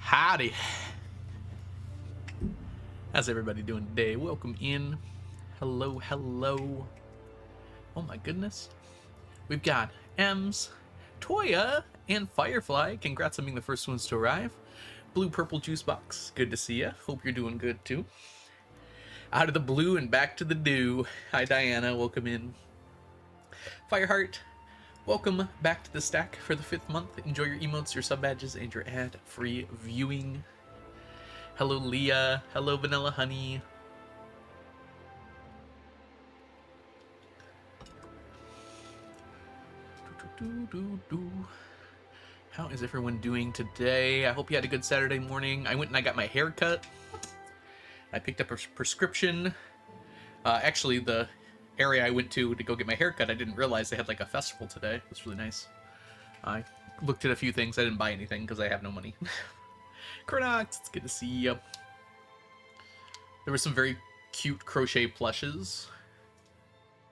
Howdy. How's everybody doing today? Welcome in. Hello, hello. Oh my goodness. We've got Ems, Toya, and Firefly. Congrats on being the first ones to arrive. Blue Purple Juice Box. Good to see ya. Hope you're doing good too. Out of the blue and back to the dew. Hi Diana, welcome in. Fireheart, welcome back to the stack for the 5th month. Enjoy your emotes, your sub badges, and your ad-free viewing. Hello Leah. Hello Vanilla Honey. How is everyone doing today? I hope you had a good Saturday morning. I went and I got my hair cut. I picked up a prescription. Actually, the area I went to go get my hair cut, I didn't realize they had like a festival today. It was really nice. I looked at a few things. I didn't buy anything because I have no money. Chronox, it's good to see you. There were some very cute crochet plushes.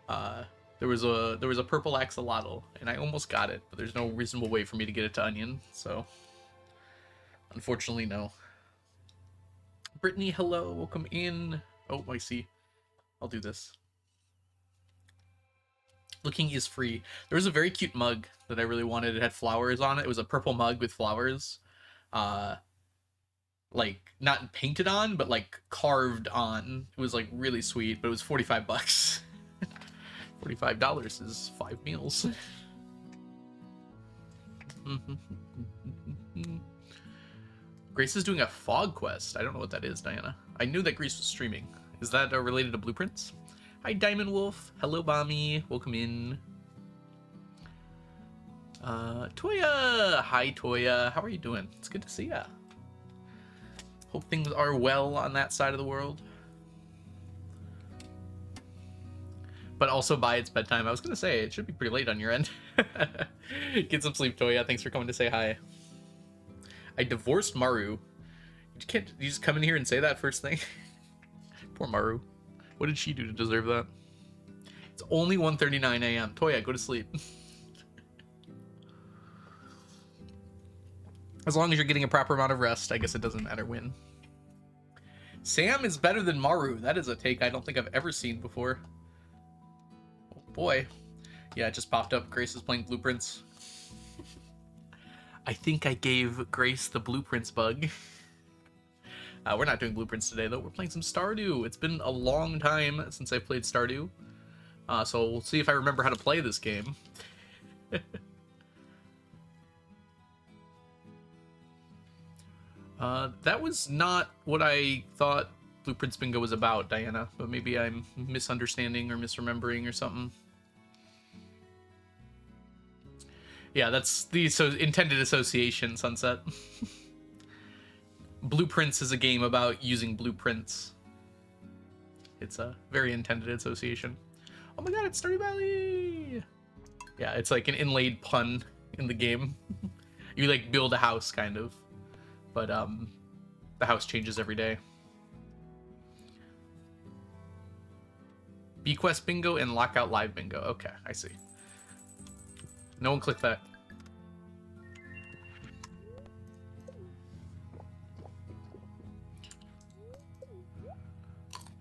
There was a purple axolotl, and I almost got it, but there's no reasonable way for me to get it to Onion, so unfortunately, no. Brittany, hello, welcome in. Oh, I see. I'll do this. Looking is free. There was a very cute mug that I really wanted. It had flowers on it. It was a purple mug with flowers. Like not painted on, but like carved on. It was like really sweet, but it was 45 bucks. $45 is 5 meals. Grace is doing a fog quest. I don't know what that is, Diana. I knew that Grace was streaming. Is that related to blueprints? Hi, Diamond Wolf. Hello, Bommy. Welcome in. Toya. Hi, Toya. How are you doing? It's good to see ya. Hope things are well on that side of the world. But also by its bedtime. I was gonna say, it should be pretty late on your end. Get some sleep, Toya. Thanks for coming to say hi. I divorced Maru. You just come in here and say that first thing? Poor Maru. What did she do to deserve that? It's only 1:39 a.m. Toya, go to sleep. As long as you're getting a proper amount of rest, I guess it doesn't matter when. Sam is better than Maru. That is a take I don't think I've ever seen before. Boy. Yeah, it just popped up. Grace is playing Blueprints. I think I gave Grace the Blueprints bug. We're not doing Blueprints today, though. We're playing some Stardew. It's been a long time since I played Stardew. So we'll see if I remember how to play this game. That was not what I thought Blueprints Bingo was about, Diana. But maybe I'm misunderstanding or misremembering or something. Yeah, that's the intended association, Sunset. Blueprints is a game about using blueprints. It's a very intended association. Oh my god, it's Stardew Valley! Yeah, it's like an inlaid pun in the game. You like build a house, kind of. But the house changes every day. Bequest Bingo and Lockout Live Bingo. Okay, I see. No one clicked that.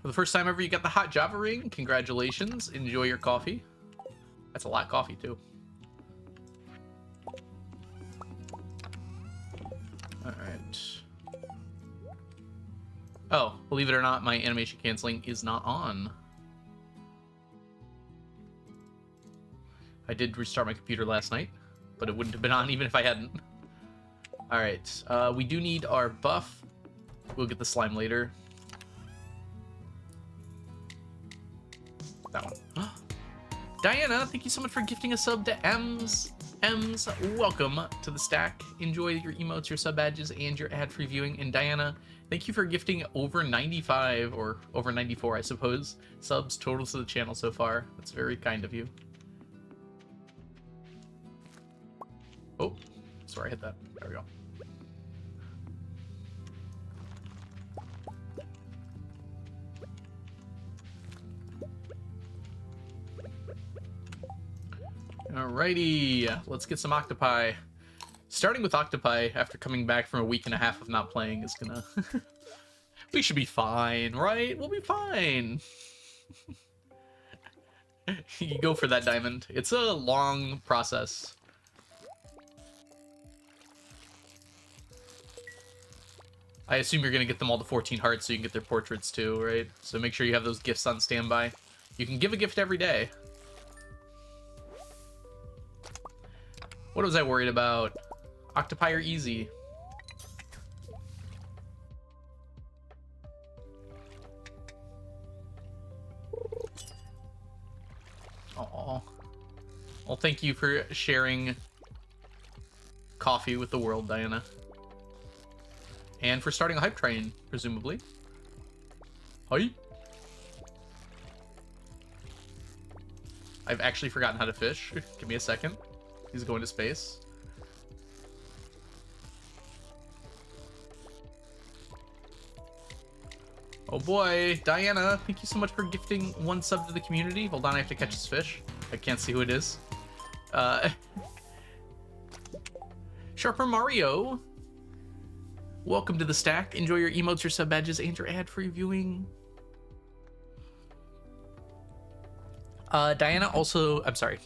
For the first time ever, you got the hot Java ring. Congratulations. Enjoy your coffee. That's a lot of coffee, too. Alright. Oh, believe it or not, my animation canceling is not on. I did restart my computer last night, but it wouldn't have been on even if I hadn't. Alright, we do need our buff. We'll get the slime later. That one. Diana, thank you so much for gifting a sub to Ems. Ems, welcome to the stack. Enjoy your emotes, your sub badges, and your ad-free viewing. And Diana, thank you for gifting over 95, or over 94, I suppose, subs total to the channel so far. That's very kind of you. Oh, sorry, I hit that. There we go. Alrighty, let's get some octopi. Starting with octopi after coming back from a week and a half of not playing is gonna... We should be fine, right? We'll be fine. You go for that diamond. It's a long process. I assume you're going to get them all to 14 hearts so you can get their portraits too, right? So make sure you have those gifts on standby. You can give a gift every day. What was I worried about? Octopi are easy. Aw. Well, thank you for sharing coffee with the world, Diana. And for starting a hype train, presumably. Hype. I've actually forgotten how to fish. Give me a second. He's going to space. Oh boy, Diana, thank you so much for gifting 1 sub to the community. Hold on, I have to catch this fish. I can't see who it is. Sharper Mario, welcome to the stack. Enjoy your emotes, your sub badges, and your ad-free viewing. Diana also, I'm sorry,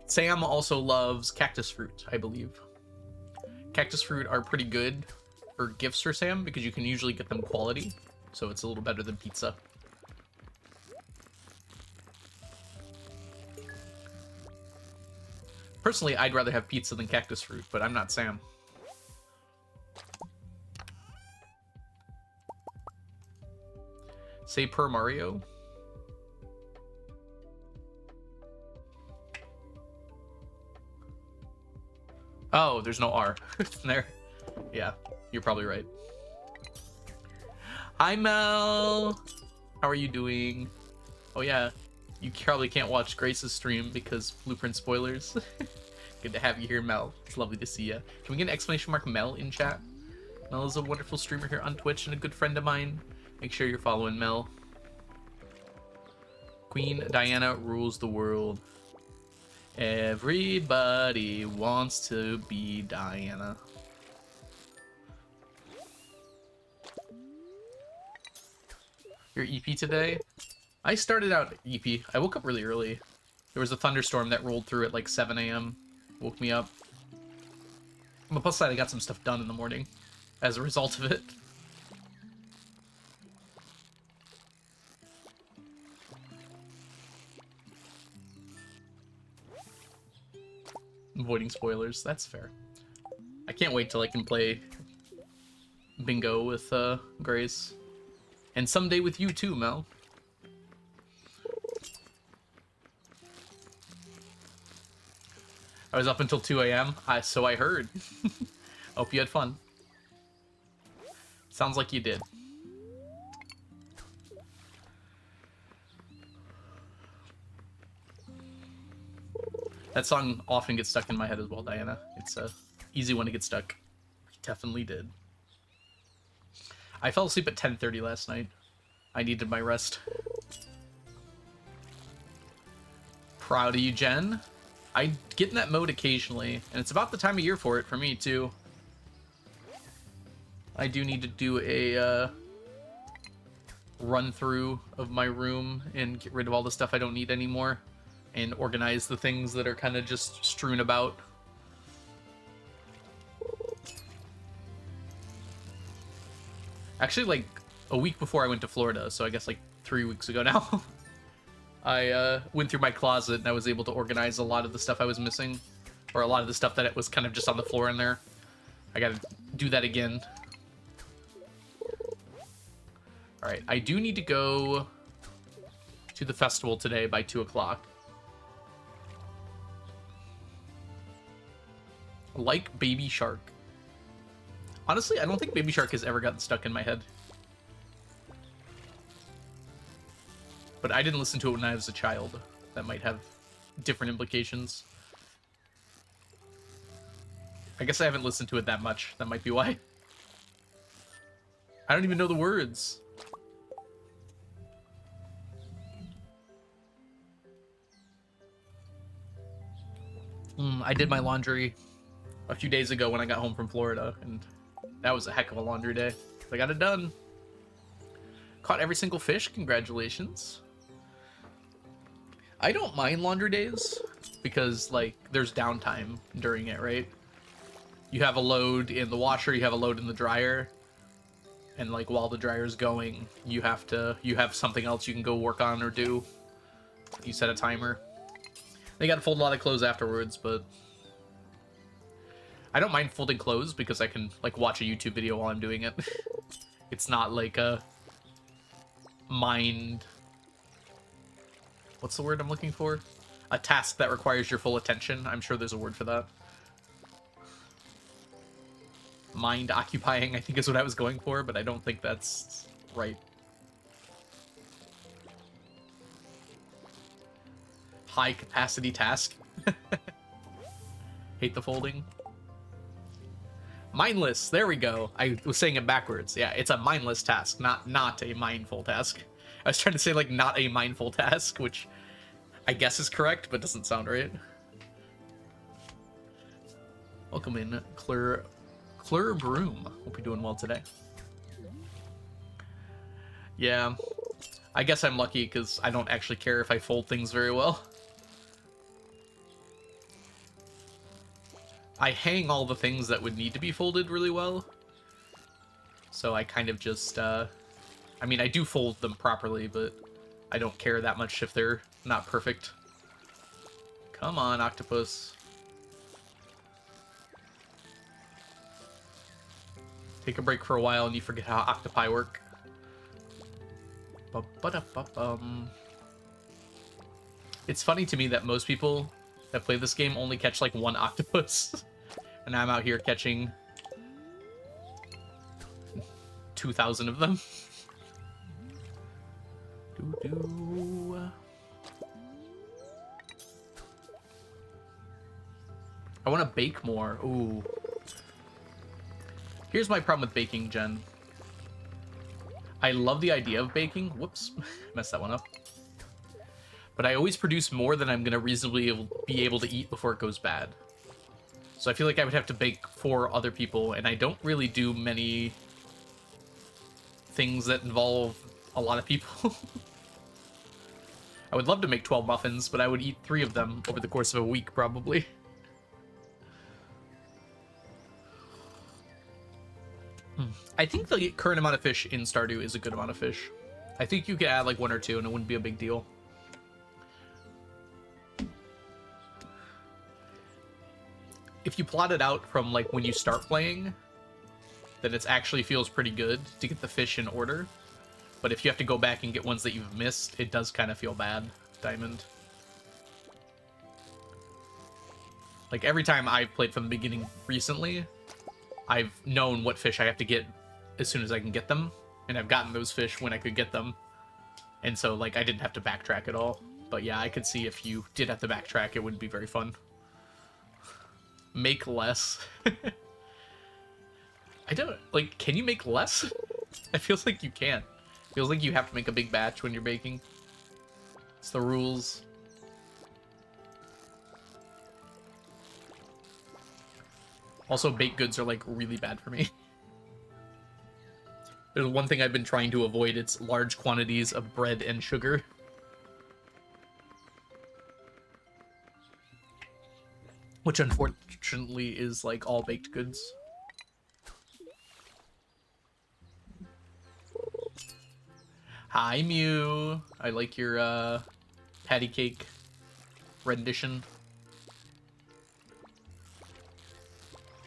Sam also loves cactus fruit, I believe. Cactus fruit are pretty good for gifts for Sam because you can usually get them quality. So it's a little better than pizza. Personally, I'd rather have pizza than cactus fruit, but I'm not Sam. Say per Mario. Oh, there's no R there. Yeah, you're probably right. Hi, Mel. How are you doing? Oh, yeah. You probably can't watch Grace's stream because blueprint spoilers. Good to have you here, Mel. It's lovely to see you. Can we get an exclamation mark Mel in chat? Mel is a wonderful streamer here on Twitch and a good friend of mine. Make sure you're following Mel. Queen Diana rules the world. Everybody wants to be Diana. Your EP today? I started out EP. I woke up really early. There was a thunderstorm that rolled through at like 7 a.m. Woke me up. On the plus side, I got some stuff done in the morning as a result of it. Avoiding spoilers. That's fair. I can't wait till I can play bingo with Grace. And someday with you too, Mel. I was up until 2 a.m. So I heard. Hope you had fun. Sounds like you did. That song often gets stuck in my head as well, Diana. It's a easy one to get stuck. Definitely did. I fell asleep at 10:30 last night. I needed my rest. Proud of you, Jen. I get in that mode occasionally, and it's about the time of year for it for me, too. I do need to do a run-through of my room and get rid of all the stuff I don't need anymore, and organize the things that are kind of just strewn about. Actually, like, a week before I went to Florida, so I guess like 3 weeks ago now, I went through my closet and I was able to organize a lot of the stuff I was missing, or a lot of the stuff that it was kind of just on the floor in there. I gotta do that again. Alright, I do need to go to the festival today by 2 o'clock. Like Baby Shark. Honestly, I don't think Baby Shark has ever gotten stuck in my head. But I didn't listen to it when I was a child. That might have different implications. I guess I haven't listened to it that much. That might be why. I don't even know the words. I did my laundry a few days ago when I got home from Florida, and that was a heck of a laundry day. I got it done. Caught every single fish. Congratulations. I don't mind laundry days because, like, there's downtime during it, right? You have a load in the washer, you have a load in the dryer, and, like, while the dryer's going, you have something else you can go work on or do. You set a timer. They gotta fold a lot of clothes afterwards, but I don't mind folding clothes because I can, like, watch a YouTube video while I'm doing it. It's not like a mind... What's the word I'm looking for? A task that requires your full attention. I'm sure there's a word for that. Mind occupying, I think, is what I was going for, but I don't think that's right. High capacity task. Hate the folding. Mindless, there we go. I was saying it backwards. Yeah, it's a mindless task, not a mindful task. I was trying to say, like, not a mindful task, which I guess is correct, but doesn't sound right. Welcome in, Claire Broom. Hope you're doing well today. Yeah, I guess I'm lucky because I don't actually care if I fold things very well. I hang all the things that would need to be folded really well. So I kind of just, I mean, I do fold them properly, but I don't care that much if they're not perfect. Come on, octopus. Take a break for a while and you forget how octopi work. It's funny to me that most people that play this game only catch like one octopus. And I'm out here catching 2,000 of them. I want to bake more. Ooh. Here's my problem with baking, Jen. I love the idea of baking. Whoops. Messed that one up. But I always produce more than I'm going to reasonably be able to eat before it goes bad. So I feel like I would have to bake for other people, and I don't really do many things that involve a lot of people. I would love to make 12 muffins, but I would eat 3 of them over the course of a week, probably. I think the current amount of fish in Stardew is a good amount of fish. I think you could add like 1 or 2 and it wouldn't be a big deal. If you plot it out from like when you start playing, then it actually feels pretty good to get the fish in order. But if you have to go back and get ones that you've missed, it does kind of feel bad, Diamond. Like every time I've played from the beginning recently, I've known what fish I have to get as soon as I can get them, and I've gotten those fish when I could get them. And so, like, I didn't have to backtrack at all. But yeah, I could see if you did have to backtrack, it wouldn't be very fun. Make less. I don't, like, can you make less? It feels like you can't. It feels like you have to make a big batch when you're baking. It's the rules. Also, baked goods are, like, really bad for me. There's one thing I've been trying to avoid, it's large quantities of bread and sugar. Which, unfortunately, is, like, all baked goods. Hi, Mew! I like your, patty cake rendition.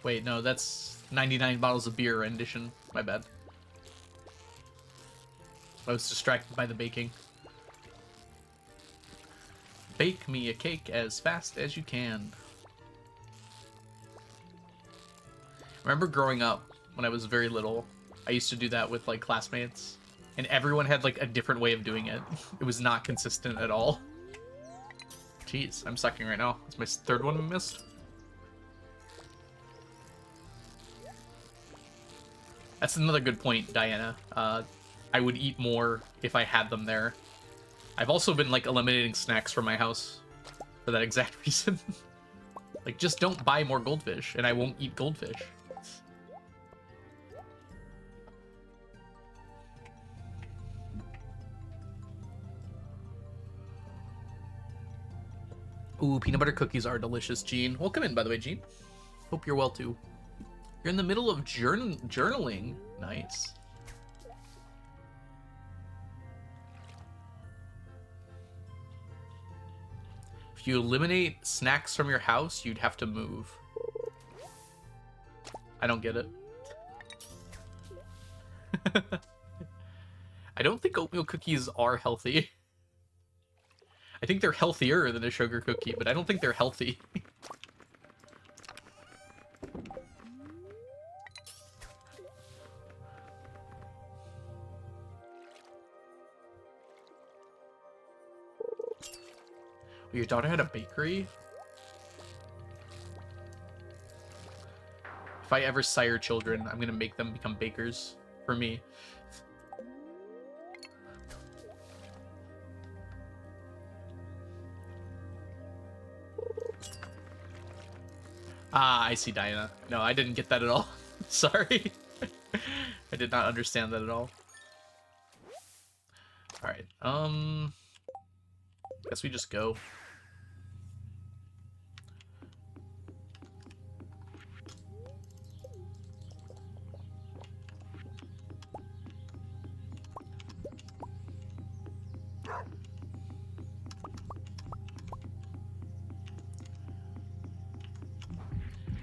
Wait, no, that's 99 bottles of beer rendition. My bad. I was distracted by the baking. Bake me a cake as fast as you can. Remember growing up, when I was very little, I used to do that with, like, classmates. And everyone had, like, a different way of doing it. It was not consistent at all. Jeez, I'm sucking right now. It's my 3rd one we missed. That's another good point, Diana. I would eat more if I had them there. I've also been, like, eliminating snacks from my house for that exact reason. Like, just don't buy more goldfish, and I won't eat goldfish. Ooh, peanut butter cookies are delicious, Gene. Welcome in, by the way, Gene. Hope you're well, too. You're in the middle of journaling. Nice. If you eliminate snacks from your house, you'd have to move. I don't get it. I don't think oatmeal cookies are healthy. I think they're healthier than a sugar cookie, but I don't think they're healthy. Your daughter had a bakery? If I ever sire children, I'm gonna make them become bakers for me. Ah, I see, Diana. No, I didn't get that at all. Sorry. I did not understand that at all. Alright, guess we just go.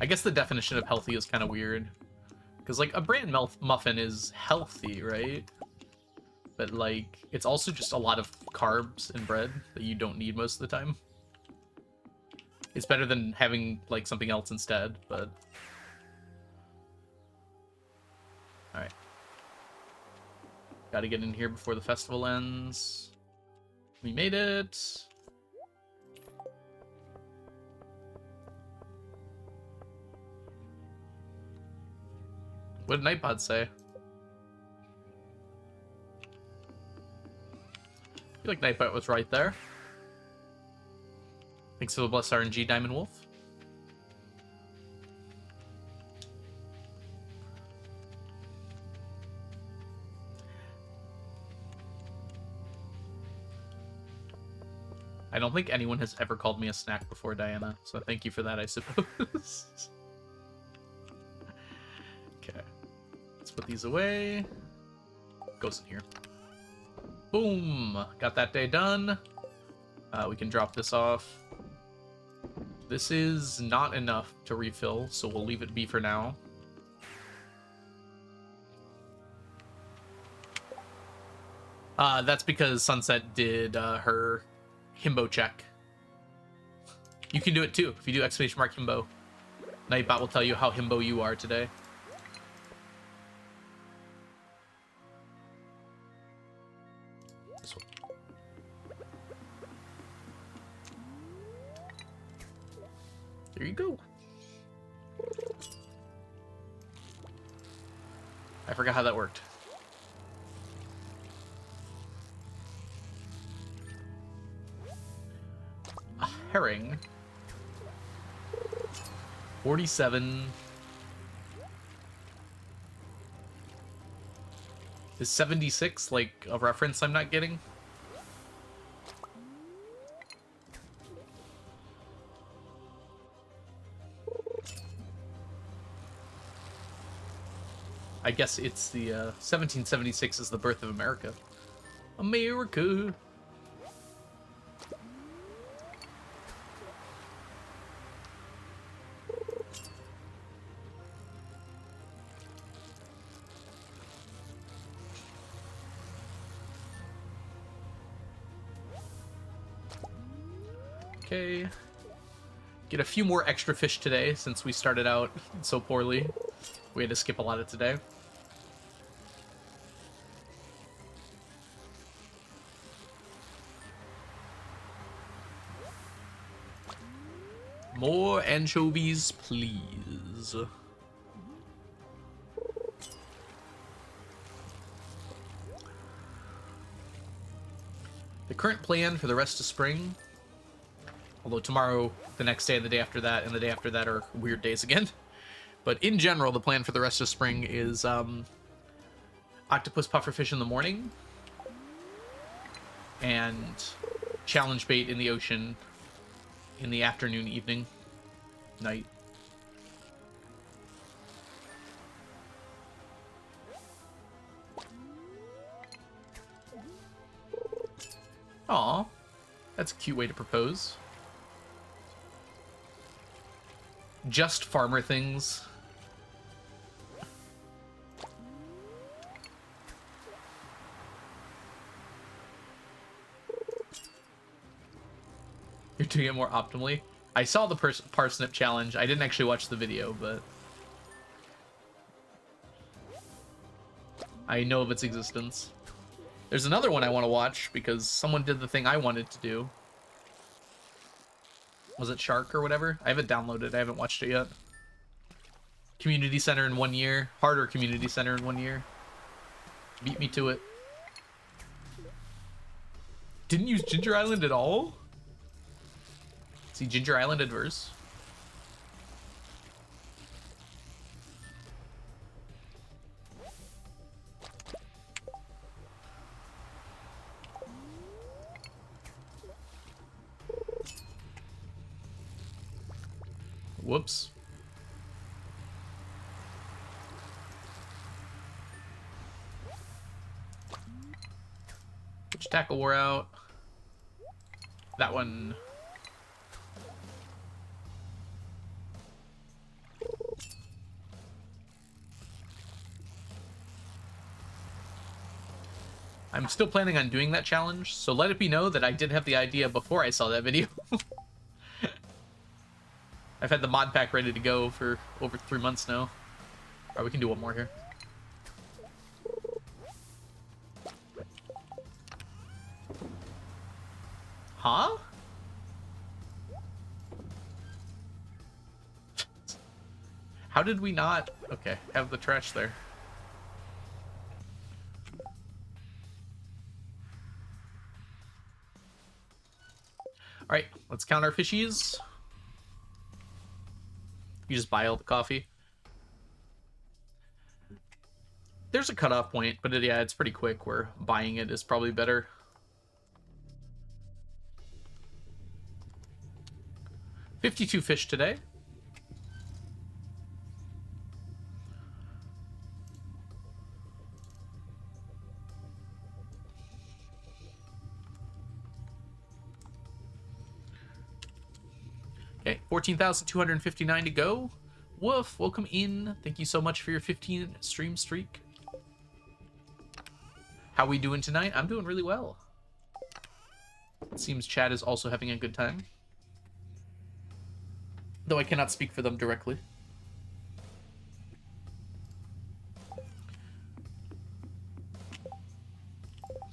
I guess the definition of healthy is kind of weird. Because, like, a bran muffin is healthy, right? But, like, it's also just a lot of carbs and bread that you don't need most of the time. It's better than having, like, something else instead, but... Alright. Gotta get in here before the festival ends. We made it. What did Nightbot say? I feel like Nightbot was right there. Thanks for the blessed RNG, Diamond Wolf. I don't think anyone has ever called me a snack before, Diana, so thank you for that, I suppose. Okay. Let's put these away. Goes in here. Boom! Got that day done. We can drop this off. This is not enough to refill, so we'll leave it be for now. That's because Sunset did her himbo check. You can do it too if you do exclamation mark himbo. Nightbot will tell you how himbo you are today. This one. There you go. I forgot how that worked. A herring. 47. Is 76 like a reference I'm not getting? I guess it's the 1776 is the birth of America. America. Okay. Get a few more extra fish today since we started out so poorly. We had to skip a lot of today. More anchovies, please. The current plan for the rest of spring Although tomorrow, the next day, and the day after that, and the day after that are weird days again. But in general, the plan for the rest of spring is octopus pufferfish in the morning and challenge bait in the ocean in the afternoon, evening, night. Aw, that's a cute way to propose. Just farmer things. You're doing it more optimally. I saw the parsnip challenge. I didn't actually watch the video, but I know of its existence. There's another one I want to watch because someone did the thing I wanted to do. Was it Shark or whatever? I haven't downloaded. I haven't watched it yet. Community center in 1 year. Harder community center in 1 year. Beat me to it. Didn't use Ginger Island at all? See, Ginger Island adverse. Whoops. Which tackle wore out? That one. I'm still planning on doing that challenge, so let it be known that I did have the idea before I saw that video. I've had the mod pack ready to go for over 3 months now. Alright, we can do one more here. Huh? How did we not... Okay, have the trash there. Alright, let's count our fishies. You just buy all the coffee. There's a cutoff point, but yeah, it's pretty quick where buying it is probably better. $52 fish today. Okay, 14,259 to go. Woof, welcome in. Thank you so much for your 15 stream streak. How we doing tonight? I'm doing really well. It seems Chad is also having a good time. Though I cannot speak for them directly.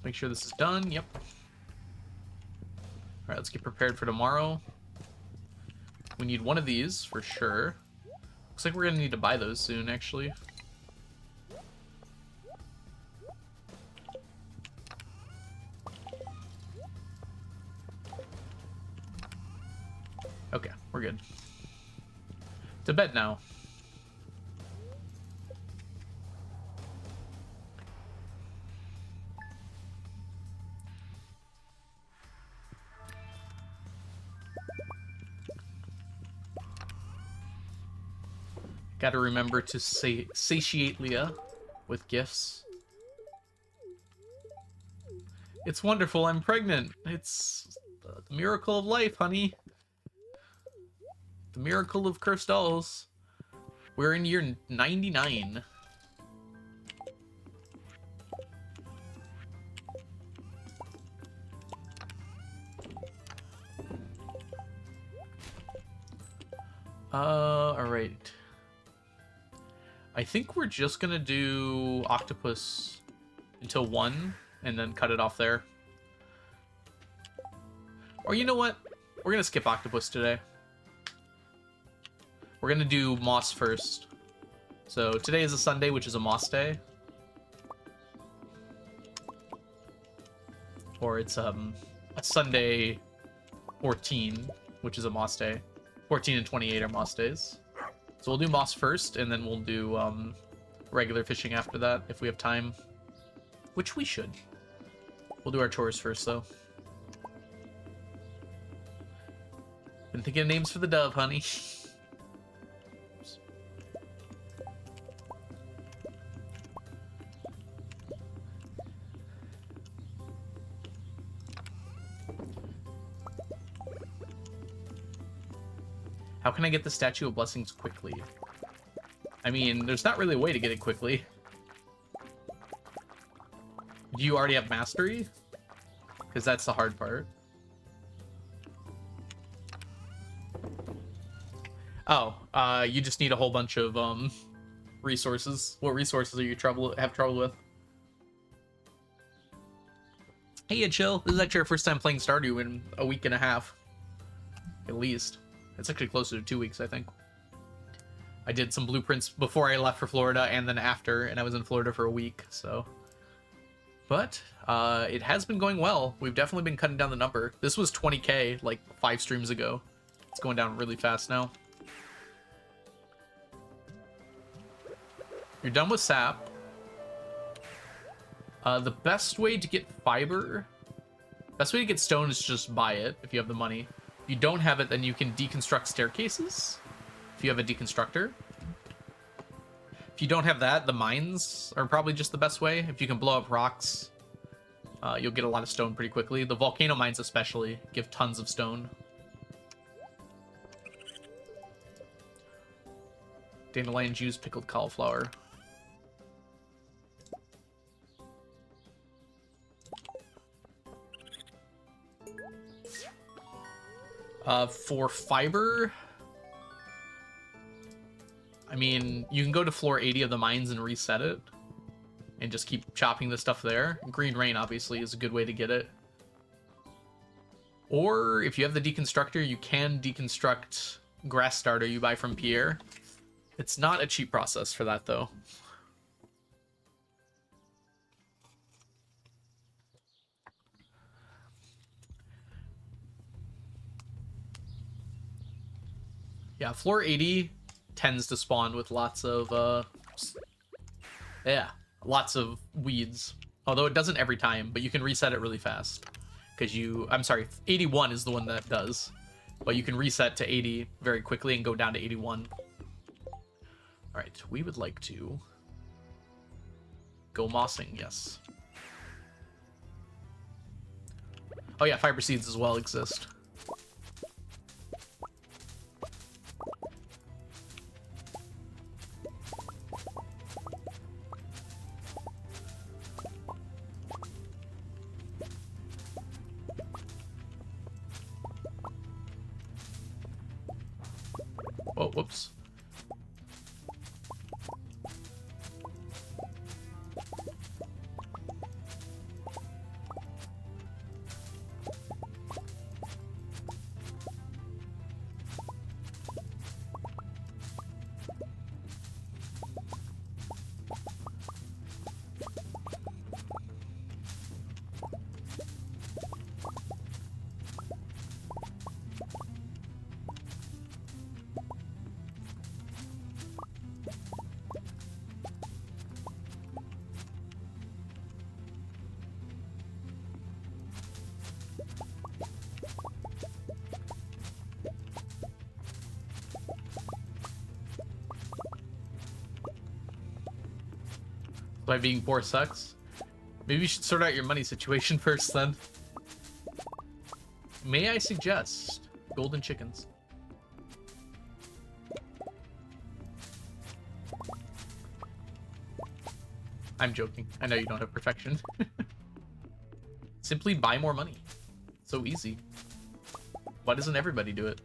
Make sure this is done. Yep. Alright, let's get prepared for tomorrow. We need one of these for sure. Looks like we're gonna need to buy those soon, actually. Okay, we're good. To bed now. Gotta remember to satiate Leah with gifts. It's wonderful, I'm pregnant. It's the miracle of life, honey. The miracle of cursed dolls. We're in year 99. Alright. I think we're just gonna do octopus until 1 and then cut it off there. Or you know what? We're gonna skip octopus today. We're gonna do moss first. So today is a Sunday, which is a moss day. Or it's a Sunday 14, which is a moss day. 14 and 28 are moss days. So we'll do moss first, and then we'll do regular fishing after that, if we have time. Which we should. We'll do our chores first, though. Been thinking of names for the dove, honey. How can I get the Statue of Blessings quickly? I mean, there's not really a way to get it quickly. Do you already have Mastery? Because that's the hard part. Oh, you just need a whole bunch of resources. What resources are you have trouble with? Hey, Chill. This is actually our first time playing Stardew in a week and a half. At least. It's actually closer to 2 weeks, I think. I did some blueprints before I left for Florida and then after, and I was in Florida for a week, so. But it has been going well. We've definitely been cutting down the number. This was 20k like 5 streams ago. It's going down really fast now. You're done with sap. The best way to get fiber, best way to get stone is just buy it if you have the money. If you don't have it, then you can deconstruct staircases if you have a deconstructor. If you don't have that, the mines are probably just the best way. If you can blow up rocks, you'll get a lot of stone pretty quickly. The volcano mines especially give tons of stone. Dandelion juice, pickled cauliflower. For fiber, I mean, you can go to floor 80 of the mines and reset it, and just keep chopping the stuff there. Green Rain, obviously, is a good way to get it. Or, if you have the deconstructor, you can deconstruct grass starter you buy from Pierre. It's not a cheap process for that, though. Yeah, floor 80 tends to spawn with lots of, lots of weeds. Although it doesn't every time, but you can reset it really fast. Because I'm sorry, 81 is the one that does. But you can reset to 80 very quickly and go down to 81. Alright, we would like to go mossing, yes. Oh yeah, fiber seeds as well exist. Oh, whoops. Why being poor sucks? Maybe you should sort out your money situation first, then. May I suggest golden chickens? I'm joking. I know you don't have perfection. Simply buy more money. So easy. Why doesn't everybody do it?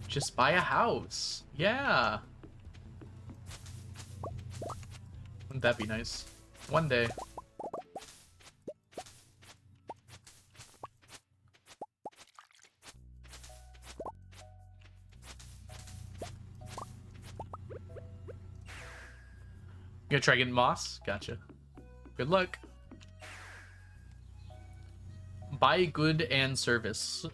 Just buy a house. Yeah. Wouldn't that be nice? One day. gonna try getting moss? Gotcha. Good luck. Buy good and service.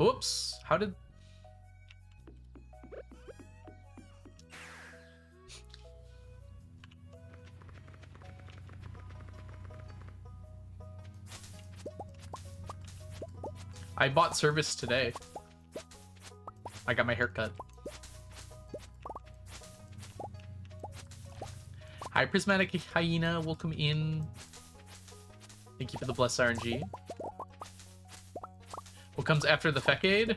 Oops. How did... I bought service today. I got my hair cut. Hi, Prismatic Hyena. Welcome in. Thank you for the blessed RNG. What comes after the Fecade?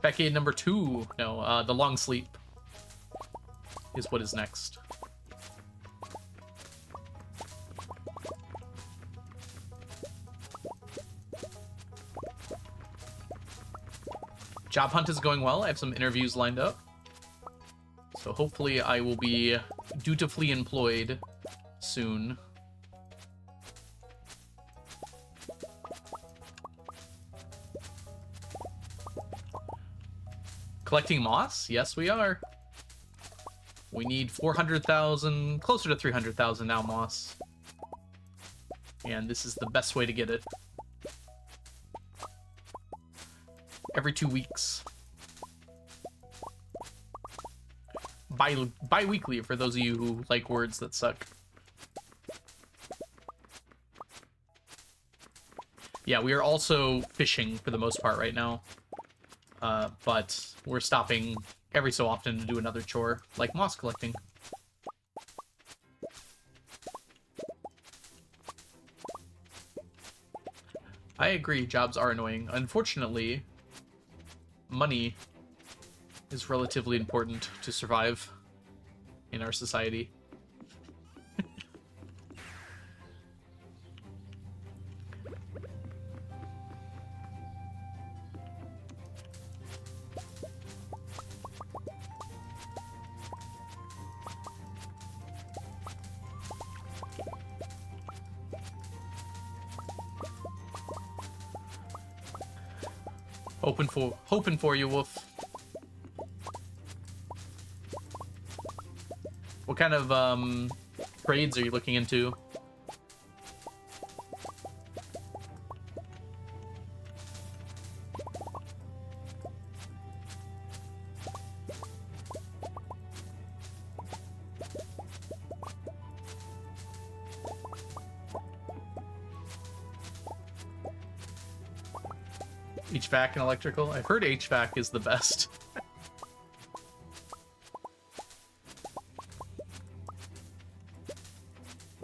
Fecade number 2. No, the Long Sleep is what is next. Job hunt is going well. I have some interviews lined up. So hopefully I will be dutifully employed soon. Collecting moss? Yes, we are. We need 400,000, closer to 300,000 now moss. And this is the best way to get it. Every 2 weeks. Bi-weekly for those of you who like words that suck. Yeah, we are also fishing for the most part right now. But we're stopping every so often to do another chore, like moss collecting. I agree, jobs are annoying. Unfortunately, money is relatively important to survive in our society. Hoping for you, Wolf. What kind of trades are you looking into? HVAC and electrical? I've heard HVAC is the best. I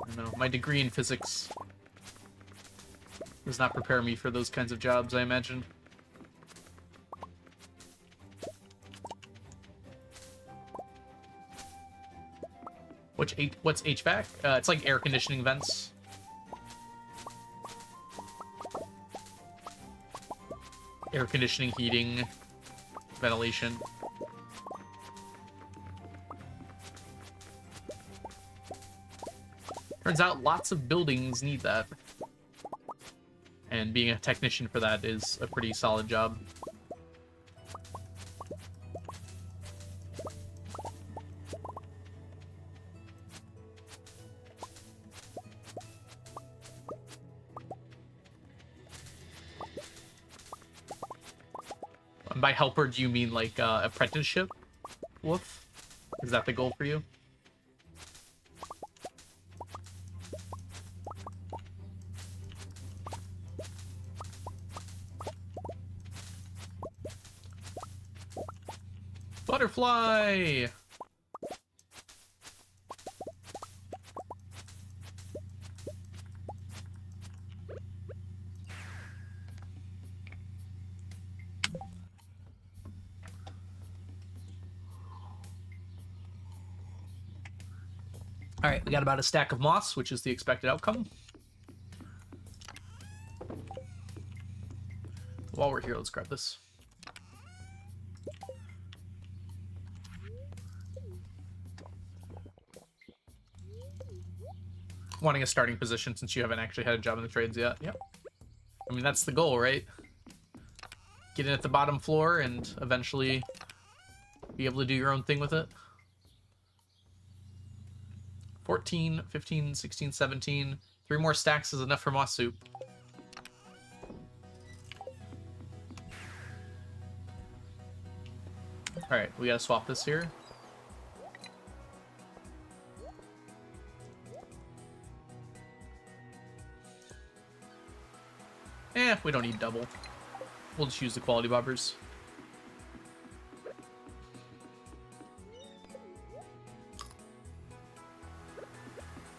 don't know. My degree in physics does not prepare me for those kinds of jobs, I imagine. What's HVAC? It's like air conditioning vents. Air conditioning, heating, ventilation. Turns out lots of buildings need that. And being a technician for that is a pretty solid job. By helper, do you mean like apprenticeship, Wolf? Is that the goal for you? Butterfly! All right, we got about a stack of moss, which is the expected outcome. While we're here, let's grab this. Wanting a starting position since you haven't actually had a job in the trades yet. Yep. I mean, that's the goal, right? Get in at the bottom floor and eventually be able to do your own thing with it. 14, 15, 16, 17. 3 more stacks is enough for moss soup. Alright, we gotta swap this here. We don't need double. We'll just use the quality bobbers.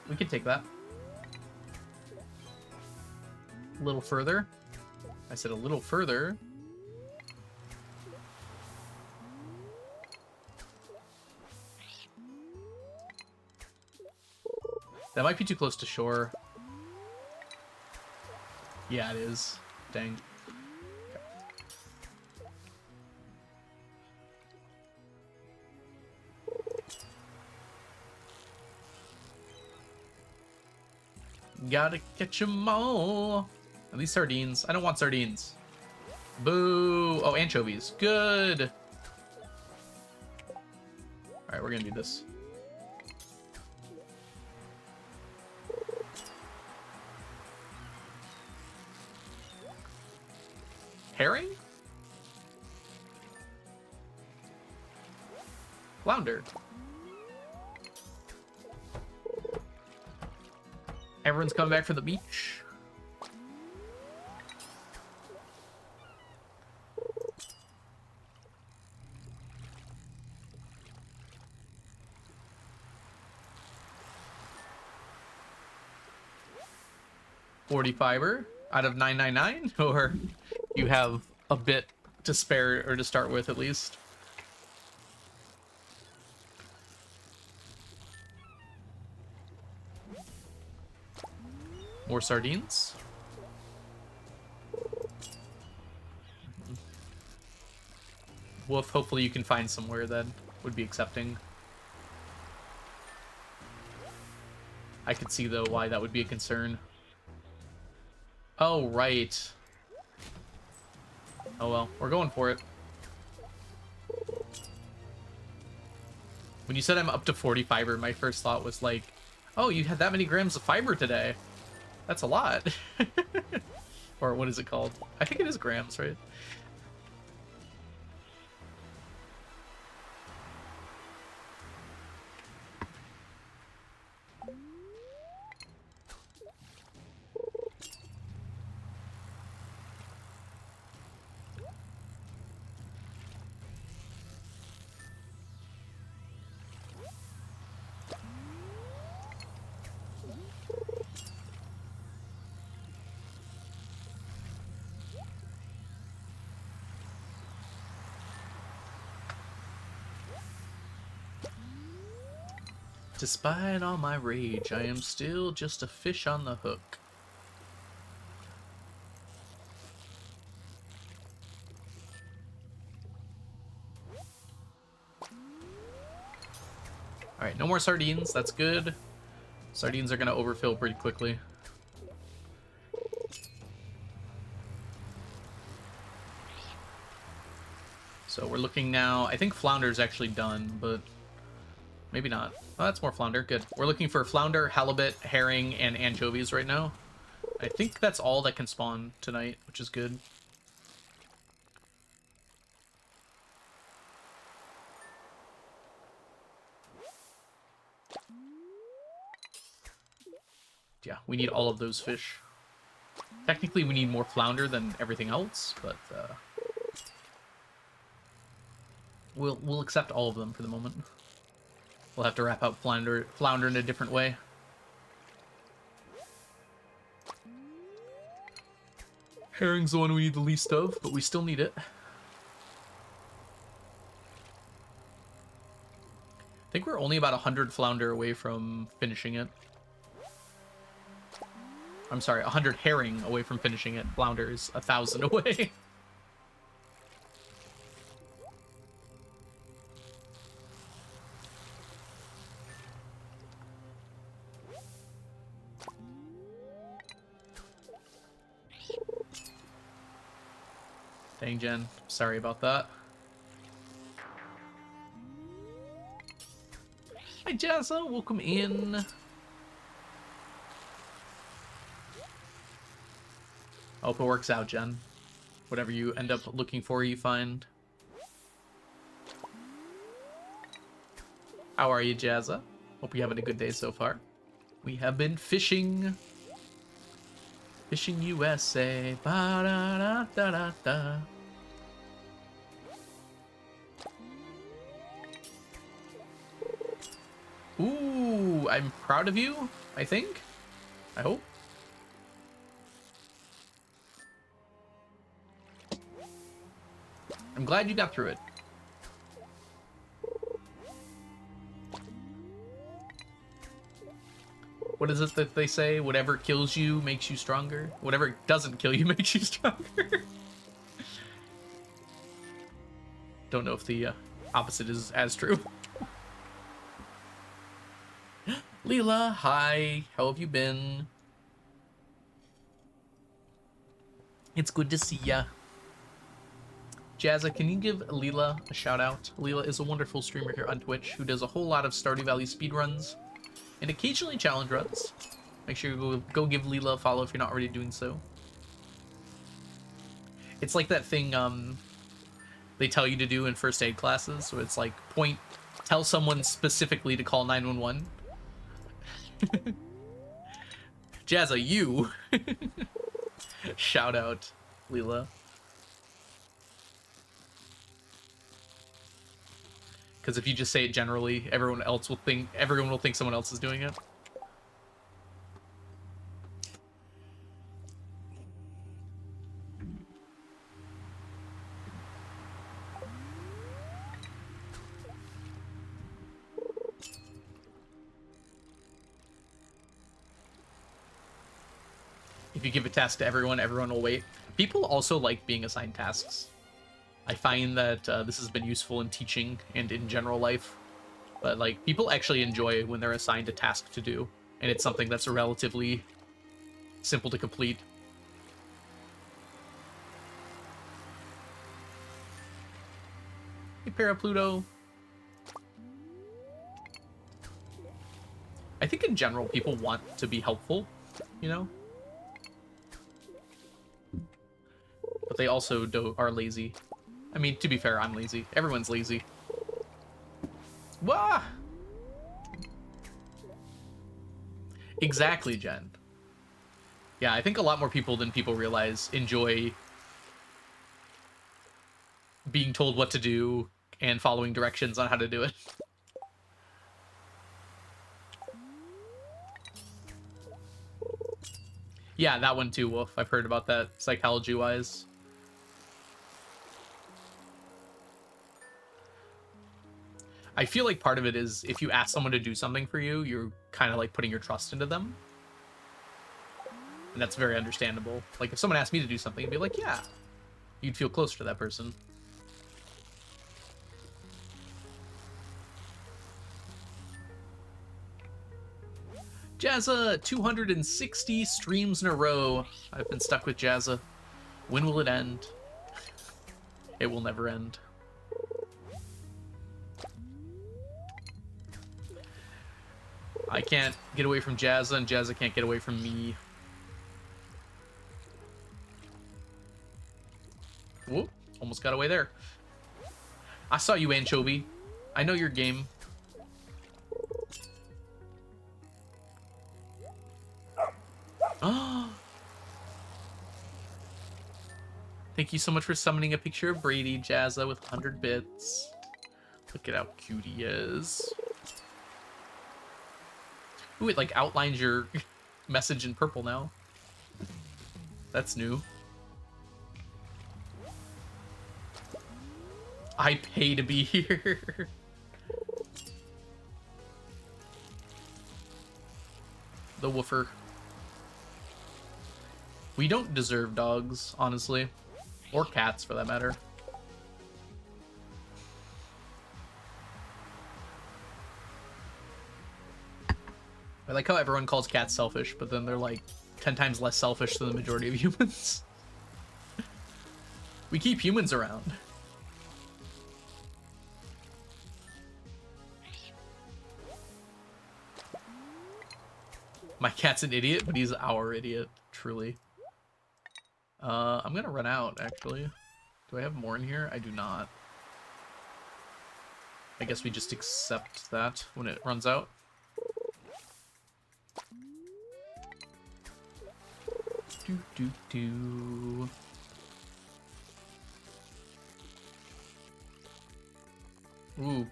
We can take that. A little further. I said a little further. That might be too close to shore. Yeah, it is. Dang. Gotta catch 'em all. At least sardines. I don't want sardines. Boo. Oh, anchovies. Good. Alright, we're gonna do this. Herring? Flounder. Everyone's coming back from the beach. $40 fiber out of 999, or you have a bit to spare or to start with at least. More sardines. Woof, hopefully you can find somewhere that would be accepting. I could see, though, why that would be a concern. Oh, right. Oh, well. We're going for it. When you said I'm up to 40 fiber, my first thought was like, oh, you had that many grams of fiber today. That's a lot. Or what is it called? I think it is grams, right? Despite all my rage, I am still just a fish on the hook. Alright, no more sardines. That's good. Sardines are going to overfill pretty quickly. So we're looking now. I think flounder's actually done, but maybe not. Oh, that's more flounder. Good. We're looking for flounder, halibut, herring, and anchovies right now. I think that's all that can spawn tonight, which is good. Yeah, we need all of those fish. Technically, we need more flounder than everything else, but we'll accept all of them for the moment. We'll have to wrap up flounder in a different way. Herring's the one we need the least of, but we still need it. I think we're only about 100 flounder away from finishing it. I'm sorry, 100 herring away from finishing it. Flounder is 1,000 away. Dang, Jen. Sorry about that. Hi, Jazza. Welcome in. I hope it works out, Jen. Whatever you end up looking for, you find. How are you, Jazza? Hope you're having a good day so far. We have been fishing. Fishing USA. Ba-da-da-da-da-da. Ooh, I'm proud of you, I think. I hope. I'm glad you got through it. What is it that they say? Whatever kills you makes you stronger. Whatever doesn't kill you makes you stronger. Don't know if the opposite is as true. Leela, hi. How have you been? It's good to see ya. Jazza, can you give Leela a shout out? Leela is a wonderful streamer here on Twitch who does a whole lot of Stardew Valley speedruns and occasionally challenge runs. Make sure you go give Leela a follow if you're not already doing so. It's like that thing they tell you to do in first aid classes. So it's like tell someone specifically to call 911. Jazza, you. Shout out, Leela. Because if you just say it generally, everyone will think someone else is doing it. If you give a task to everyone, everyone will wait. People also like being assigned tasks. I find that this has been useful in teaching and in general life. But, like, people actually enjoy when they're assigned a task to do. And it's something that's relatively simple to complete. Hey, Parapluto. I think in general, people want to be helpful, you know? But they also are lazy. I mean, to be fair, I'm lazy. Everyone's lazy. Wah! Exactly, Jen. Yeah, I think a lot more people than people realize enjoy being told what to do and following directions on how to do it. Yeah, that one too, Wolf. I've heard about that psychology-wise. I feel like part of it is if you ask someone to do something for you, you're kind of like putting your trust into them. And that's very understandable. Like if someone asked me to do something, I'd be like, yeah. You'd feel closer to that person. Jazza, 260 streams in a row. I've been stuck with Jazza. When will it end? It will never end. I can't get away from Jazza, and Jazza can't get away from me. Whoop, almost got away there. I saw you, Anchovy. I know your game. Oh. Thank you so much for summoning a picture of Brady, Jazza, with 100 bits. Look at how cute he is. Ooh, it like outlines your message in purple now. That's new. I pay to be here. The woofer. We don't deserve dogs, honestly. Or cats, for that matter. I like how everyone calls cats selfish, but then they're like 10 times less selfish than the majority of humans. We keep humans around. My cat's an idiot, but he's our idiot, truly. I'm gonna run out, actually. Do I have more in here? I do not. I guess we just accept that when it runs out. Do. Ooh,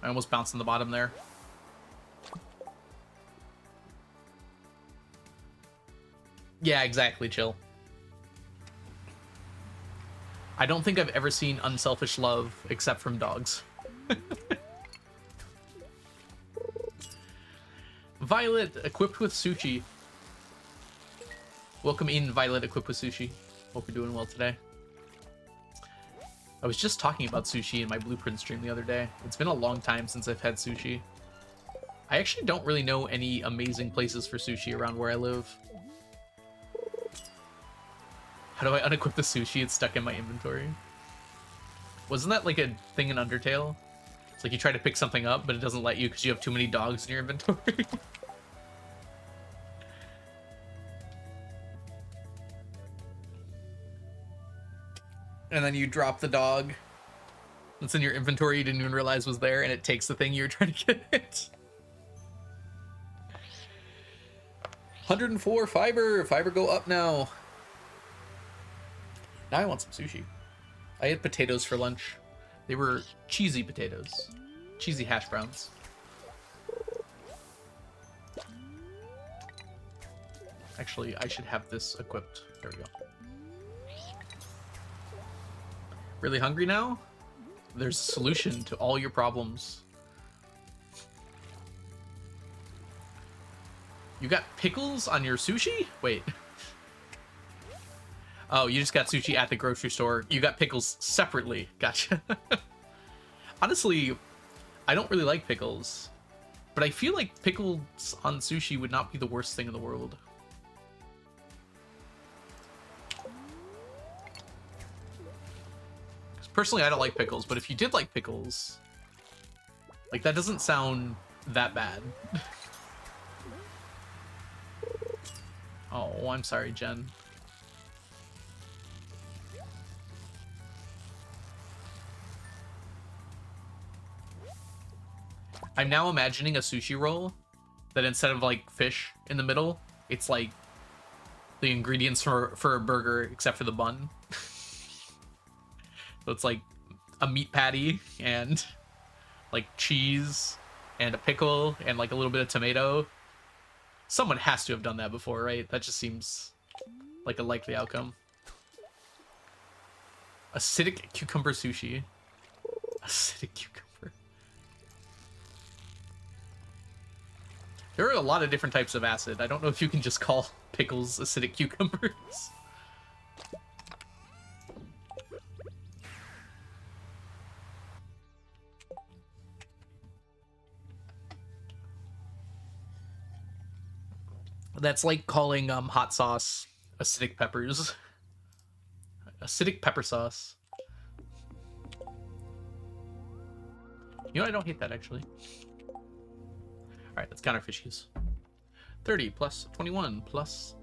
I almost bounced on the bottom there. Yeah, exactly, chill. I don't think I've ever seen unselfish love except from dogs. Violet, equipped with sushi. Welcome in, Violet, equipped with sushi. Hope you're doing well today. I was just talking about sushi in my Blueprint stream the other day. It's been a long time since I've had sushi. I actually don't really know any amazing places for sushi around where I live. How do I unequip the sushi? It's stuck in my inventory. Wasn't that like a thing in Undertale? It's like you try to pick something up, but it doesn't let you because you have too many dogs in your inventory. And then you drop the dog that's in your inventory you didn't even realize was there, and it takes the thing you were trying to get. 104 fiber. Fiber go up now. Now I want some sushi. I had potatoes for lunch. They were cheesy potatoes. Cheesy hash browns. Actually, I should have this equipped. There we go. Really hungry now? There's a solution to all your problems. You got pickles on your sushi? Wait. Oh, you just got sushi at the grocery store. You got pickles separately. Gotcha. Honestly, I don't really like pickles. But I feel like pickles on sushi would not be the worst thing in the world. Personally, I don't like pickles, but if you did like pickles, like, that doesn't sound that bad. Oh, I'm sorry, Jen. I'm now imagining a sushi roll that instead of, like, fish in the middle, it's, like, the ingredients for a burger except for the bun. So it's, like, a meat patty and, like, cheese and a pickle and, like, a little bit of tomato. Someone has to have done that before, right? That just seems like a likely outcome. Acidic cucumber sushi. Acidic cucumber. There are a lot of different types of acid. I don't know if you can just call pickles acidic cucumbers. That's like calling hot sauce acidic peppers. Acidic pepper sauce. You know, I don't hate that, actually. Alright, let's count our fishies. 30 plus 21 plus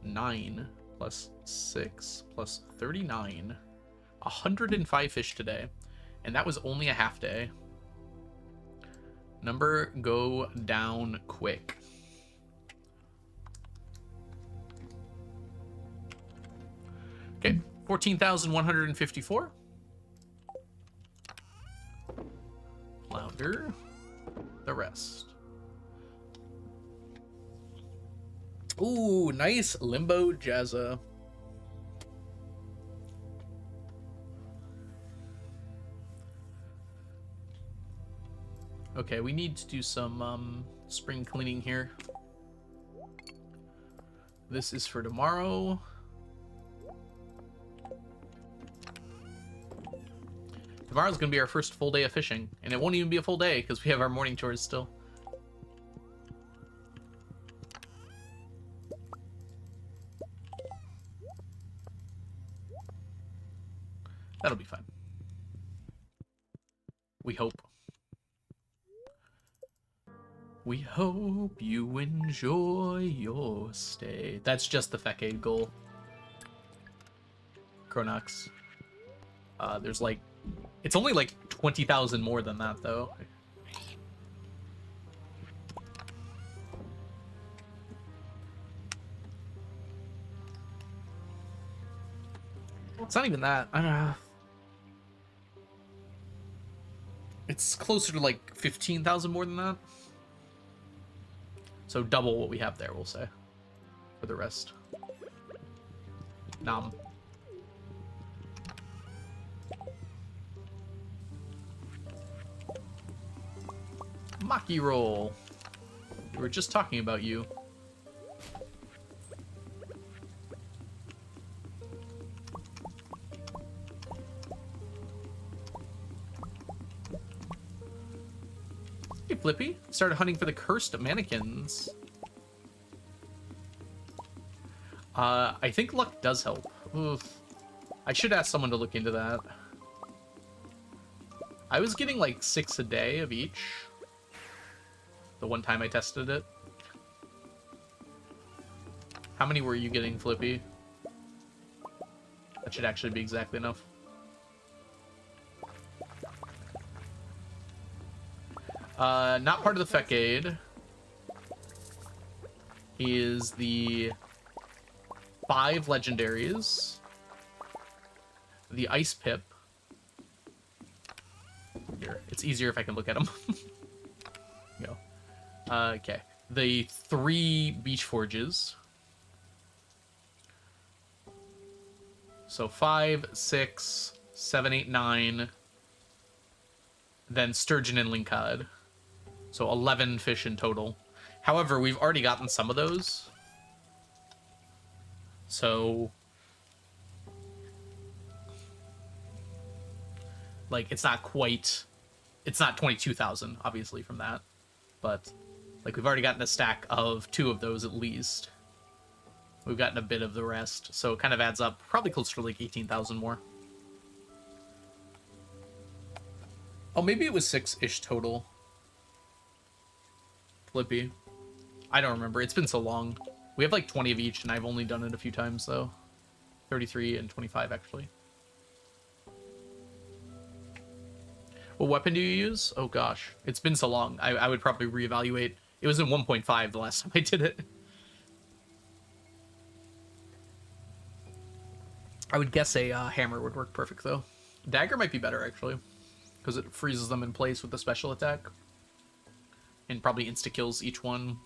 9 plus 6 plus 39. 105 fish today. And that was only a half day. Number go down quick. Okay, 14,154. Louder. The rest. Ooh, nice Limbo Jazza. Okay, we need to do some spring cleaning here. This is for tomorrow. Tomorrow's gonna be our first full day of fishing, and it won't even be a full day because we have our morning chores still. That'll be fun. We hope. We hope you enjoy your stay. That's just the Fecade goal. Chronox. There's like... It's only like 20,000 more than that, though. It's not even that. I don't know. It's closer to like 15,000 more than that. So double what we have there, we'll say. For the rest. Nom. Maki roll. We were just talking about you. Hey, Flippy. Started hunting for the cursed mannequins. I think luck does help. Oof. I should ask someone to look into that. I was getting like 6 a day of each. The one time I tested it. How many were you getting, Flippy? That should actually be exactly enough. Not part of the Fecade. Is the 5 legendaries. The Ice Pip. Here, it's easier if I can look at them. Go. Okay. The 3 Beach Forges. So 5, 6, 7, 8, 9. Then Sturgeon and Lincod. So 11 fish in total. However, we've already gotten some of those. So... like, it's not quite... It's not 22,000, obviously, from that. But, like, we've already gotten a stack of 2 of those at least. We've gotten a bit of the rest. So it kind of adds up. Probably closer to, like, 18,000 more. Oh, maybe it was 6-ish total. Flippy. I don't remember. It's been so long. We have, like, 20 of each, and I've only done it a few times, though. 33 and 25, actually. What weapon do you use? Oh gosh, it's been so long. I would probably reevaluate. It was in 1.5 the last time I did it. I would guess a hammer would work perfect though. Dagger might be better actually, because it freezes them in place with the special attack. And probably insta-kills each one.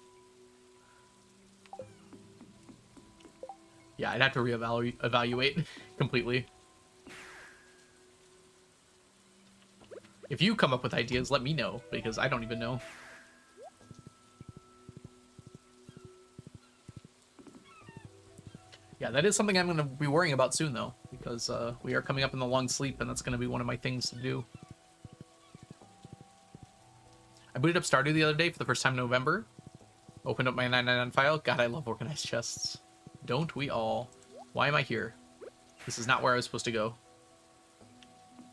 Yeah, I'd have to reevaluate completely. If you come up with ideas, let me know, because I don't even know. Yeah, that is something I'm going to be worrying about soon, though, because we are coming up in the long sleep, and that's going to be one of my things to do. I booted up Stardew the other day for the first time in November. Opened up my 999 file. God, I love organized chests. Don't we all? Why am I here? This is not where I was supposed to go.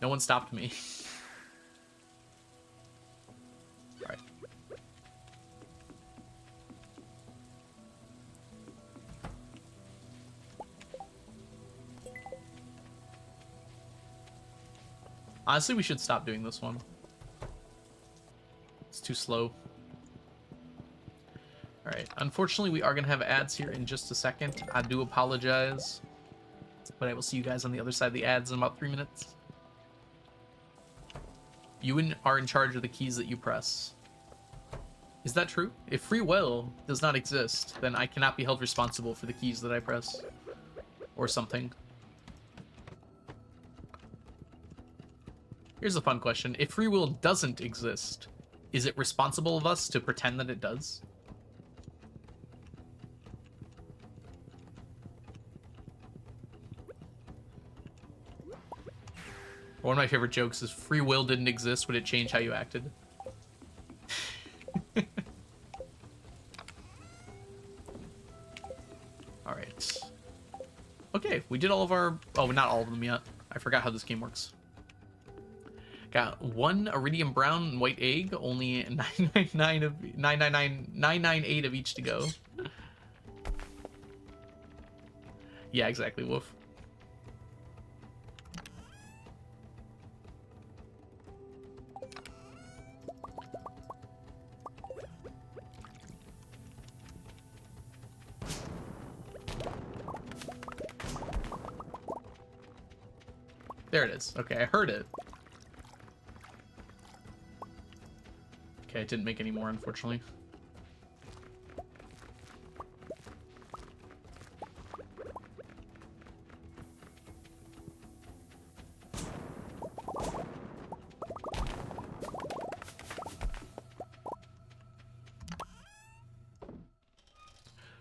No one stopped me. Alright. Honestly, we should stop doing this one. It's too slow. Alright, unfortunately we are going to have ads here in just a second. I do apologize. But I will see you guys on the other side of the ads in about 3 minutes. You are in charge of the keys that you press. Is that true? If free will does not exist, then I cannot be held responsible for the keys that I press. Or something. Here's a fun question. If free will doesn't exist, is it responsible of us to pretend that it does? One of my favorite jokes is, free will didn't exist, would it change how you acted? Alright. Okay, we did all of our... Oh, not all of them yet. I forgot how this game works. Got one iridium brown and white egg, only 999 of 998 of each to go. Yeah, exactly, Wolf. There it is. Okay, I heard it. Okay, I didn't make any more, unfortunately.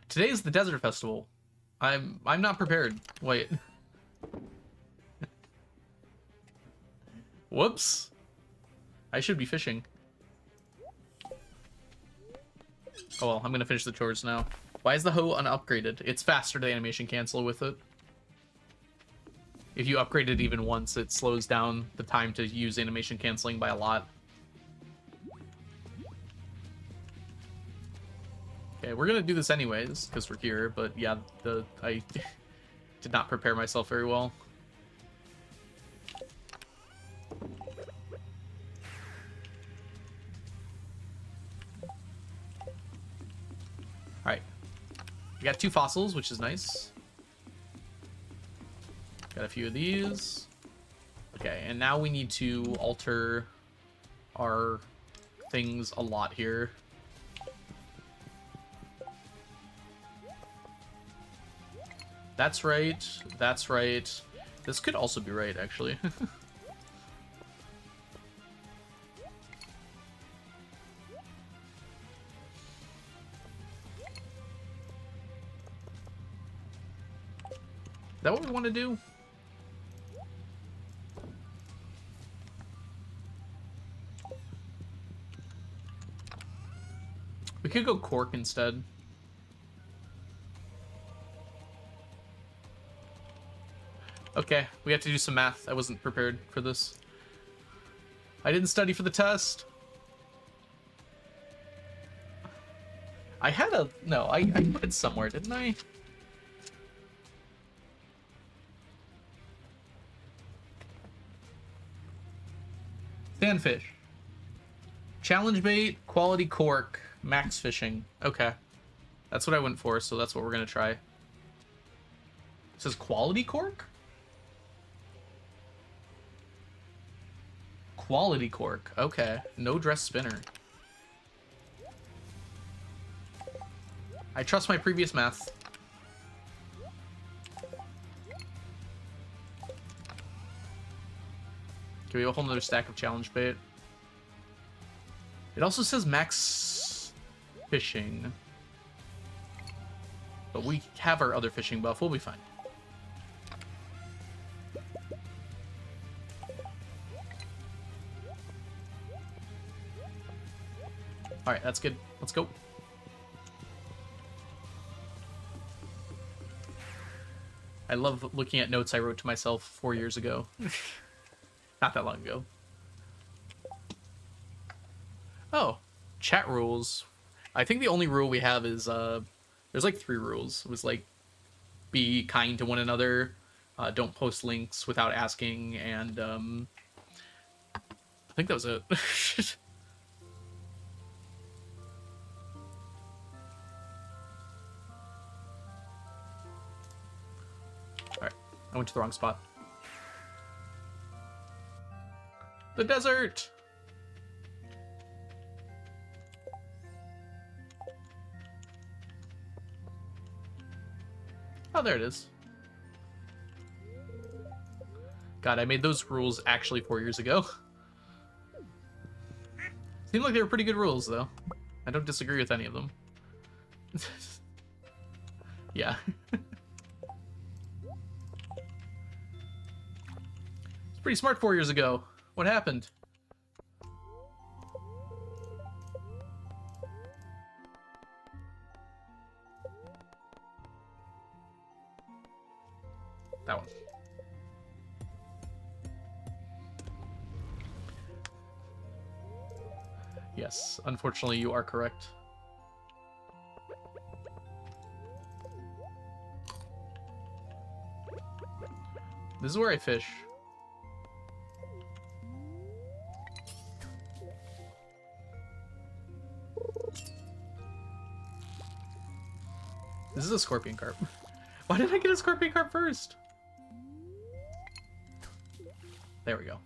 Today's the desert festival. I'm not prepared. Wait. Whoops. I should be fishing. Oh well, I'm gonna finish the chores now. Why is the hoe unupgraded? It's faster to animation cancel with it. If you upgrade it even once, it slows down the time to use animation canceling by a lot. Okay, we're gonna do this anyways, because we're here, but yeah, I did not prepare myself very well. Alright. We got 2 fossils, which is nice. Got a few of these. Okay, and now we need to alter our things a lot here. That's right. That's right. This could also be right, actually. Is that what we want to do? We could go cork instead. Okay, we have to do some math. I wasn't prepared for this. I didn't study for the test. I had a... No, I put it somewhere, didn't I? Sandfish. Challenge bait, quality cork, max fishing. Okay. That's what I went for, so that's what we're going to try. It says quality cork? Quality cork. Okay. No dress spinner. I trust my previous math. Okay, we have a whole nother stack of challenge bait. It also says max fishing. But we have our other fishing buff. We'll be fine. Alright, that's good. Let's go. I love looking at notes I wrote to myself 4 years ago. Not that long ago. Oh, chat rules. I think the only rule we have is, there's like 3 rules. It was like, be kind to one another, don't post links without asking, and, I think that was it. Alright, I went to the wrong spot. The desert! Oh, there it is. God, I made those rules actually 4 years ago. Seemed like they were pretty good rules, though. I don't disagree with any of them. Yeah. It's pretty smart 4 years ago. What happened? That one. Yes, unfortunately, you are correct. This is where I fish. This is a scorpion carp. Why did I get a scorpion carp first? There we go.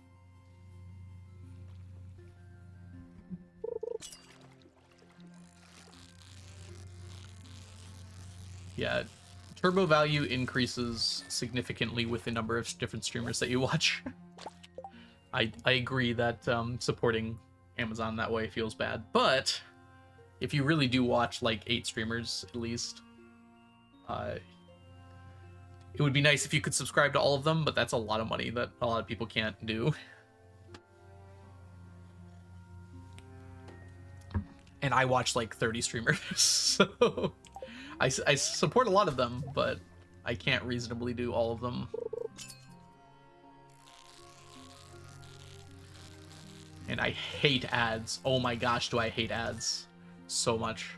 Yeah, turbo value increases significantly with the number of different streamers that you watch. I agree that supporting Amazon that way feels bad, but if you really do watch like 8 streamers at least, it would be nice if you could subscribe to all of them, but that's a lot of money that a lot of people can't do. And I watch like 30 streamers, so I support a lot of them, but I can't reasonably do all of them. And I hate ads. Oh my gosh, do I hate ads so much.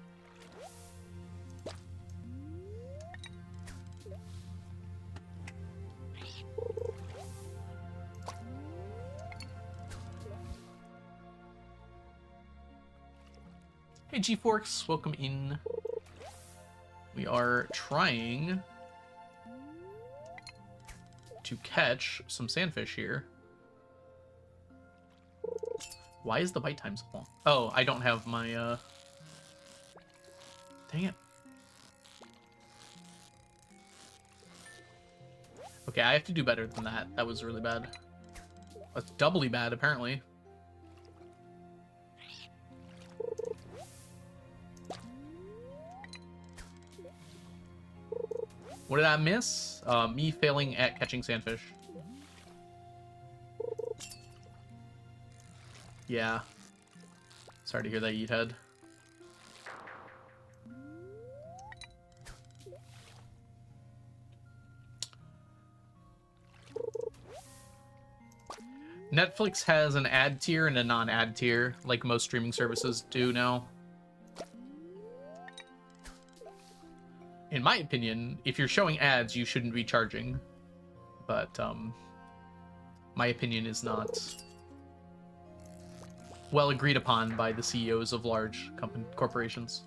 Hey G-Forks, welcome in. We are trying to catch some sandfish here. Why is the bite time so long? Oh, I don't have my, Dang it. Okay, I have to do better than that. That was really bad. That's doubly bad, apparently. What did I miss? Me failing at catching sandfish. Yeah. Sorry to hear that, Yeethead. Netflix has an ad tier and a non-ad tier, like most streaming services do now. In my opinion, if you're showing ads, you shouldn't be charging. But, my opinion is not well agreed upon by the CEOs of large corporations.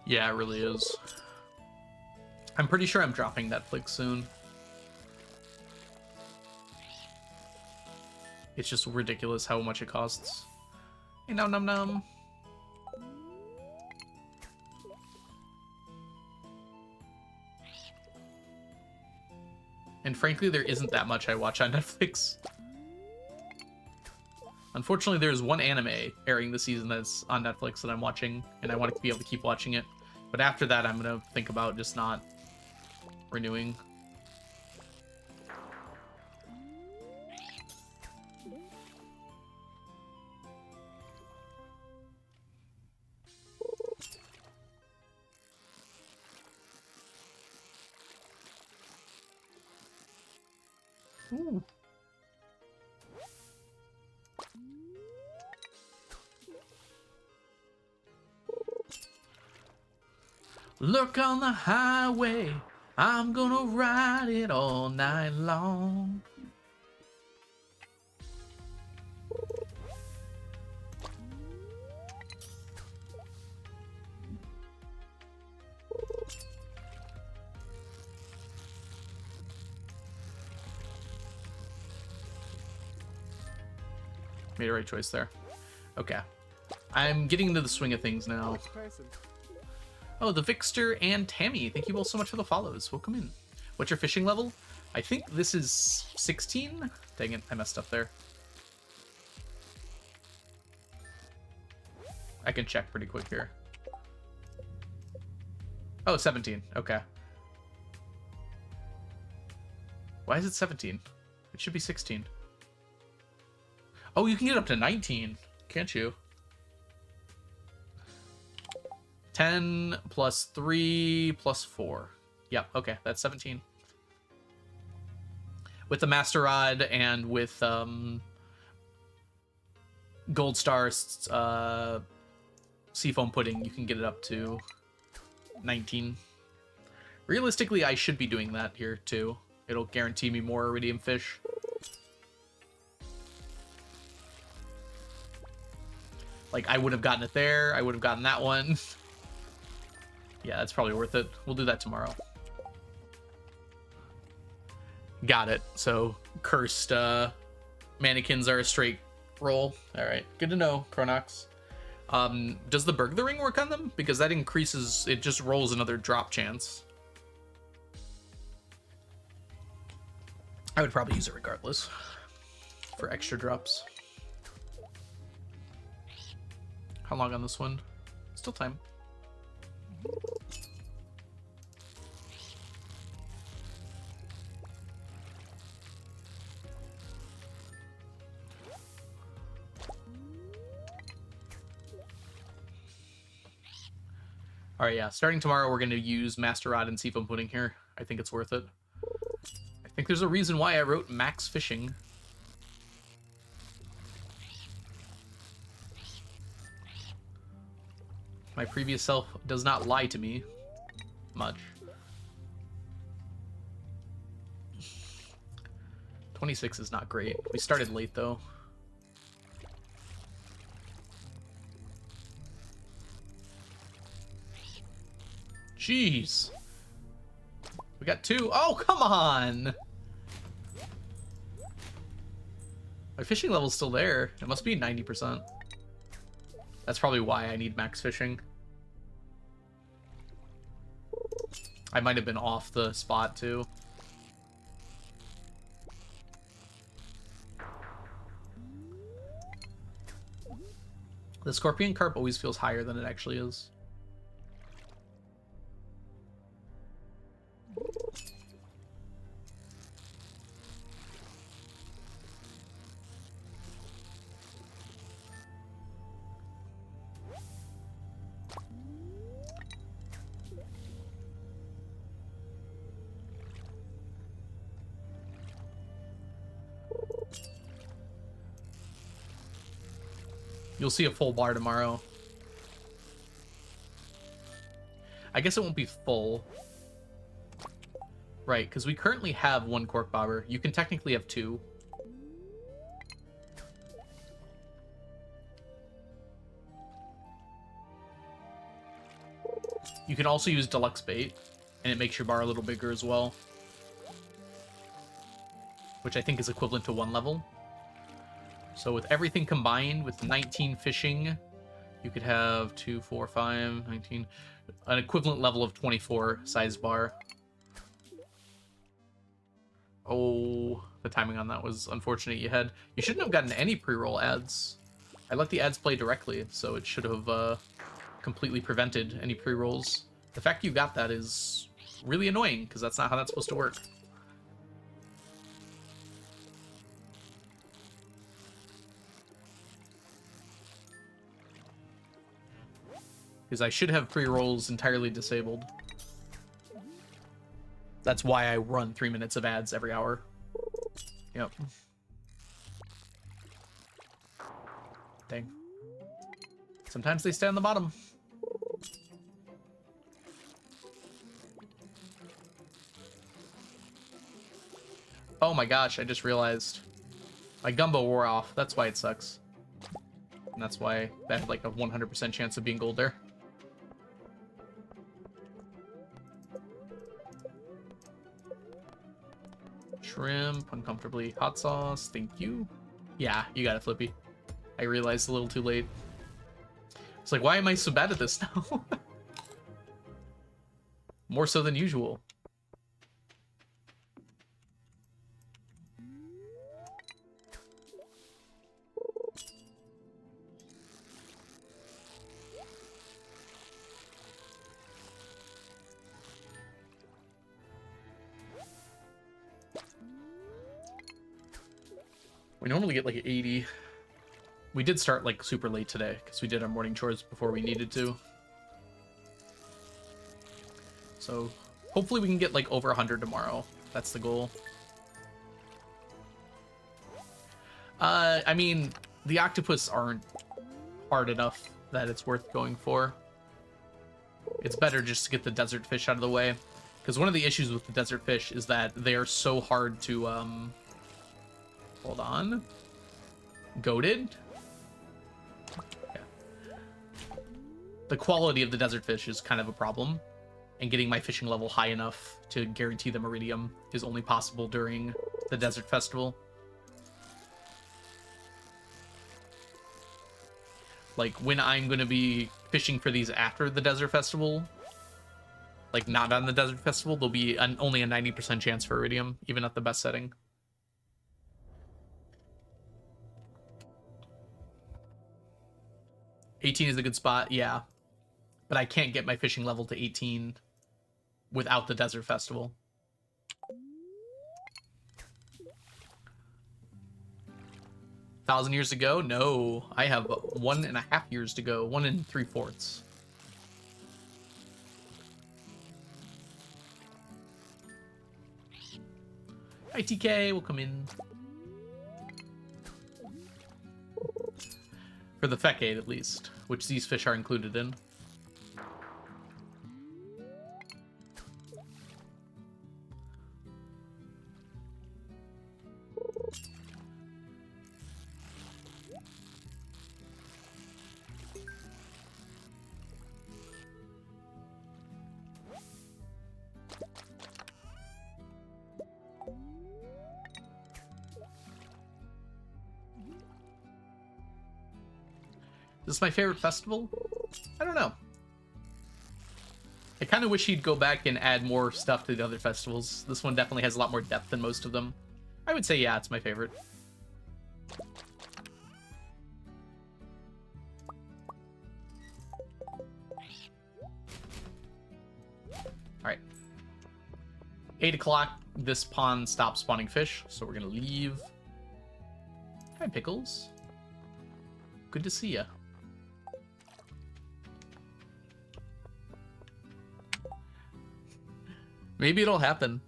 Yeah, it really is. I'm pretty sure I'm dropping Netflix soon. It's just ridiculous how much it costs. Hey, nom nom nom. And frankly, there isn't that much I watch on Netflix. Unfortunately, there's one anime airing this season that's on Netflix that I'm watching, and I want to be able to keep watching it. But after that, I'm going to think about just not renewing. Ooh. Look on the highway, I'm gonna ride it all night long. Made a right choice there. Okay. I'm getting into the swing of things now. Oh, the Vixter and Tammy. Thank you all so much for the follows. Welcome in. What's your fishing level? I think this is 16? Dang it, I messed up there. I can check pretty quick here. Oh, 17. Okay. Why is it 17? It should be 16. Oh, you can get up to 19, can't you? 10 plus 3 plus 4. Yep, okay, that's 17. With the Master Rod and with Gold Star Seafoam Pudding, you can get it up to 19. Realistically, I should be doing that here, too. It'll guarantee me more iridium fish. Like, I would have gotten it there. I would have gotten that one. Yeah, that's probably worth it. We'll do that tomorrow. Got it. So, cursed mannequins are a straight roll. All right. Good to know, Chronox. Does the burglaring work on them? Because that increases... It just rolls another drop chance. I would probably use it regardless. For extra drops. How long on this one? Still time. Alright, yeah. Starting tomorrow, we're going to use Master Rod and Seafoam Pudding here. I think it's worth it. I think there's a reason why I wrote Max Fishing. My previous self does not lie to me much. 26 is not great. We started late, though. Jeez. We got 2. Oh, come on! My fishing level's still there. It must be 90%. That's probably why I need max fishing. I might have been off the spot, too. The scorpion carp always feels higher than it actually is. You'll see a full bar tomorrow. I guess it won't be full. Right, because we currently have 1 cork bobber. You can technically have 2. You can also use deluxe bait, and it makes your bar a little bigger as well. Which I think is equivalent to 1 level. So with everything combined, with 19 fishing, you could have 2, 4, 5, 19, an equivalent level of 24 size bar. Oh, the timing on that was unfortunate. You shouldn't have gotten any pre-roll ads. I let the ads play directly, so it should have completely prevented any pre-rolls. The fact you got that is really annoying, because that's not how that's supposed to work. Because I should have pre-rolls entirely disabled. That's why I run 3 minutes of ads every hour. Yep. Dang. Sometimes they stay on the bottom. Oh my gosh, I just realized. My gumbo wore off. That's why it sucks. And that's why that had like a 100% chance of being gold there. Shrimp, uncomfortably. Hot sauce, thank you. Yeah, you got it, Flippy. I realized a little too late. It's like, why am I so bad at this now? More so than usual. We normally get like 80. We did start like super late today because we did our morning chores before we needed to. So hopefully we can get like over 100 tomorrow. That's the goal. I mean, the octopus aren't hard enough that it's worth going for. It's better just to get the desert fish out of the way. Because one of the issues with the desert fish is that they are so hard to, hold on. Goated? Yeah. The quality of the desert fish is kind of a problem. And getting my fishing level high enough to guarantee them iridium is only possible during the desert festival. Like, when I'm going to be fishing for these after the desert festival, like, not on the desert festival, there'll be only a 90% chance for iridium, even at the best setting. $18 is a good spot, yeah. But I can't get my fishing level to 18 without the desert festival. Thousand years to go? No, I have 1.5 years to go. 1 3/4. Hi, TK. We'll come in. For the Fecade, at least, which these fish are included in. Is this my favorite festival? I don't know. I kind of wish he'd go back and add more stuff to the other festivals. This one definitely has a lot more depth than most of them. I would say, yeah, it's my favorite. Alright. 8 o'clock, this pond stops spawning fish, so we're gonna leave. Hi, Pickles. Good to see ya. Maybe it'll happen.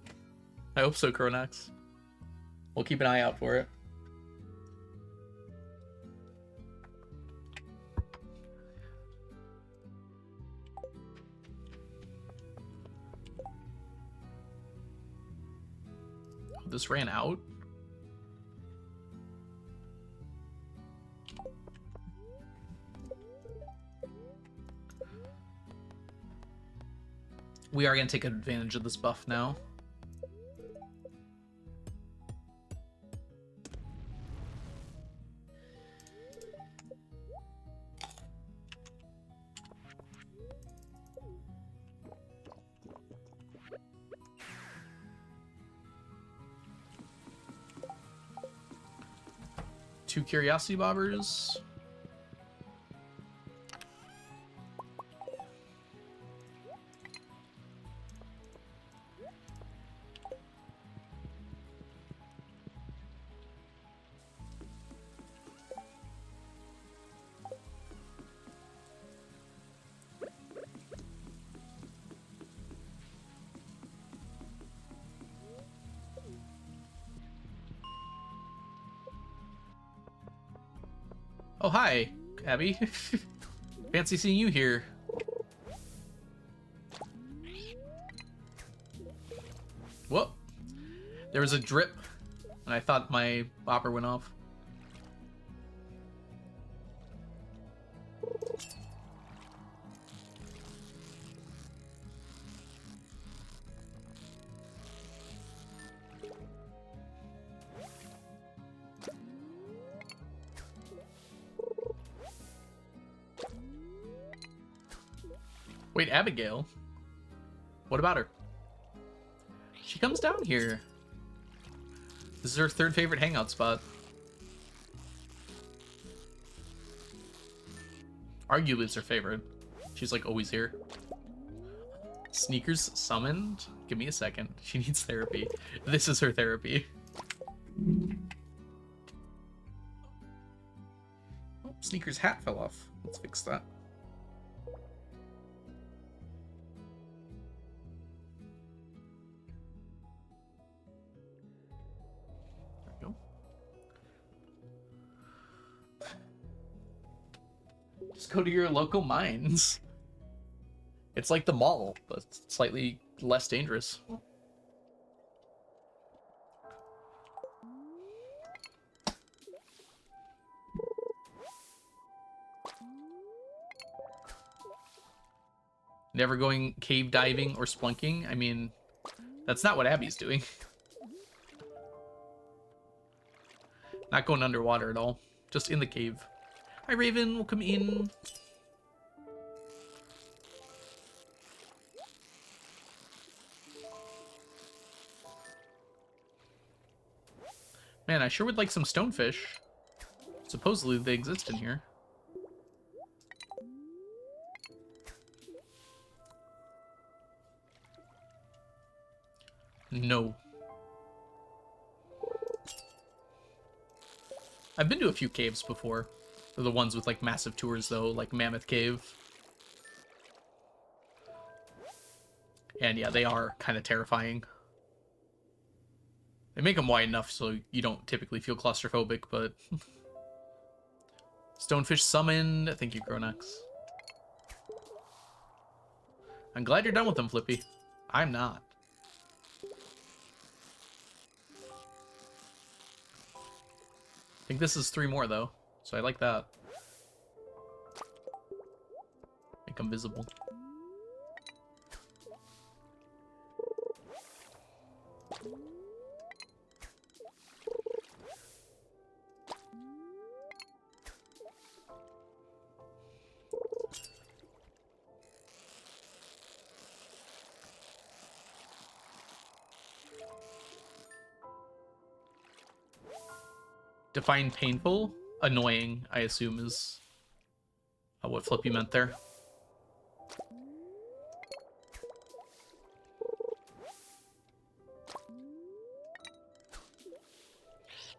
I hope so, Cronax. We'll keep an eye out for it. This ran out? We are going to take advantage of this buff now. Two curiosity bobbers. Oh, hi, Abby. Fancy seeing you here. Whoop. There was a drip, and I thought my bopper went off. Wait, Abigail? What about her? She comes down here. This is her third favorite hangout spot. Arguably it's her favorite. She's like always here. Sneakers summoned? Give me a second. She needs therapy. This is her therapy. Sneaker's hat fell off. Let's fix that. There we go. Just go to your local mines. It's like the mall, but slightly less dangerous. Never going cave diving or splunking? I mean, that's not what Abby's doing. Not going underwater at all. Just in the cave. Hi, Raven. Welcome in. Man, I sure would like some stonefish. Supposedly they exist in here. No. I've been to a few caves before. They're the ones with like massive tours though, like Mammoth Cave. And yeah, they are kind of terrifying. They make them wide enough so you don't typically feel claustrophobic, but... Stonefish summoned. Thank you, Gronax. I'm glad you're done with them, Flippy. I'm not. I think this is 3 more, though, so I like that. Make them visible. Define painful? Annoying, I assume, is what Flippy meant there.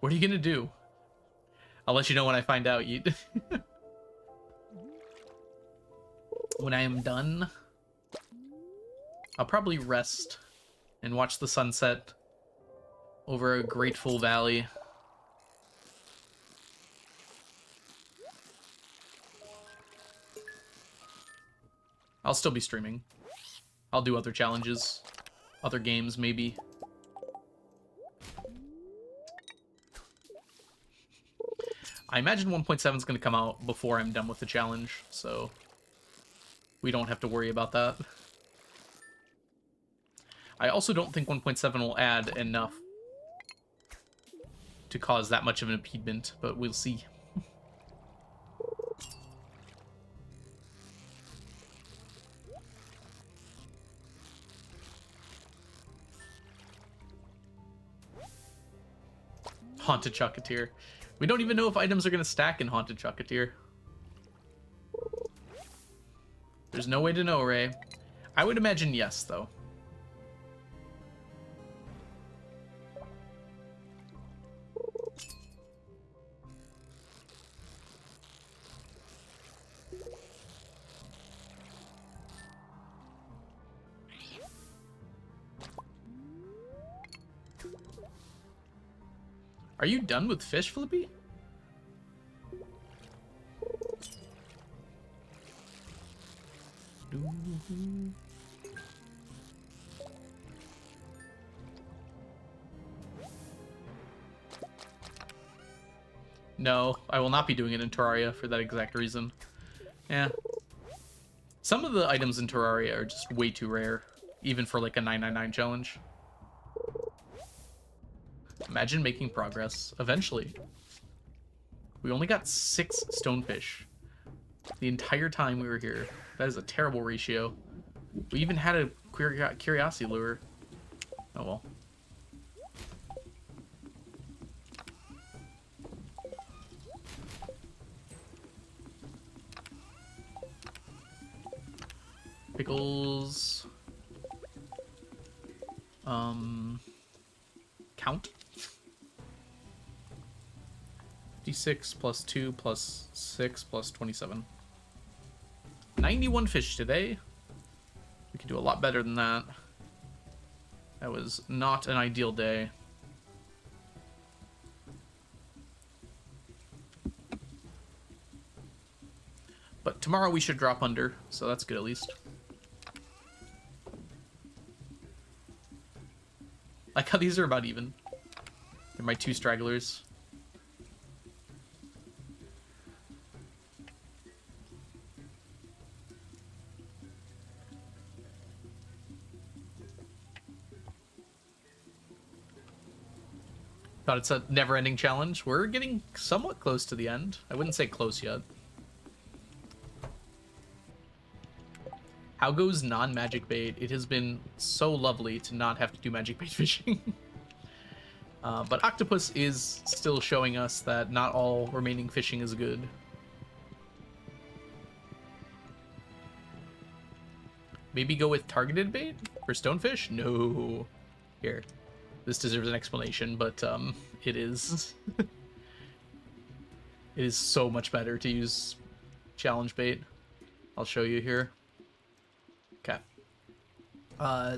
What are you gonna do? I'll let you know when I find out. When I am done, I'll probably rest and watch the sunset over a grateful valley. I'll still be streaming. I'll do other challenges, other games, maybe. I imagine 1.7 is going to come out before I'm done with the challenge, so we don't have to worry about that. I also don't think 1.7 will add enough to cause that much of an impediment, but we'll see. Haunted Chocolatier. We don't even know if items are going to stack in Haunted Chocolatier. There's no way to know, Ray. I would imagine yes, though. Are you done with fish, Flippy? No, I will not be doing it in Terraria for that exact reason. Yeah. Some of the items in Terraria are just way too rare, even for like a 999 challenge. Imagine making progress. Eventually. We only got 6 stonefish the entire time we were here. That is a terrible ratio. We even had a curiosity lure. Oh well. Pickles. Count. 56 plus 2 plus 6 plus 27. 91 fish today. We can do a lot better than that. That was not an ideal day. But tomorrow we should drop under, so that's good at least. Like how these are about even. They're my 2 stragglers. Thought it's a never-ending challenge. We're getting somewhat close to the end. I wouldn't say close yet. How goes non-magic bait? It has been so lovely to not have to do magic bait fishing. But Octopus is still showing us that not all remaining fishing is good. Maybe go with targeted bait for stonefish? No. Here. This deserves an explanation, but it is... it is so much better to use challenge bait. I'll show you here. Okay.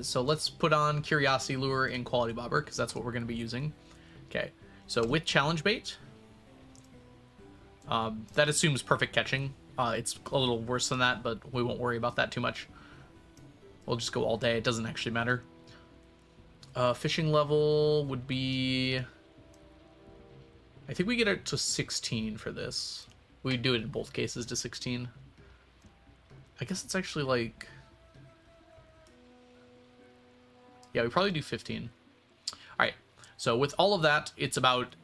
So let's put on Curiosity Lure and Quality Bobber, because that's what we're going to be using. Okay. So with challenge bait, that assumes perfect catching. It's a little worse than that, but we won't worry about that too much. We'll just go all day. It doesn't actually matter. Fishing level would be... I think we get it to 16 for this. We do it in both cases to 16. I guess it's actually like... Yeah, we probably do 15. Alright, so with all of that, it's about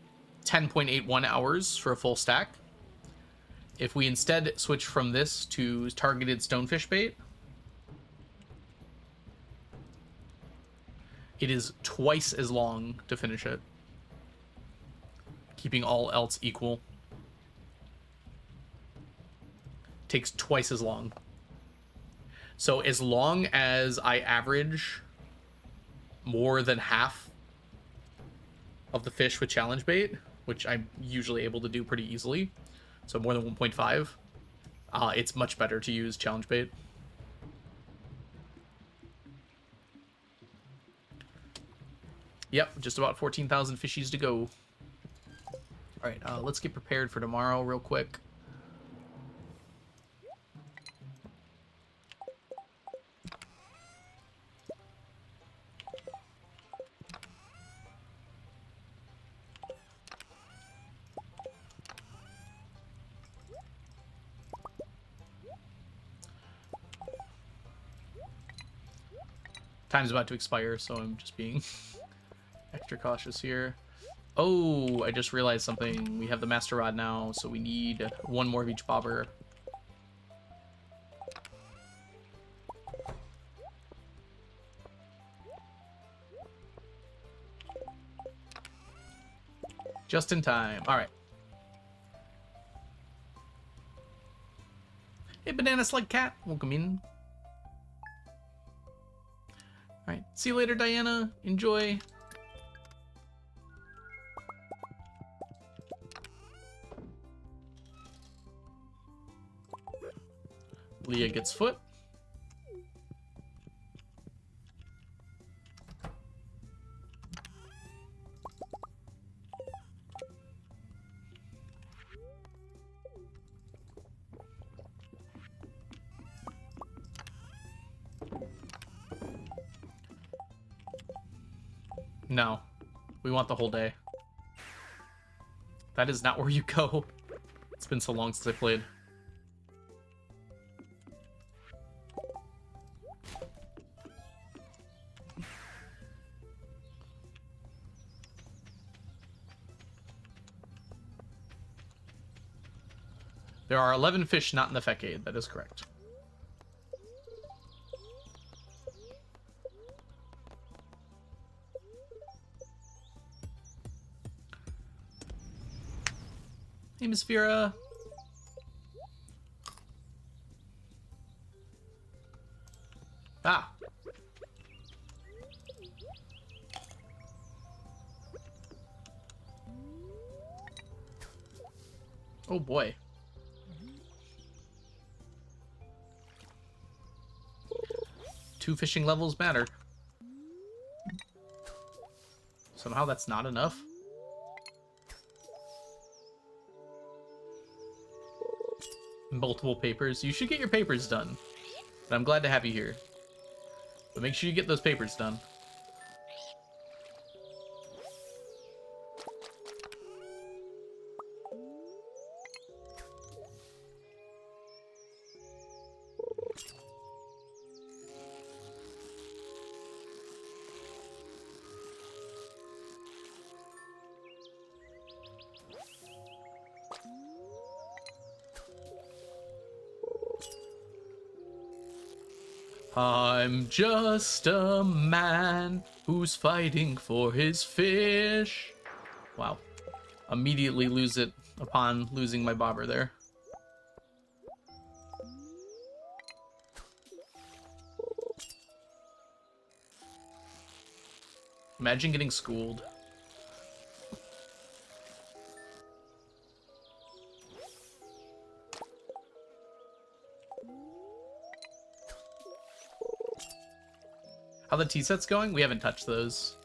10.81 hours for a full stack. If we instead switch from this to targeted stonefish bait, it is twice as long to finish it, keeping all else equal. Takes twice as long. So as long as I average more than half of the fish with challenge bait, which I'm usually able to do pretty easily, so more than 1.5, it's much better to use challenge bait. Yep, just about 14,000 fishies to go. Alright, let's get prepared for tomorrow real quick. Time's about to expire, so I'm just being extra cautious here. Oh, I just realized something. We have the master rod now, so we need one more of each bobber. Just in time. All right. Hey, Banana Slug Cat. Welcome in. All right. See you later, Diana. Enjoy. Leah gets foot. No, we want the whole day. That is not where you go. It's been so long since I played. There are 11 fish not in the Fecade. That is correct. Hey, Miss Vera. Ah. Oh boy. Two fishing levels matter. Somehow that's not enough. Multiple papers. You should get your papers done. But I'm glad to have you here. But make sure you get those papers done. I'm just a man who's fighting for his fish. Wow. Immediately lose it upon losing my bobber there. Imagine getting schooled. How the tea sets going? We haven't touched those.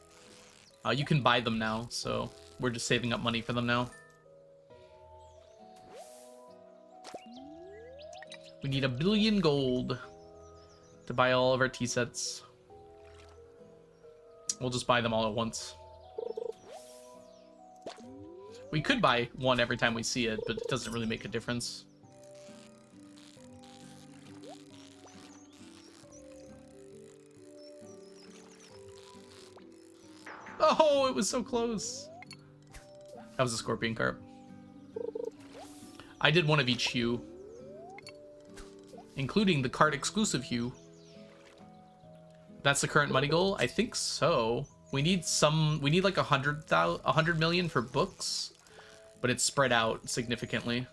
You can buy them now, so we're just saving up money for them now. We need 1 billion gold to buy all of our tea sets. We'll just buy them all at once. We could buy one every time we see it, but it doesn't really make a difference. Oh, it was so close. That was a scorpion carp. I did one of each hue, including the card exclusive hue. That's the current money goal? I think so. We need like 100 million for books, but it's spread out significantly.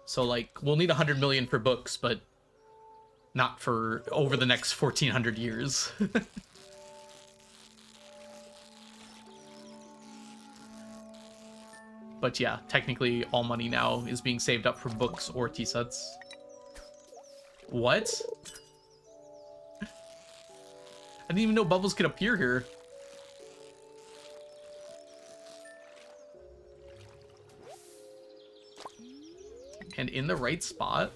So like we'll need 100 million for books, but not for over the next 1400 years. But yeah, technically all money now is being saved up for books or tea sets. What? I didn't even know bubbles could appear here. And in the right spot.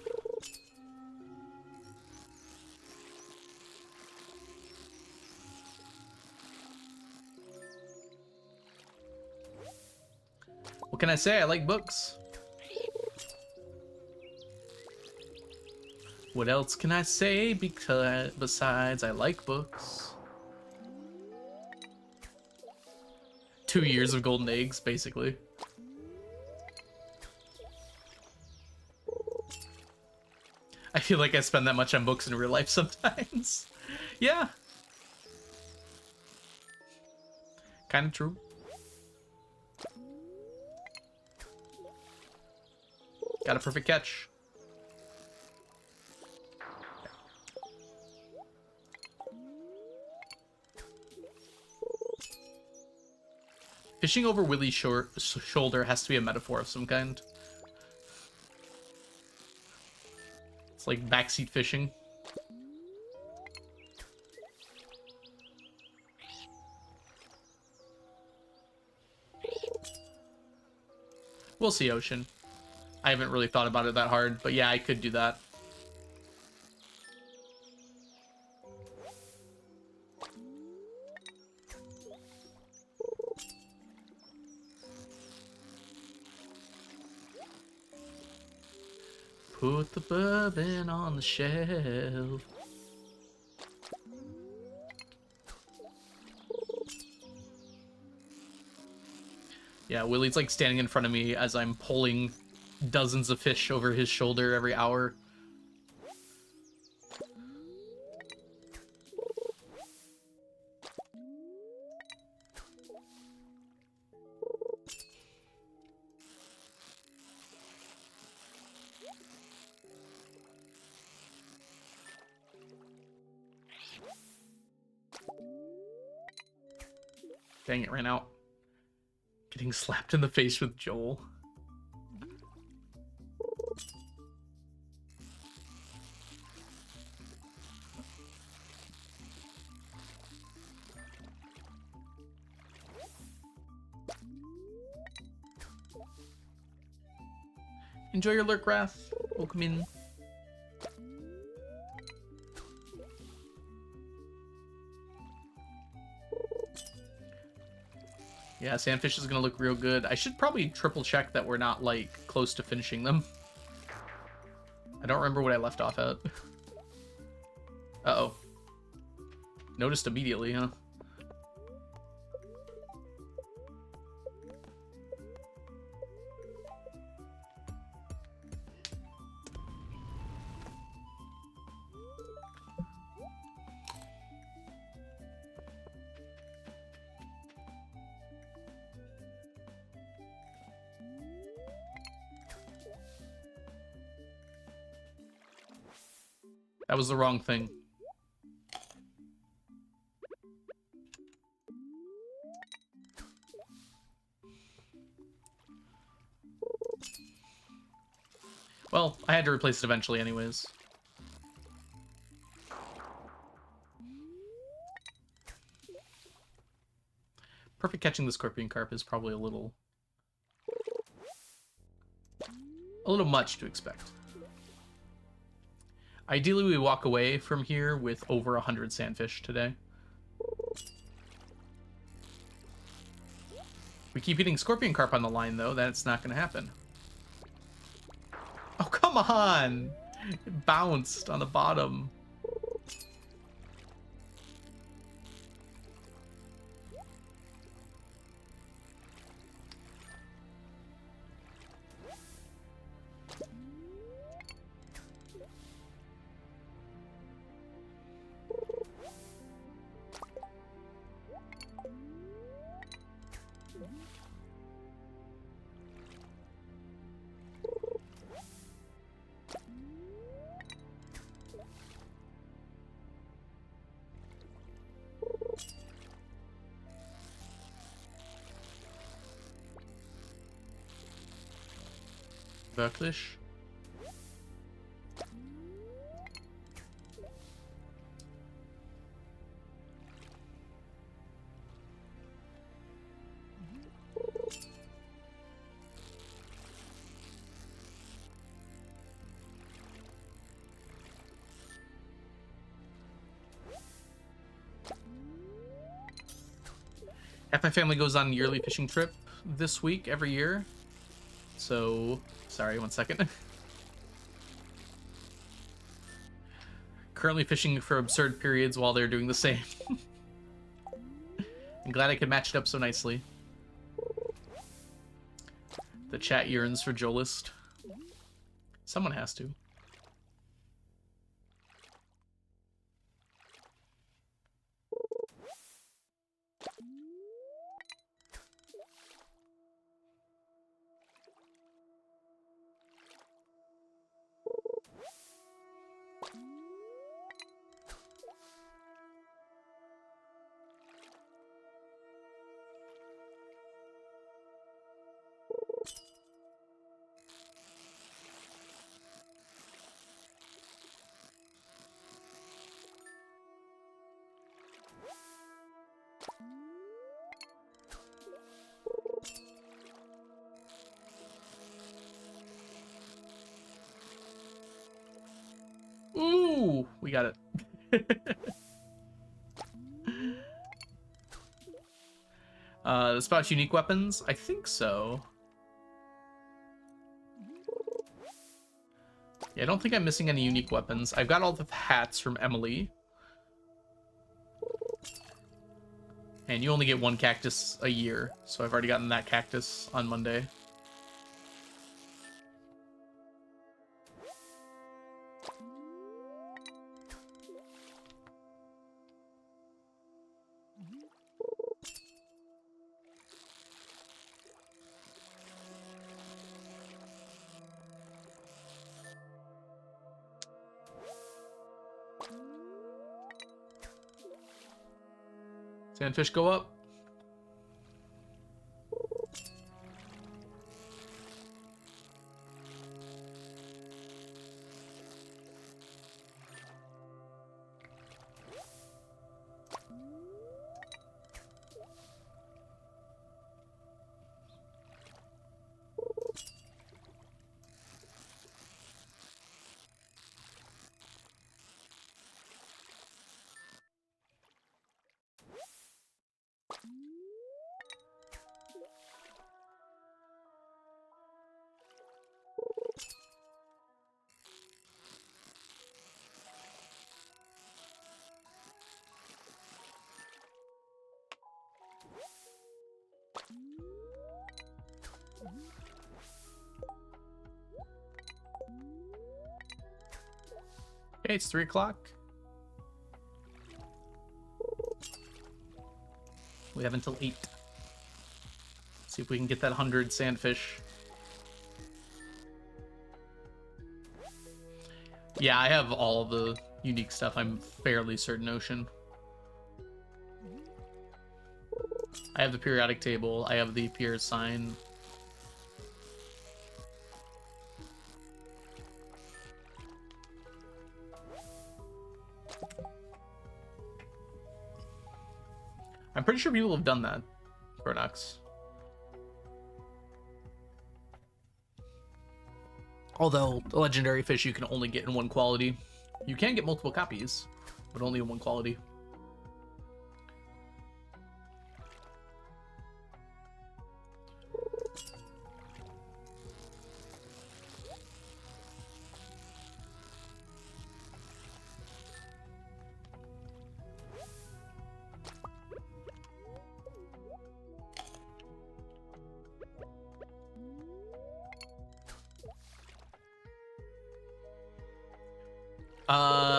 What can I say? I like books. What else can I say besides I like books? 2 years of golden eggs, basically. I feel like I spend that much on books in real life sometimes. Yeah. Kind of true. Got a perfect catch. Fishing over Willie's shoulder has to be a metaphor of some kind. It's like backseat fishing. We'll see, Ocean. I haven't really thought about it that hard, but yeah, I could do that. Put the bourbon on the shelf. Yeah, Willie's like standing in front of me as I'm pulling dozens of fish over his shoulder every hour. Dang, it ran out. Getting slapped in the face with Joel. Enjoy your lurk, Wrath. Welcome in. Yeah, Sandfish is gonna look real good. I should probably triple check that we're not, like, close to finishing them. I don't remember what I left off at. Uh-oh. Noticed immediately, huh? That was the wrong thing. Well, I had to replace it eventually anyways. Perfect catching the Scorpion Carp is probably a little much to expect. Ideally, we walk away from here with over 100 Sandfish today. We keep hitting Scorpion Carp on the line, though. That's not going to happen. Oh, come on! It bounced on the bottom. Wirklich? Half my family goes on a yearly fishing trip this week every year. So, sorry, 1 second. Currently fishing for absurd periods while they're doing the same. I'm glad I could match it up so nicely. The chat yearns for Joelist. Someone has to. Ooh, we got it. This about unique weapons? I think so. Yeah, I don't think I'm missing any unique weapons. I've got all the hats from Emily. And you only get 1 cactus a year, so I've already gotten that cactus on Monday. Sandfish go up. Okay, it's 3 o'clock. We have until 8. See if we can get that 100 sandfish. Yeah, I have all the unique stuff, I'm fairly certain, Ocean. I have the periodic table, I have the Pierre sign. I'm pretty sure people have done that, Pronox. Although, the legendary fish you can only get in one quality. You can get multiple copies, but only in one quality.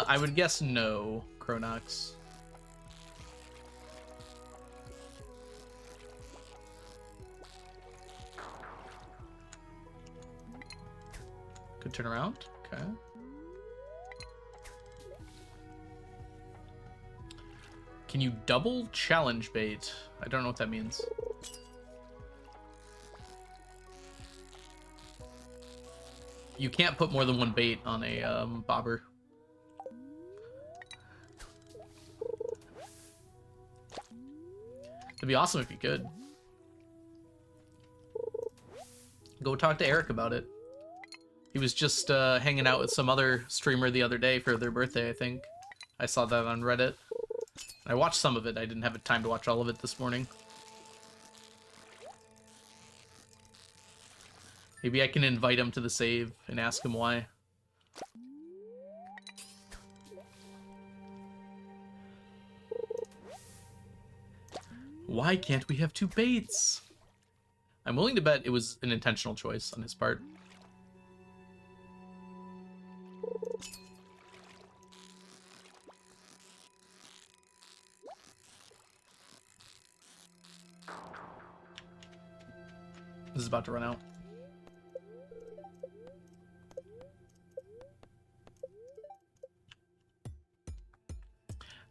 I would guess no, Chronox. Good turn around. Okay. Can you double challenge bait? I don't know what that means. You can't put more than one bait on a bobber. It'd be awesome if you could. Go talk to Eric about it. He was just hanging out with some other streamer the other day for their birthday, I think. I saw that on Reddit. I watched some of it. I didn't have time to watch all of it this morning. Maybe I can invite him to the save and ask him why. Why can't we have 2 baits? I'm willing to bet it was an intentional choice on his part. This is about to run out.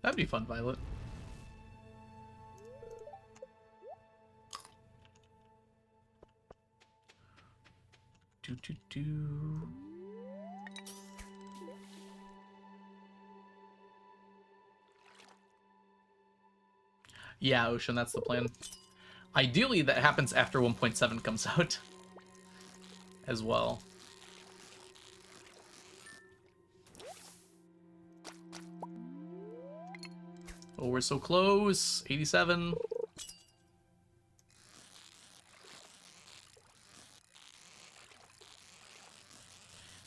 That'd be fun, Violet. Do. Yeah, Ocean, that's the plan. Ideally, that happens after 1.7 comes out as well. Oh, we're so close. 87.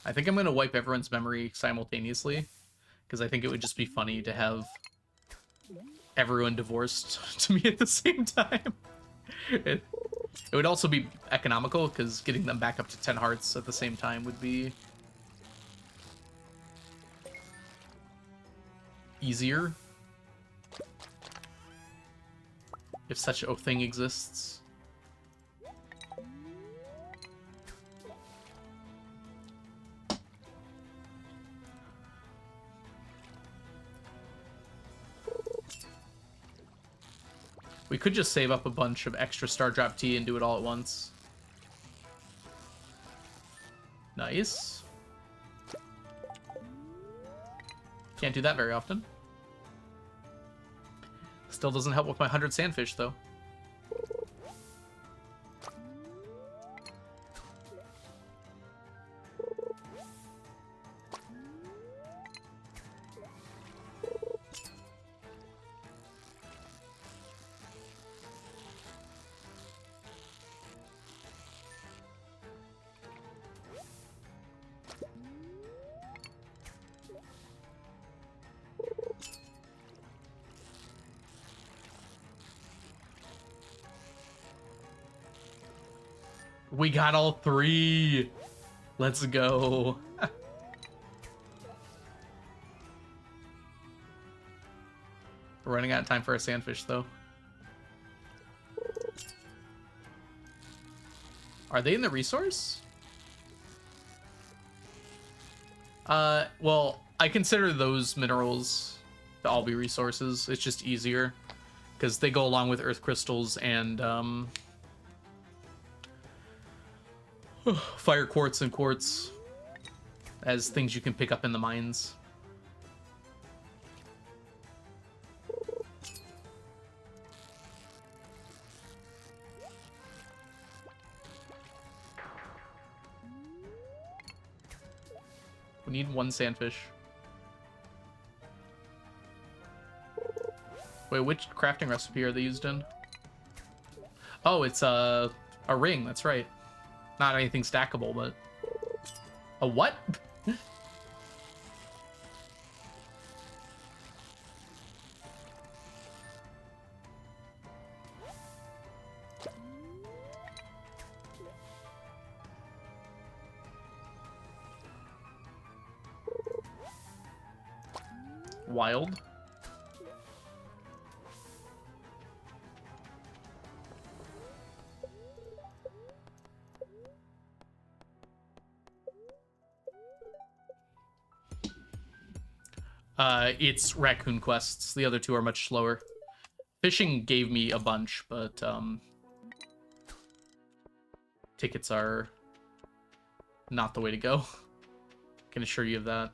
I think I'm going to wipe everyone's memory simultaneously, because I think it would just be funny to have everyone divorced to me at the same time. It would also be economical, because getting them back up to 10 hearts at the same time would be easier, if such a thing exists. We could just save up a bunch of extra Star Drop Tea and do it all at once. Nice. Can't do that very often. Still doesn't help with my 100 sandfish, though. We got all 3. Let's go. We're running out of time for our sandfish, though. Are they in the resource? Well, I consider those minerals to all be resources. It's just easier because they go along with earth crystals and fire quartz and quartz as things you can pick up in the mines. We need 1 sandfish. Wait, which crafting recipe are they used in? Oh, it's a ring, that's right. Not anything stackable, but... A what? Wild. It's raccoon quests. The other 2 are much slower. Fishing gave me a bunch, but tickets are not the way to go. Can assure you of that.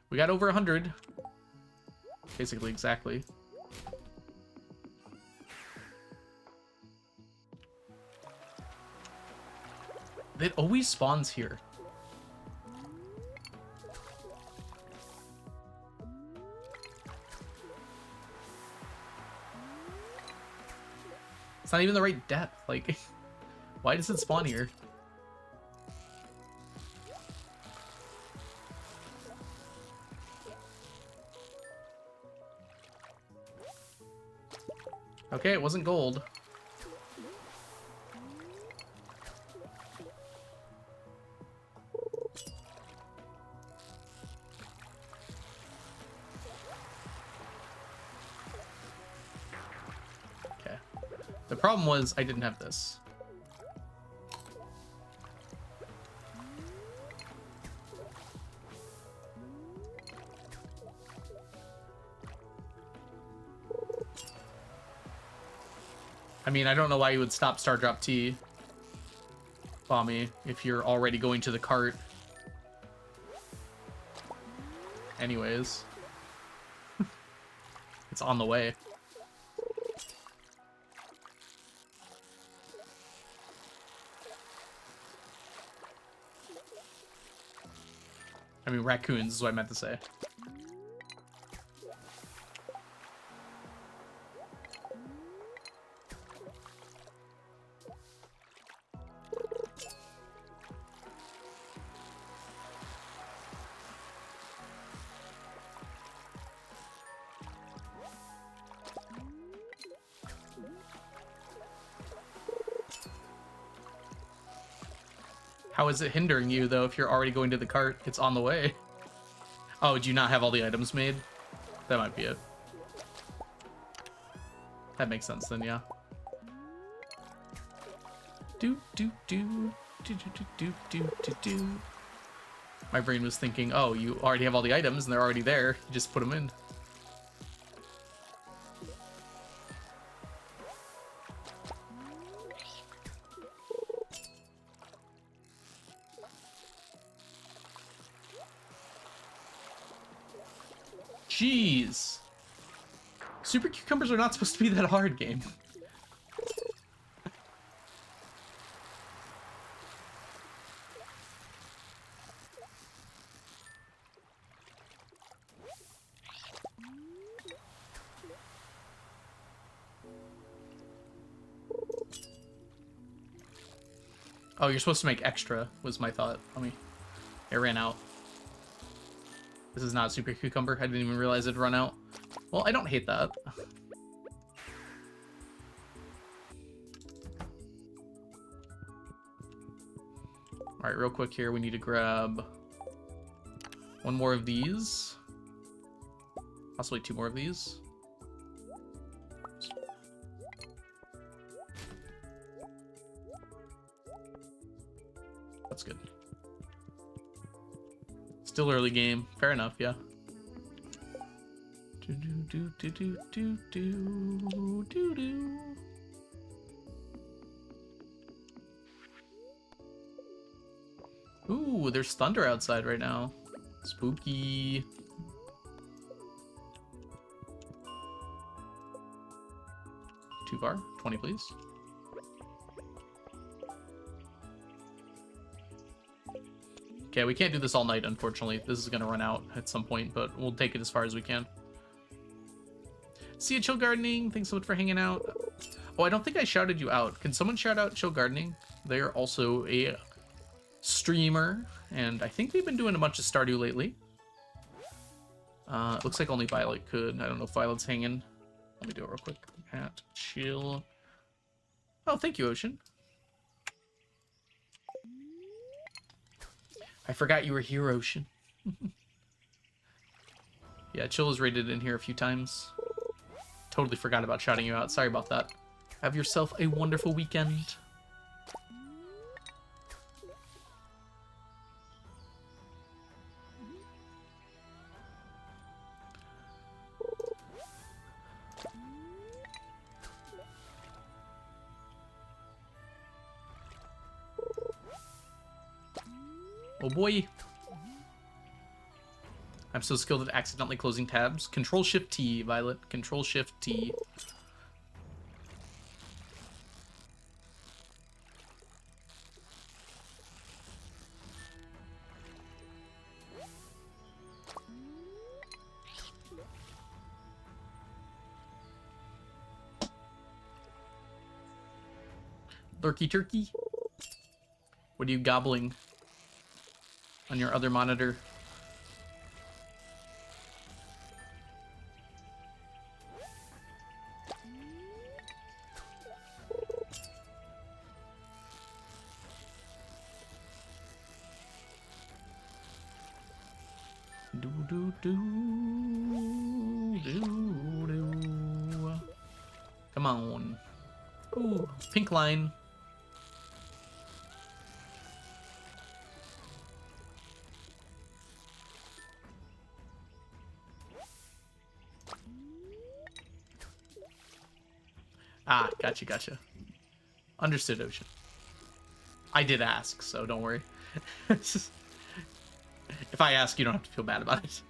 We got over 100. Basically, exactly. It always spawns here. It's not even the right depth. Like, why does it spawn here? Okay, it wasn't gold. Okay. The problem was I didn't have this. I mean, I don't know why you would stop Stardrop T, Bommy, if you're already going to the cart. Anyways. It's on the way. I mean, raccoons is what I meant to say. How is it hindering you, though, if you're already going to the cart? It's on the way. Oh, do you not have all the items made? That might be it. That makes sense then, yeah. Do, do, do, do, do, do, do, do, do. My brain was thinking, oh, you already have all the items and they're already there. You just put them in. Jeez. Super cucumbers are not supposed to be that hard, game. Oh, you're supposed to make extra, was my thought. Let me... It ran out. This is not a super cucumber. I didn't even realize it'd run out. Well, I don't hate that. All right, real quick here, we need to grab one more of these. Possibly two more of these. That's good. Still early game. Fair enough, yeah. Do do do do do do do do. Ooh, there's thunder outside right now. Spooky. Too far? 20, please. Okay, we can't do this all night, unfortunately. This is going to run out at some point, but we'll take it as far as we can. See you, Chill Gardening. Thanks so much for hanging out. Oh, I don't think I shouted you out. Can someone shout out Chill Gardening? They are also a streamer, and I think they've been doing a bunch of Stardew lately. It looks like only Violet could. I don't know if Violet's hanging. Let me do it real quick. At Chill. Oh, thank you, Ocean. I forgot you were here, Ocean. Yeah, Chill is rated in here a few times. Totally forgot about shouting you out. Sorry about that. Have yourself a wonderful weekend. Oh boy. I'm so skilled at accidentally closing tabs. Control-Shift-T, Violet. Control-Shift-T. Lurky turkey. What are you gobbling on your other monitor? Do do do do do. Come on. Ooh, pink line. Ah, gotcha. Understood, Ocean. I did ask, so don't worry. If I ask, you don't have to feel bad about it.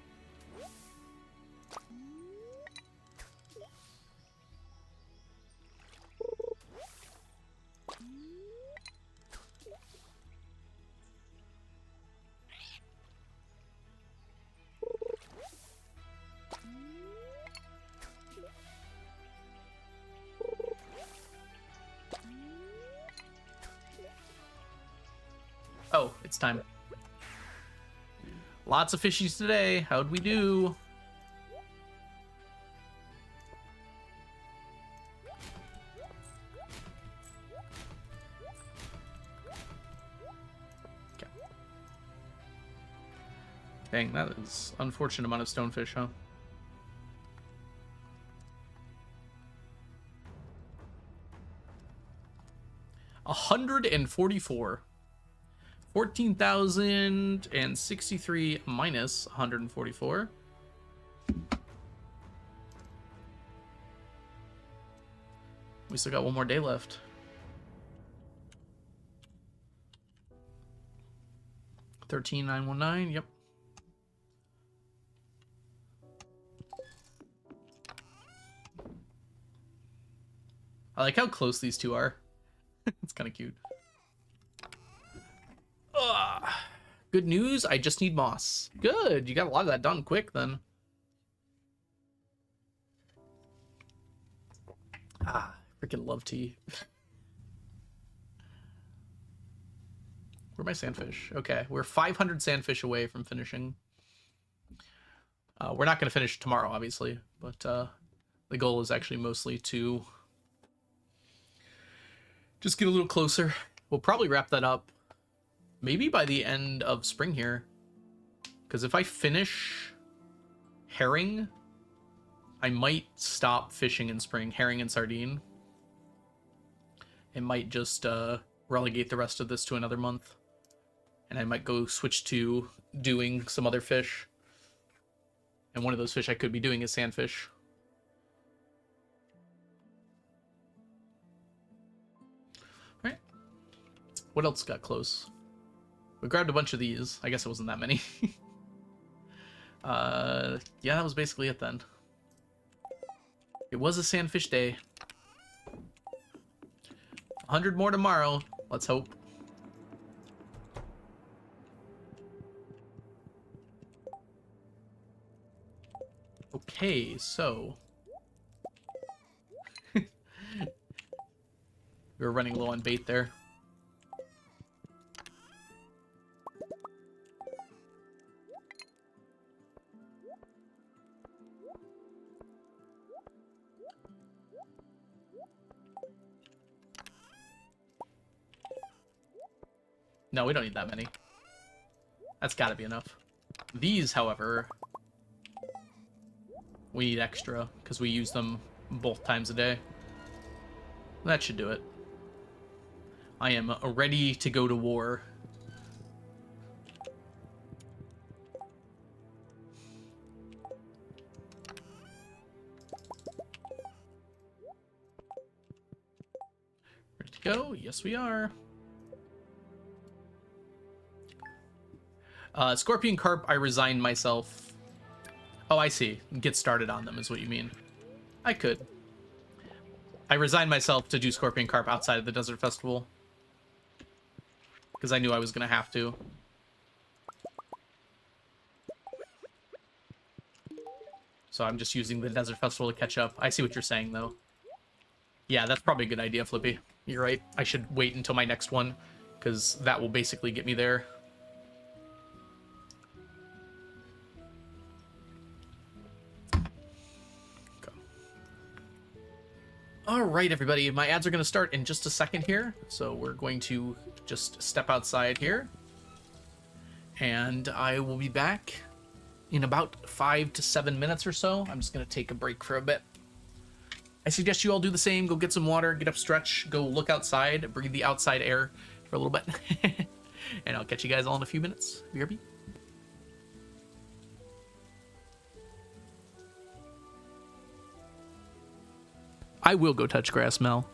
Oh, it's time. Lots of fishies today. How'd we do? Okay. Dang, that is unfortunate amount of stonefish, huh? $144. 14,063 minus 144. We still got one more day left. $13,919. Yep. I like how close these two are. It's kind of cute. Good news, I just need moss. Good, you got a lot of that done quick then. Ah, freaking love tea. Where are my sandfish? Okay, we're 500 sandfish away from finishing. We're not going to finish tomorrow, obviously, but the goal is actually mostly to just get a little closer. We'll probably wrap that up Maybe by the end of spring here. Because if I finish herring, I might stop fishing in spring. Herring and sardine. It might just relegate the rest of this to another month. And I might go switch to doing some other fish. And one of those fish I could be doing is sandfish. Alright. What else got close? We grabbed a bunch of these. I guess it wasn't that many. Yeah, that was basically it then. It was a sandfish day. 100 more tomorrow. Let's hope. Okay, so... we were running low on bait there. No, we don't need that many. That's gotta be enough. These, however, we need extra, because we use them both times a day. That should do it. I am ready to go to war. Ready to go? Yes, we are. Scorpion carp, I resigned myself. Oh, I see. Get started on them is what you mean. I could. I resigned myself to do scorpion carp outside of the desert festival. Because I knew I was going to have to. So I'm just using the desert festival to catch up. I see what you're saying, though. Yeah, that's probably a good idea, Flippy. You're right. I should wait until my next one, because that will basically get me there. All right, everybody. My ads are going to start in just a second here. So we're going to just step outside here. And I will be back in about 5 to 7 minutes or so. I'm just going to take a break for a bit. I suggest you all do the same. Go get some water, get up, stretch, go look outside, breathe the outside air for a little bit. And I'll catch you guys all in a few minutes. BRB. I will go touch grass, Mel.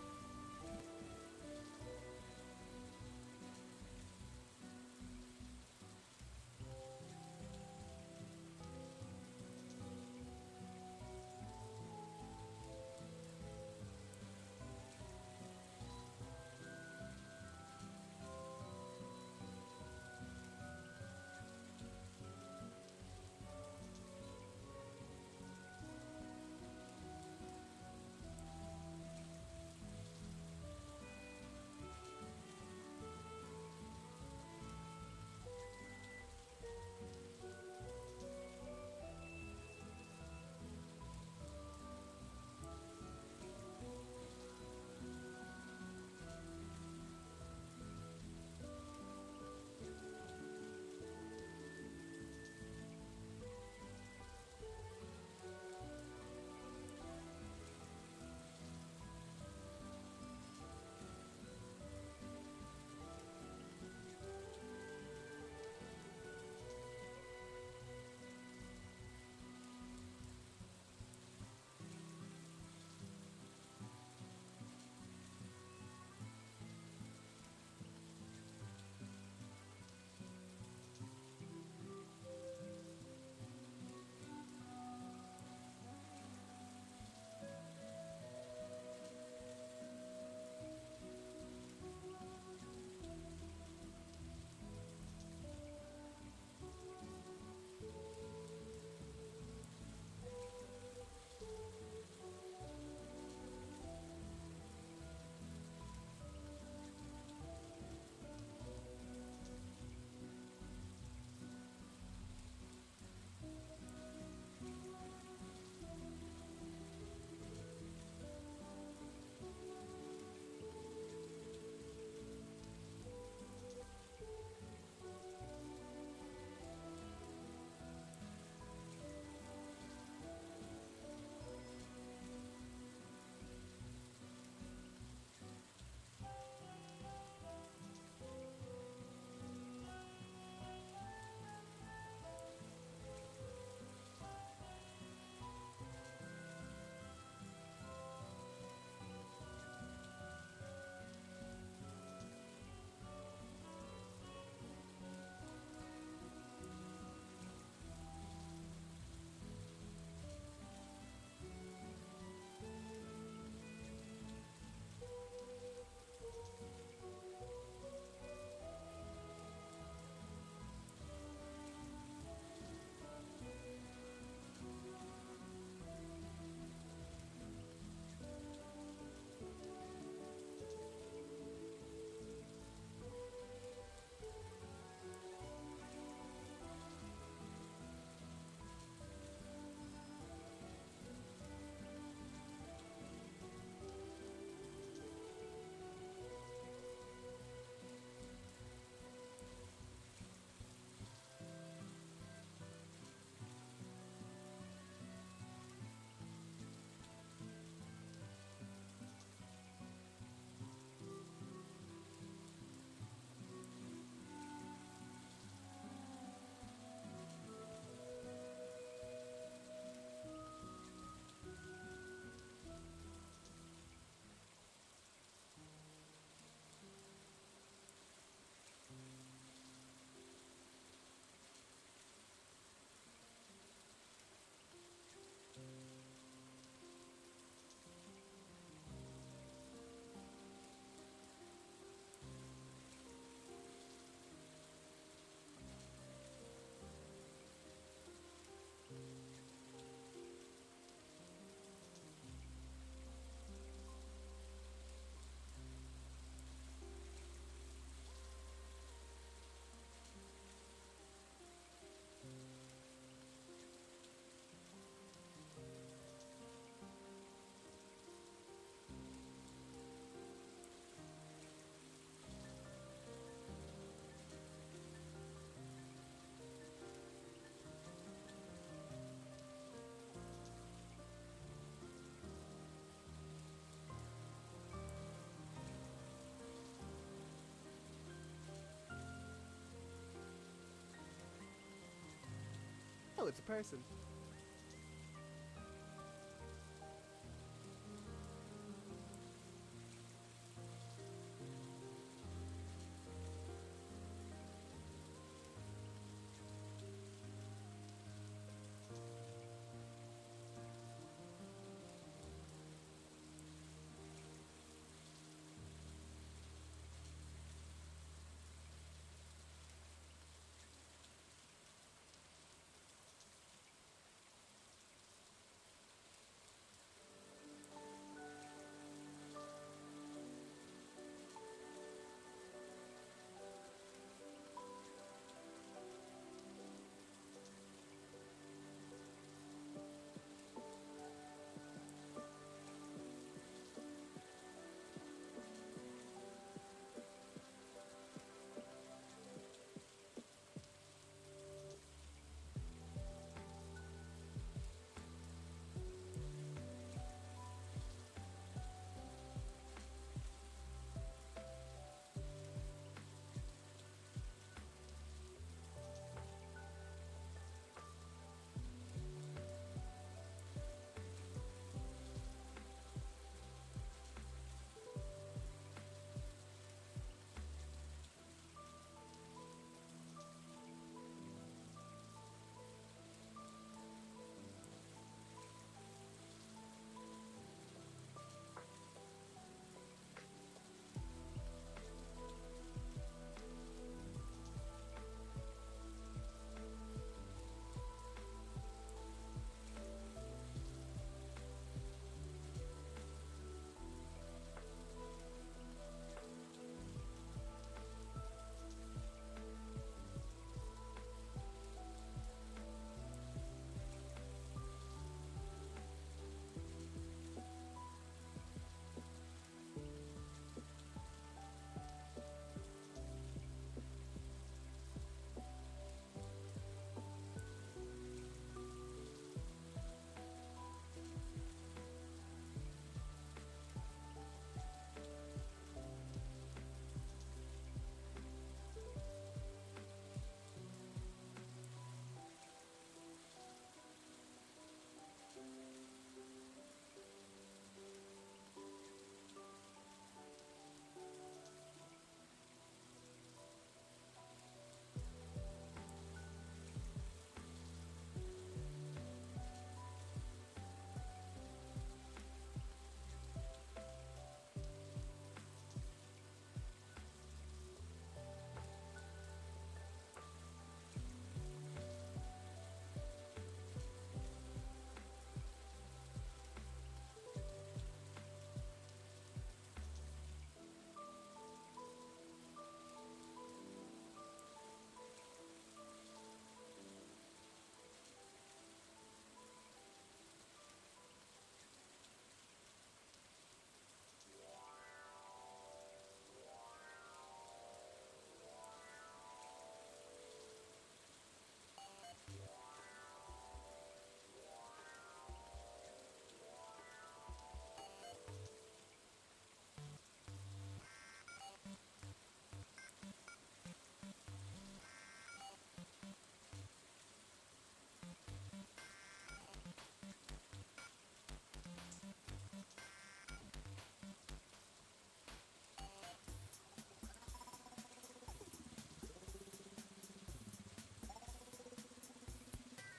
Oh, it's a person.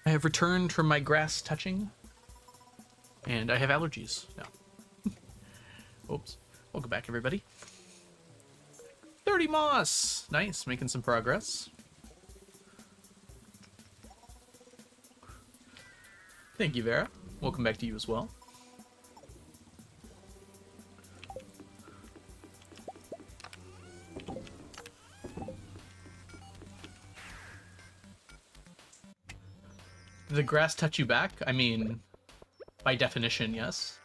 I have returned from my grass touching, and I have allergies now. Oops. Welcome back, everybody. 30 moss! Nice, making some progress. Thank you, Vera. Welcome back to you as well. Did the grass touch you back? I mean, by definition, yes.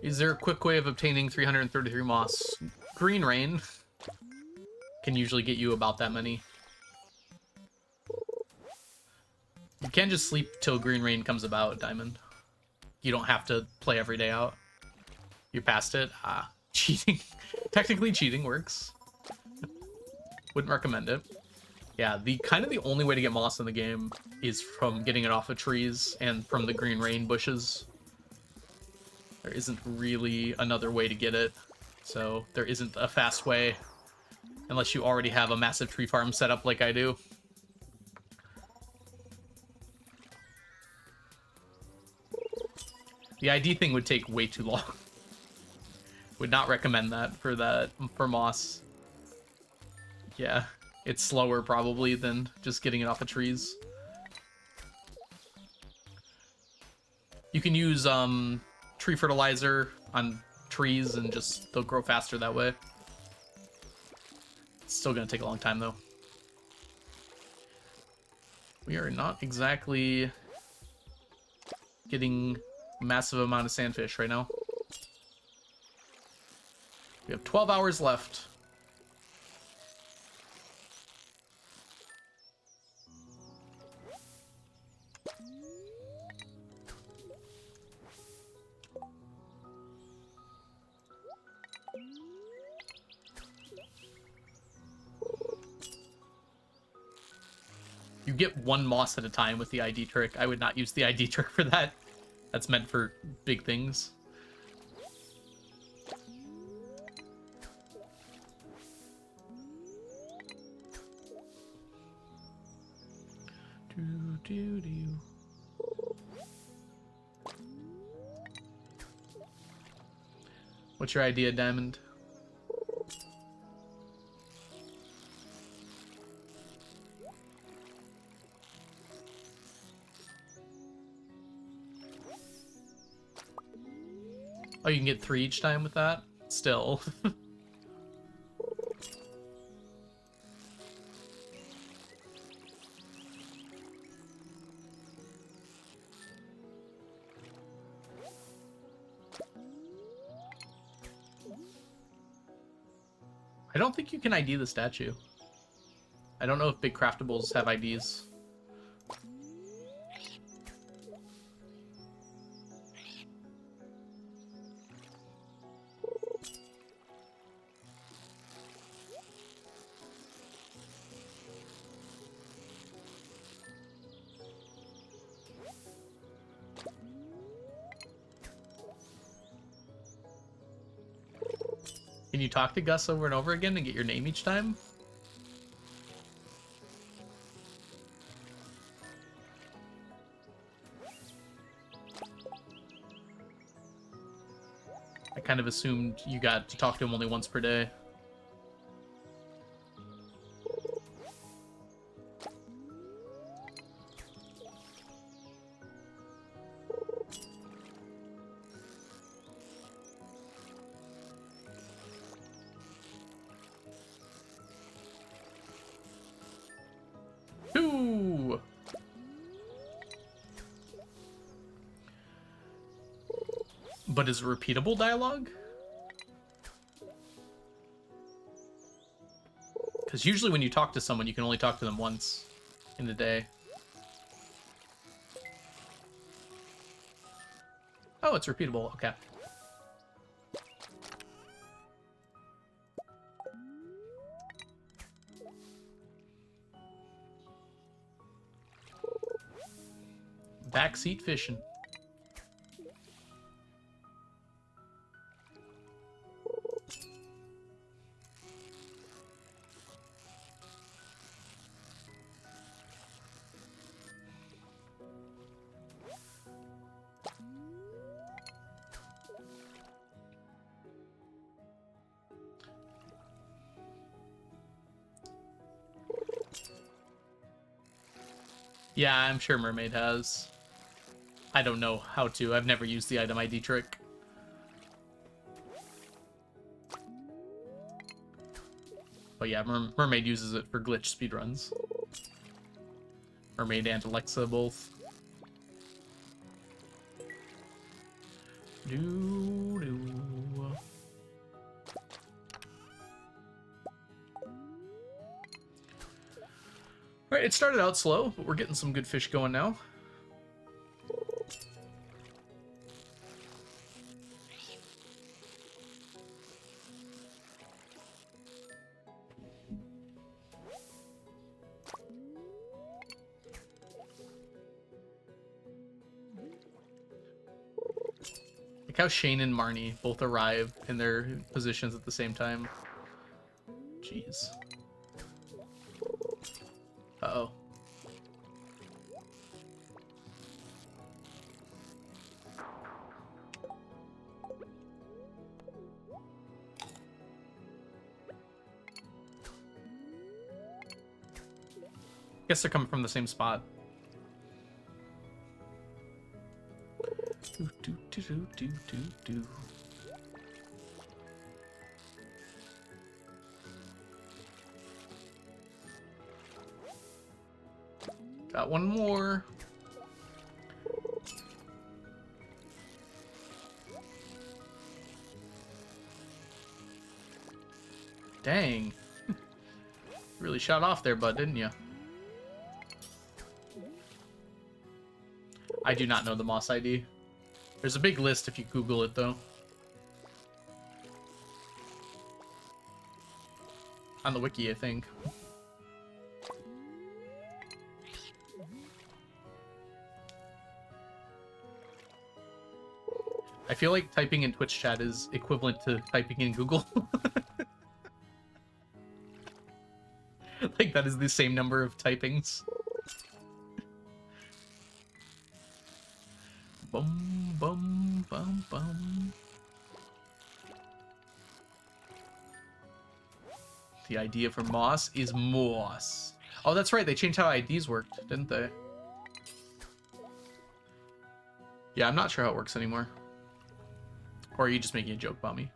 Is there a quick way of obtaining 333 moss? Green rain can usually get you about that many. You can just sleep till green rain comes about, Diamond. You don't have to play every day out. You're past it? Ah, cheating. Technically cheating works. Wouldn't recommend it. Yeah, the kind of the only way to get moss in the game is from getting it off of trees and from the green rain bushes. There isn't really another way to get it, so there isn't a fast way unless you already have a massive tree farm set up like I do. The ID thing would take way too long. Would not recommend that for moss. Yeah, it's slower probably than just getting it off of trees. You can use tree fertilizer on trees and just they'll grow faster that way. It's still gonna take a long time though. We are not exactly getting a massive amount of sandfish right now. We have 12 hours left. You get one moss at a time with the ID trick. I would not use the ID trick for that. That's meant for big things. What's your idea, Diamond? Oh, you can get 3 each time with that? Still. I don't think you can ID the statue. I don't know if big craftables have IDs. Can you talk to Gus over and over again and get your name each time? I kind of assumed you got to talk to him only once per day. Ooh. But is it repeatable dialogue? Because usually when you talk to someone, you can only talk to them once in the day. Oh, it's repeatable. Okay. Backseat fishing. Yeah, I'm sure Mermaid has. I don't know how to. I've never used the item ID trick. But yeah, Mermaid uses it for glitch speedruns. Mermaid and Alexa both. Do do. All right, it started out slow, but we're getting some good fish going now. Like how Shane and Marnie both arrive in their positions at the same time. Jeez. Uh-oh. Guess they're coming from the same spot. Do, do, do, do, do, do, do. Got one more. Dang. Really shot off there, bud, didn't you? I do not know the Moss ID. There's a big list if you Google it, though. On the wiki, I think. I feel like typing in Twitch chat is equivalent to typing in Google. Like, that is the same number of typings. Bum, bum, bum, bum. The idea for Moss is Moss. Oh, that's right. They changed how IDs worked, didn't they? Yeah, I'm not sure how it works anymore. Or are you just making a joke about me?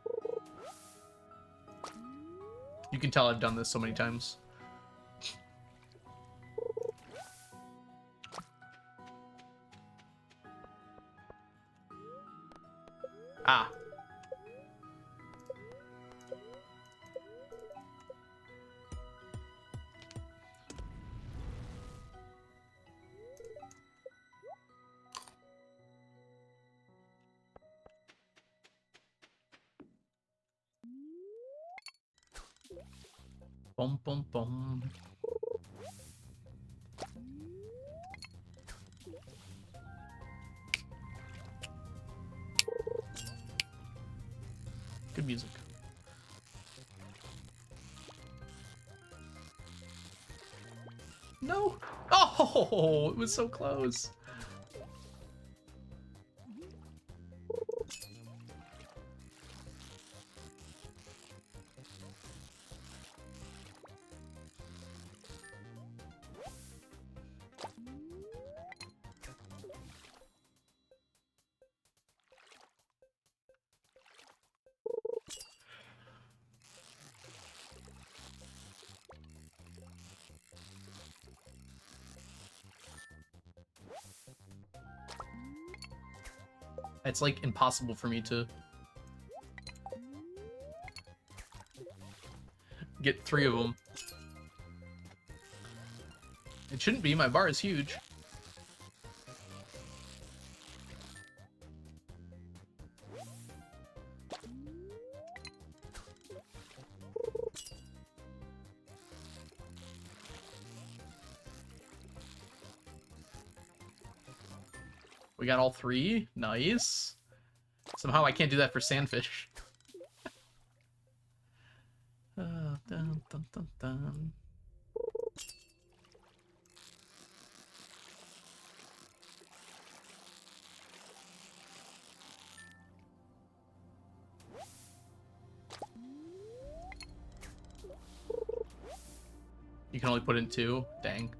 You can tell I've done this so many times. Ah. Bum, bum, bum. Good music. No! Oh, it was so close. It's like impossible for me to get 3 of them. It shouldn't be, my bar is huge. We got all 3. Nice. Somehow I can't do that for sandfish. Dun, dun, dun, dun. You can only put in 2. Dang.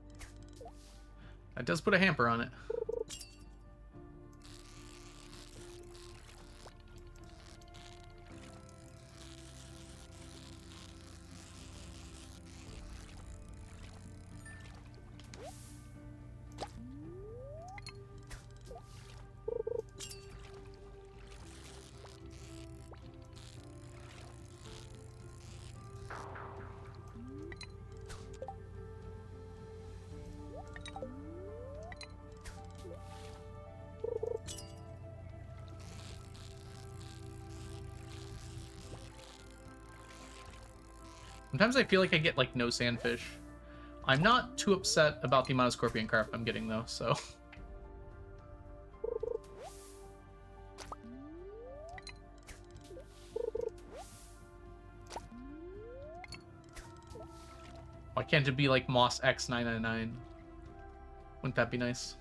That does put a hamper on it. Sometimes I feel like I get, like, no sandfish. I'm not too upset about the amount of scorpion carp I'm getting, though, so... Why can't it be, like, Moss X999? Wouldn't that be nice?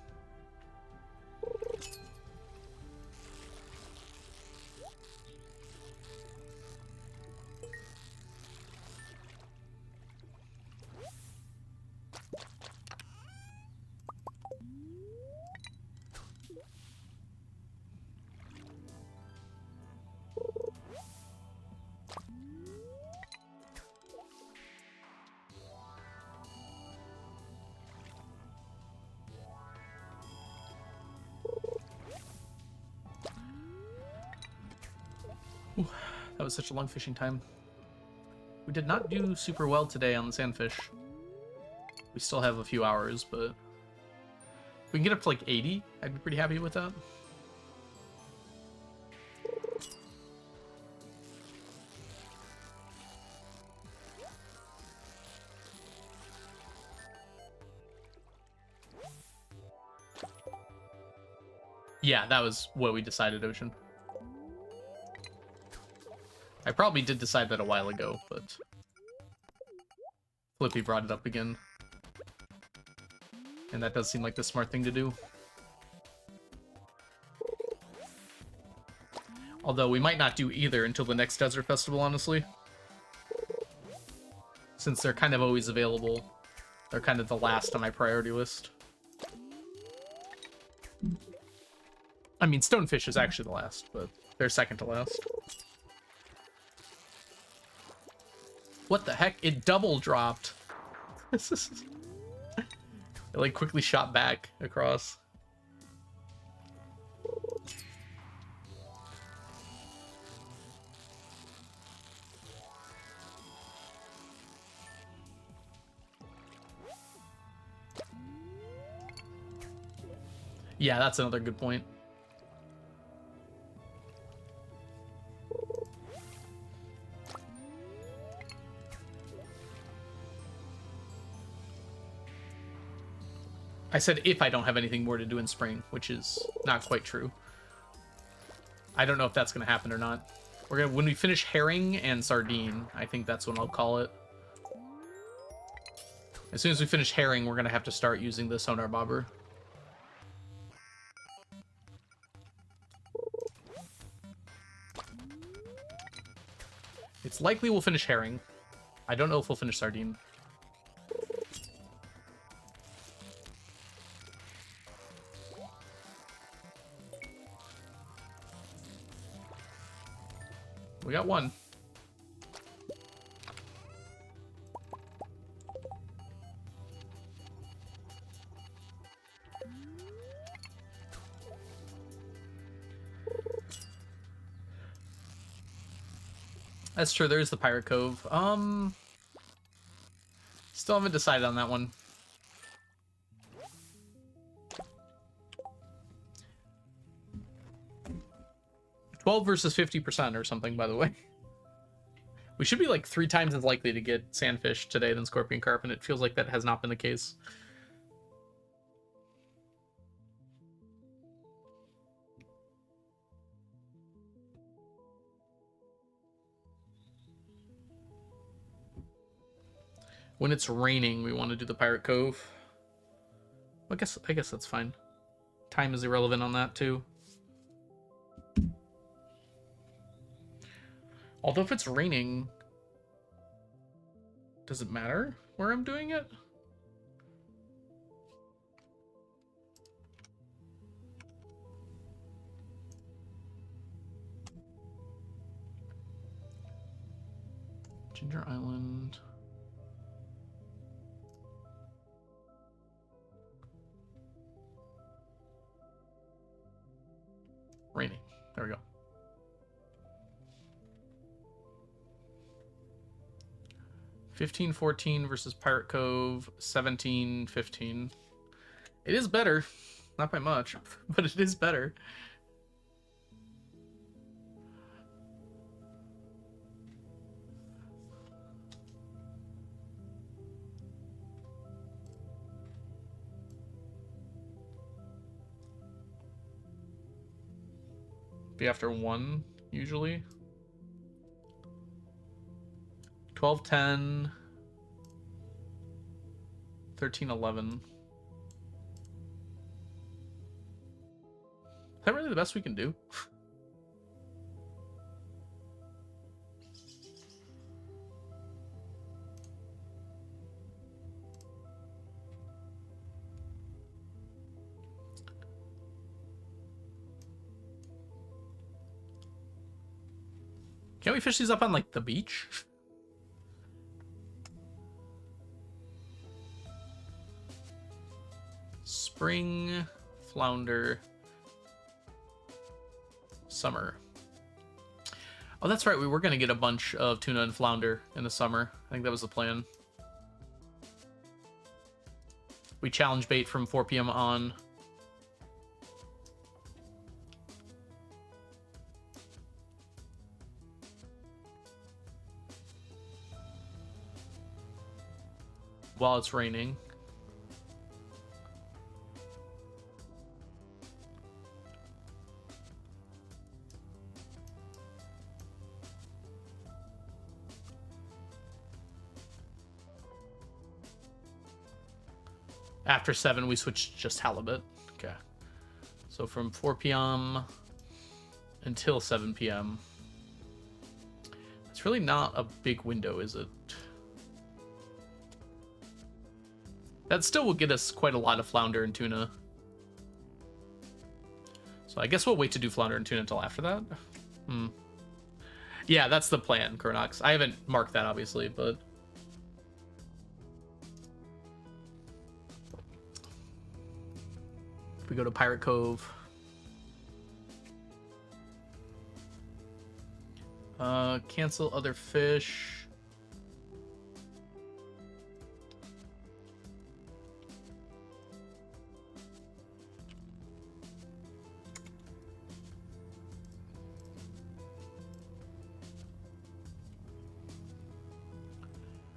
Ooh, that was such a long fishing time. We did not do super well today on the sandfish. We still have a few hours, but... if we can get up to, like, 80, I'd be pretty happy with that. Yeah, that was what we decided, Ocean. I probably did decide that a while ago, but... Flippy brought it up again. And that does seem like the smart thing to do. Although we might not do either until the next Desert Festival, honestly. Since they're kind of always available. They're kind of the last on my priority list. I mean, Stonefish is actually the last, but they're second to last. What the heck? It double dropped. It like quickly shot back across. Yeah, that's another good point. I said if I don't have anything more to do in spring, which is not quite true. I don't know if that's going to happen or not. We're gonna when we finish herring and sardine, I think that's when I'll call it. As soon as we finish herring, we're going to have to start using the sonar bobber. It's likely we'll finish herring. I don't know if we'll finish sardine. We got one. That's true, there's the Pirate Cove. Still haven't decided on that one. $12 versus 50% or something, by the way. We should be like 3 times as likely to get sandfish today than scorpion carp, and it feels like that has not been the case. When it's raining, we want to do the Pirate Cove. I guess that's fine. Time is irrelevant on that too. Although if it's raining, does it matter where I'm doing it? Ginger Island. Raining. There we go. $15-14 versus Pirate Cove. 17-15. It is better. Not by much, but it is better. Be after 1, usually. 12, 10, 13, 11. Is that really the best we can do? Can't we fish these up on, like, the beach? Spring, flounder, summer. Oh, that's right. We were going to get a bunch of tuna and flounder in the summer. I think that was the plan. We challenge bait from 4 p.m. on. While it's raining. After 7, we switch to just halibut. Okay. So from 4 p.m. until 7 p.m. It's really not a big window, is it? That still will get us quite a lot of flounder and tuna. So I guess we'll wait to do flounder and tuna until after that. Yeah, that's the plan, Chronox. I haven't marked that, obviously, but... If we go to Pirate Cove... cancel other fish...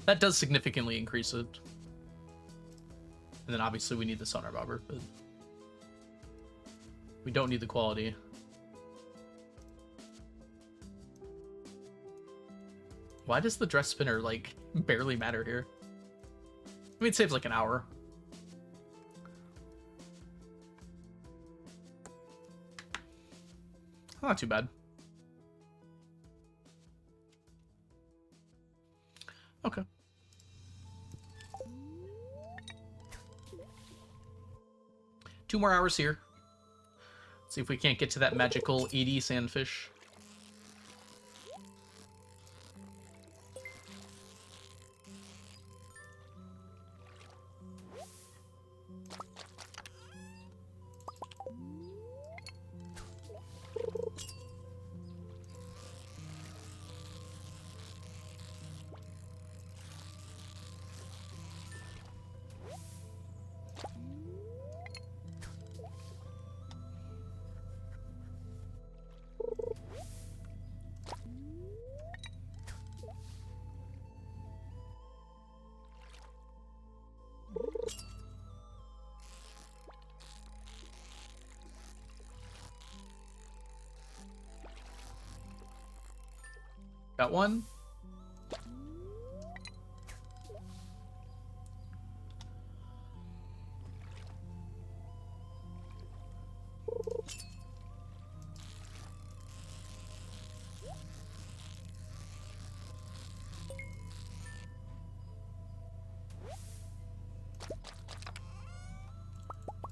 That does significantly increase it. And then obviously we need the sonar bobber, but we don't need the quality. Why does the dress spinner, like, barely matter here? I mean, it saves like an hour. Not too bad. Okay. Two more hours here. See if we can't get to that magical 80 sandfish. Got one.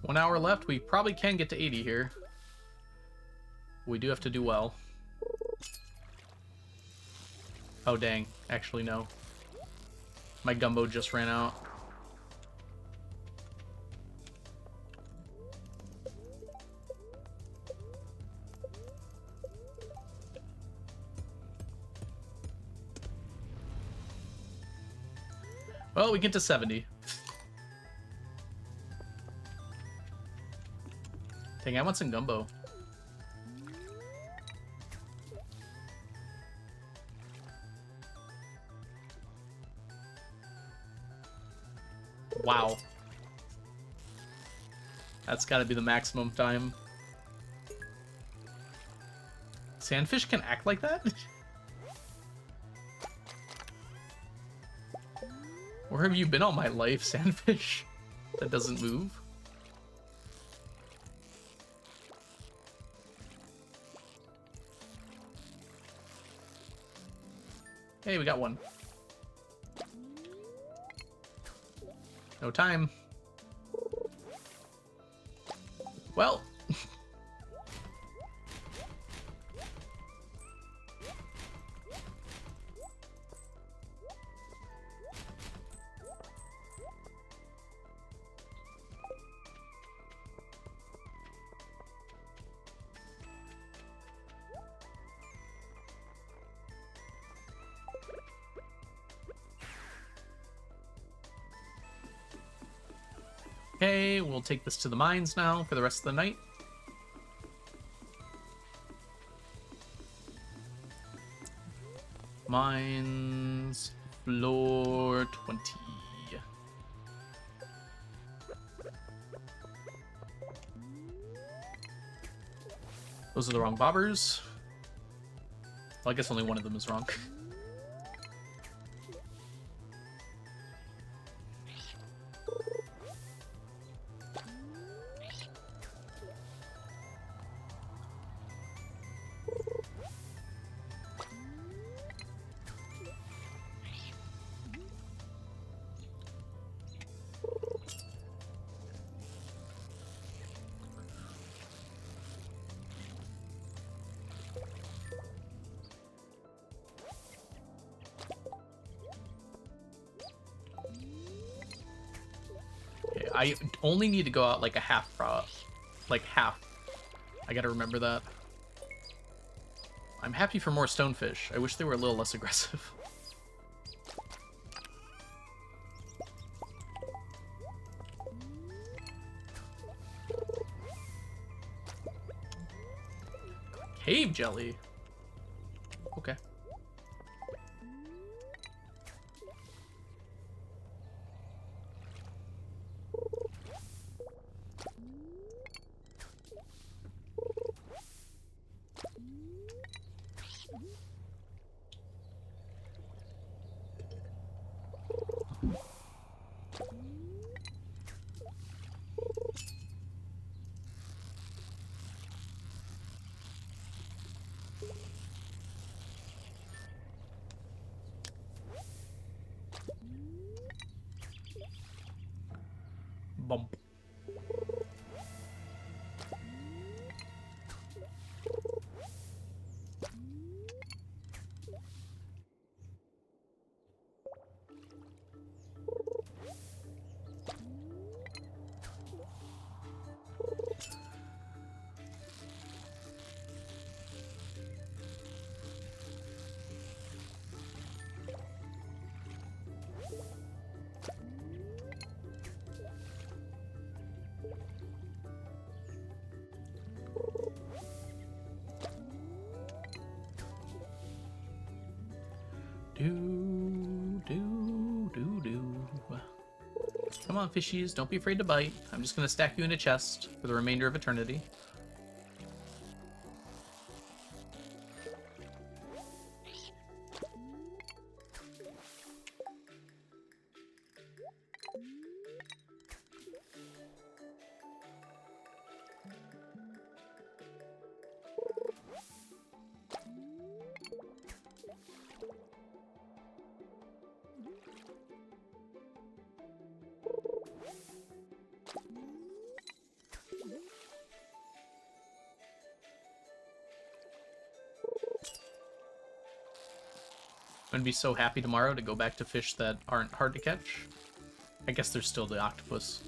One hour left. We probably can get to 80 here. We do have to do well. Oh, dang. Actually, no. My gumbo just ran out. Well, we get to 70. Dang, I want some gumbo. Wow. That's gotta be the maximum time. Sandfish can act like that? Where have you been all my life, Sandfish? That doesn't move? Hey, we got one. No time. Well. Okay, we'll take this to the mines now for the rest of the night. Mines, floor 20. Those are the wrong bobbers. Well, I guess only one of them is wrong. I only need to go out like a half, like half. I gotta remember that. I'm happy for more stonefish. I wish they were a little less aggressive. Cave jelly. Okay. Bump. Come on, fishies, don't be afraid to bite. I'm just gonna stack you in a chest for the remainder of eternity. I'm gonna be so happy tomorrow to go back to fish that aren't hard to catch. I guess there's still the octopus.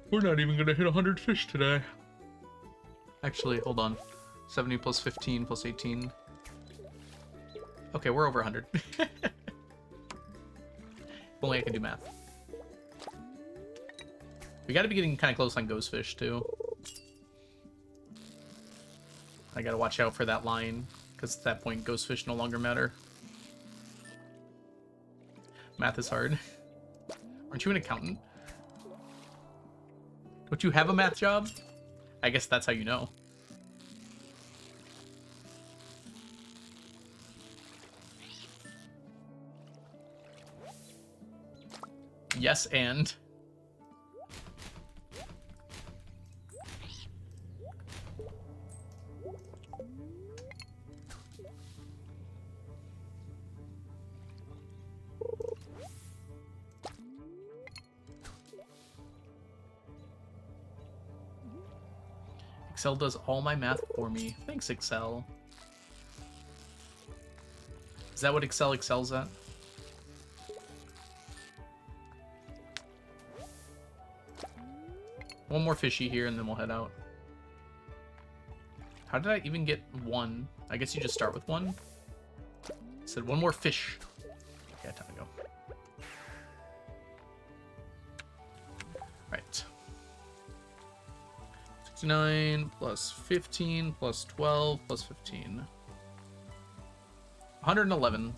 We're not even gonna hit 100 fish today. Actually, hold on. 70 plus 15 plus 18. Okay, we're over 100. If only I can do math. We gotta be getting kind of close on Ghostfish, too. I gotta watch out for that line, because at that point, Ghostfish no longer matter. Math is hard. Aren't you an accountant? Don't you have a math job? I guess that's how you know. Yes, and... Excel does all my math for me. Thanks, Excel. Is that what Excel excels at? One more fishy here and then we'll head out. How did I even get one? I guess you just start with one. It said one more fish. Okay, time to go. Right. 69 plus 15 plus 12 plus 15. 111.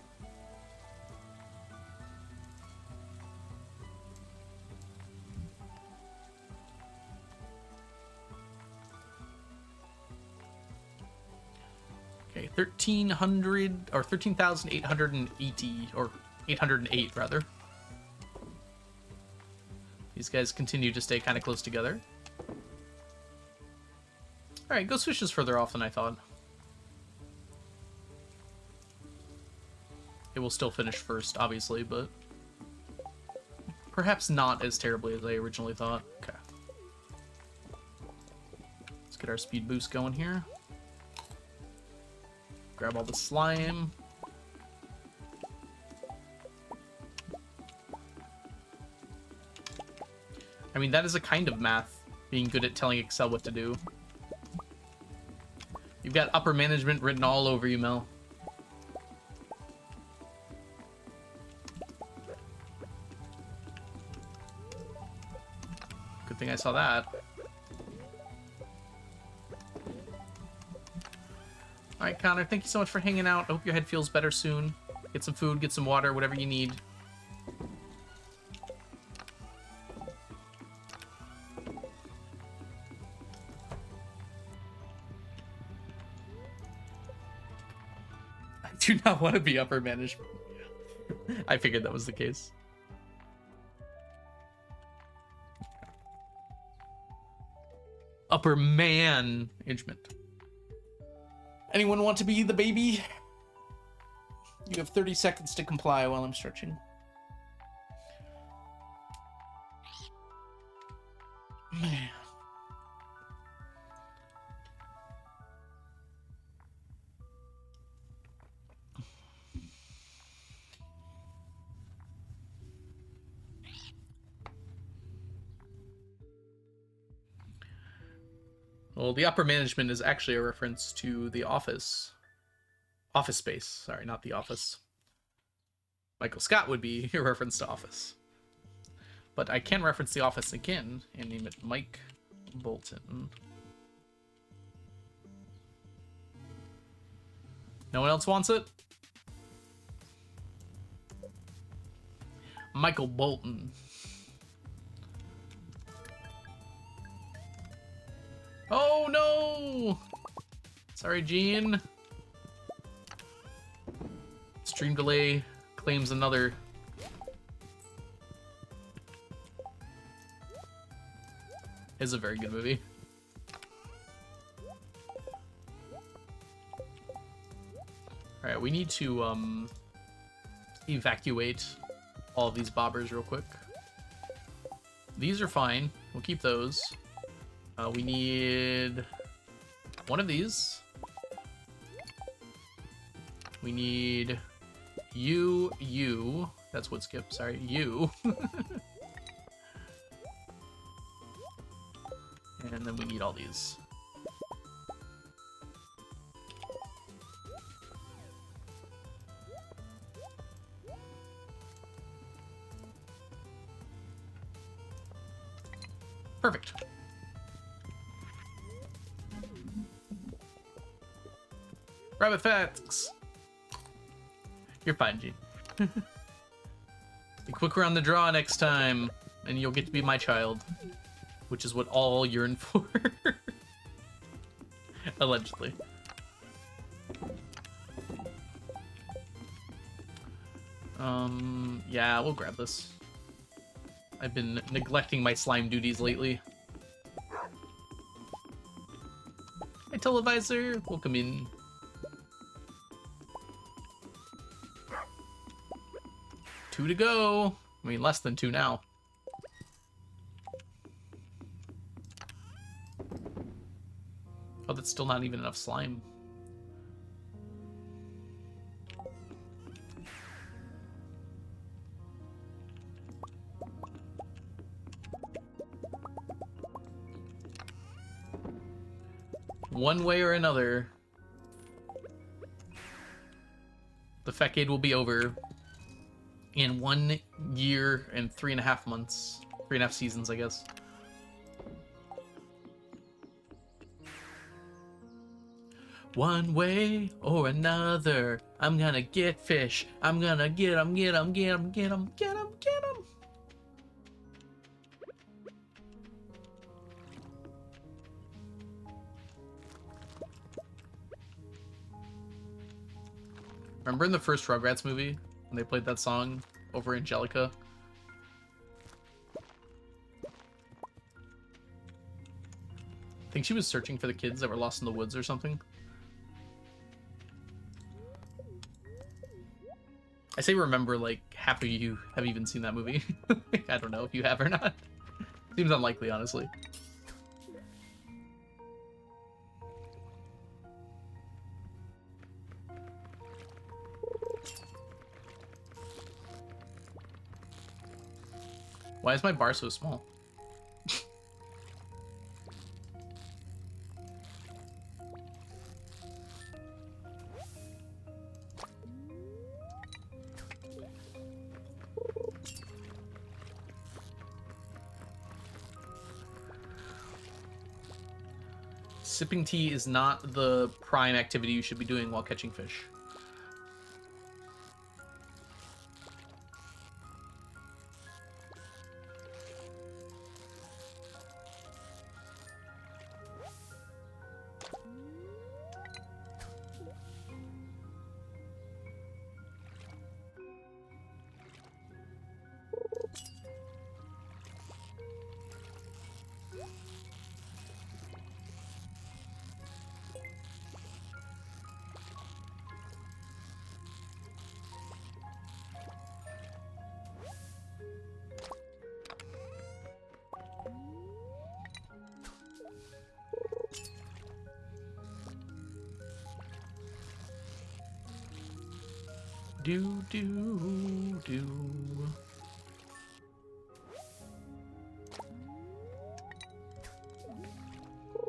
Okay, 1,300 or 13,880 or 808 rather. These guys continue to stay kind of close together. All right, Ghostfish is further off than I thought. It will still finish first, obviously, but perhaps not as terribly as I originally thought. Okay. Let's get our speed boost going here. Grab all the slime. I mean, that is a kind of math, being good at telling Excel what to do. You've got upper management written all over you, Mel. Good thing I saw that. Alright, Connor, thank you so much for hanging out. I hope your head feels better soon. Get some food, get some water, whatever you need. I do not want to be upper management. I figured that was the case. Upper management. Anyone want to be the baby? You have 30 seconds to comply while I'm stretching. Man. Well, the upper management is actually a reference to the office. Office Space. Sorry, not the office. Michael Scott would be a reference to Office. But I can reference the office again and name it Mike Bolton. No one else wants it? Michael Bolton. Oh no! Sorry, Gene. Stream delay claims another. It's a very good movie. Alright, we need to evacuate all of these bobbers real quick. These are fine. We'll keep those. We need one of these. We need you. That's wood skip, sorry, you. And then we need all these. Perfect. Rabbit facts. You're fine, Gene. Be quicker on the draw next time, and you'll get to be my child, which is what all yearn for. Allegedly. Yeah, we'll grab this. I've been neglecting my slime duties lately. Hi, televisor. Welcome in. Two to go. I mean, less than two now. Oh, that's still not even enough slime. One way or another, the Fecade will be over in 1 year and 3.5 months. 3.5 seasons, I guess. One way or another, I'm gonna get fish. I'm gonna get 'em, get 'em, get 'em, get 'em, get 'em, get 'em. Remember in the first Rugrats movie when they played that song over Angelica? I think she was searching for the kids that were lost in the woods or something. I say remember like half of you have even seen that movie. I don't know if you have or not. Seems unlikely, honestly. Why is my bar so small? Sipping tea is not the prime activity you should be doing while catching fish. Do.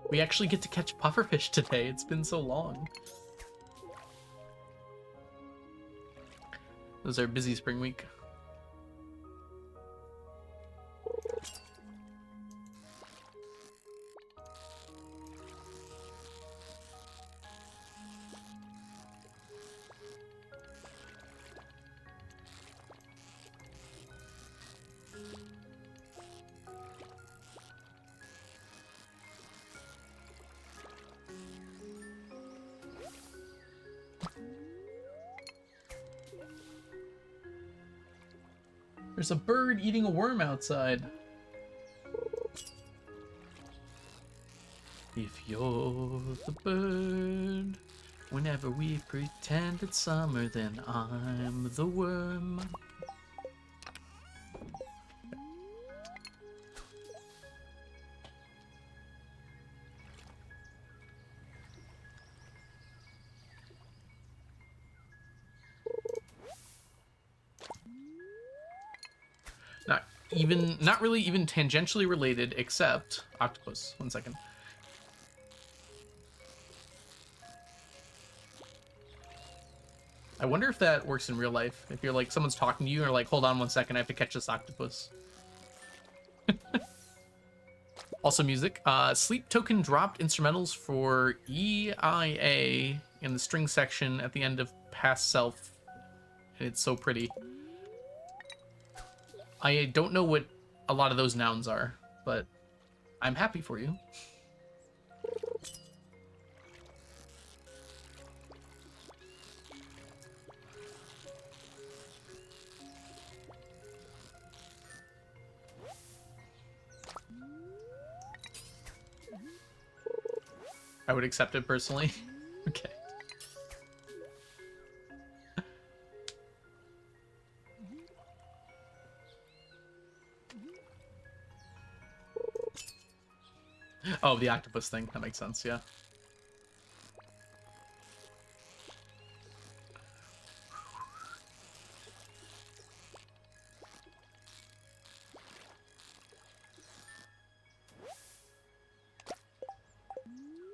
We actually get to catch pufferfish today. It's been so long. It was our busy spring week. There's a bird eating a worm outside. If you're the bird, whenever we pretend it's summer, then I'm the worm. Not really even tangentially related, except octopus. 1 second. I wonder if that works in real life. If you're like, someone's talking to you and you're like, hold on 1 second, I have to catch this octopus. Also music. Sleep Token dropped instrumentals for EIA in the string section at the end of Past Self. And it's so pretty. I don't know what a lot of those nouns are, but I'm happy for you. I would accept it personally. Okay. Oh, the octopus thing. That makes sense, yeah.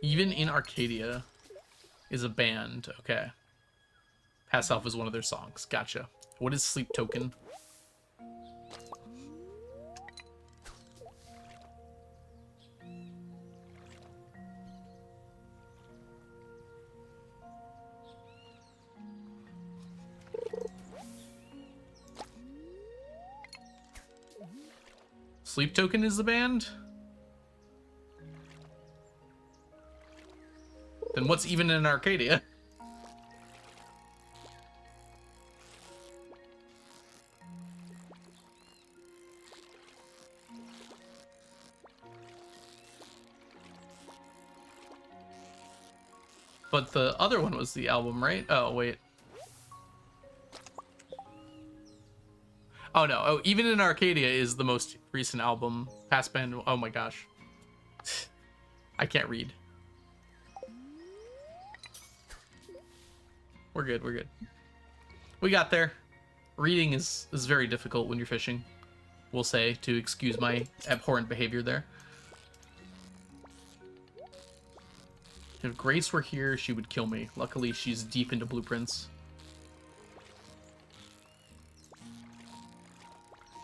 Even in Arcadia is a band. Okay. Pass Off is one of their songs. Gotcha. What is Sleep Token? Sleep Token is the band? Then what's even in Arcadia? But the other one was the album, right? Oh, wait. Oh, no. Oh, Even in Arcadia is the most recent album. Past band. Oh, my gosh. I can't read. We're good. We're good. We got there. Reading is very difficult when you're fishing. We'll say, to excuse my abhorrent behavior there. If Grace were here, she would kill me. Luckily, she's deep into blueprints.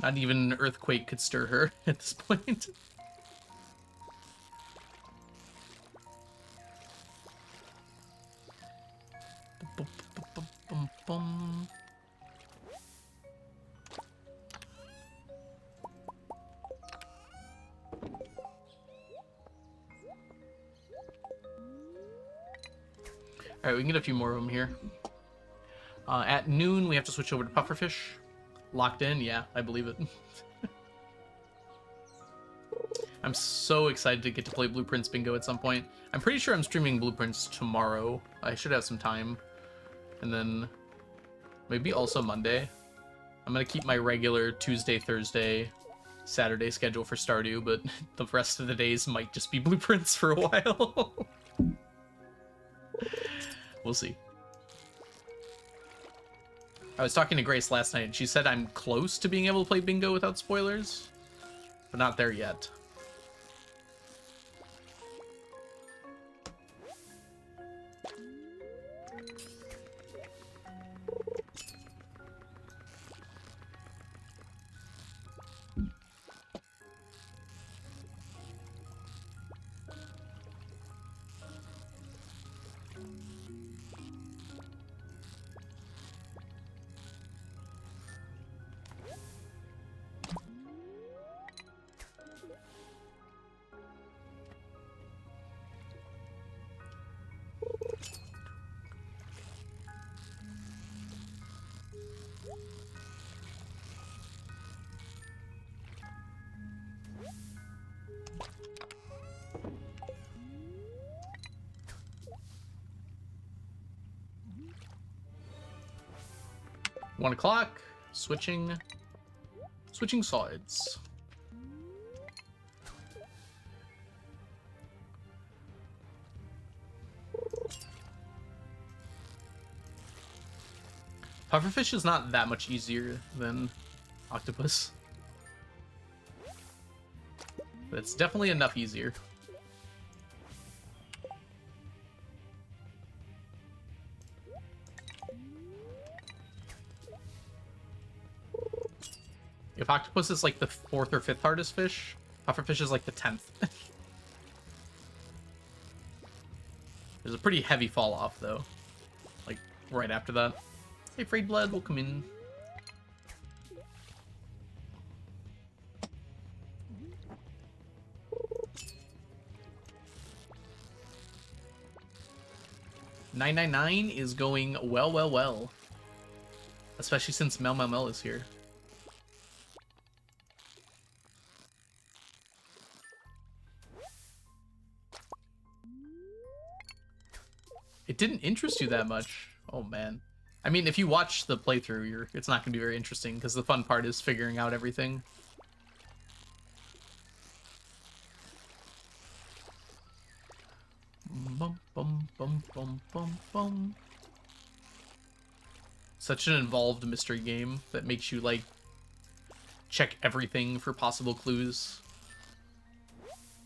Not even an earthquake could stir her at this point. Alright, we can get a few more of them here. At noon, we have to switch over to pufferfish. Locked in? Yeah, I believe it. I'm so excited to get to play Blueprints Bingo at some point. I'm pretty sure I'm streaming Blueprints tomorrow. I should have some time. And then maybe also Monday. I'm going to keep my regular Tuesday, Thursday, Saturday schedule for Stardew, but the rest of the days might just be Blueprints for a while. We'll see. I was talking to Grace last night, and she said I'm close to being able to play bingo without spoilers, but not there yet. One o'clock. Switching sides. Pufferfish is not that much easier than octopus, but it's definitely enough easier. If octopus is like the 4th or 5th hardest fish, Pufferfish is like the 10th. There's a pretty heavy fall off though. Like right after that. Hey, Frayed Blood, welcome in. $9.99 is going well. Especially since Mel is here. It didn't interest you that much. Oh man. I mean, if you watch the playthrough, it's not going to be very interesting because the fun part is figuring out everything. Bum, bum, bum, bum, bum, bum. Such an involved mystery game that makes you, like, check everything for possible clues.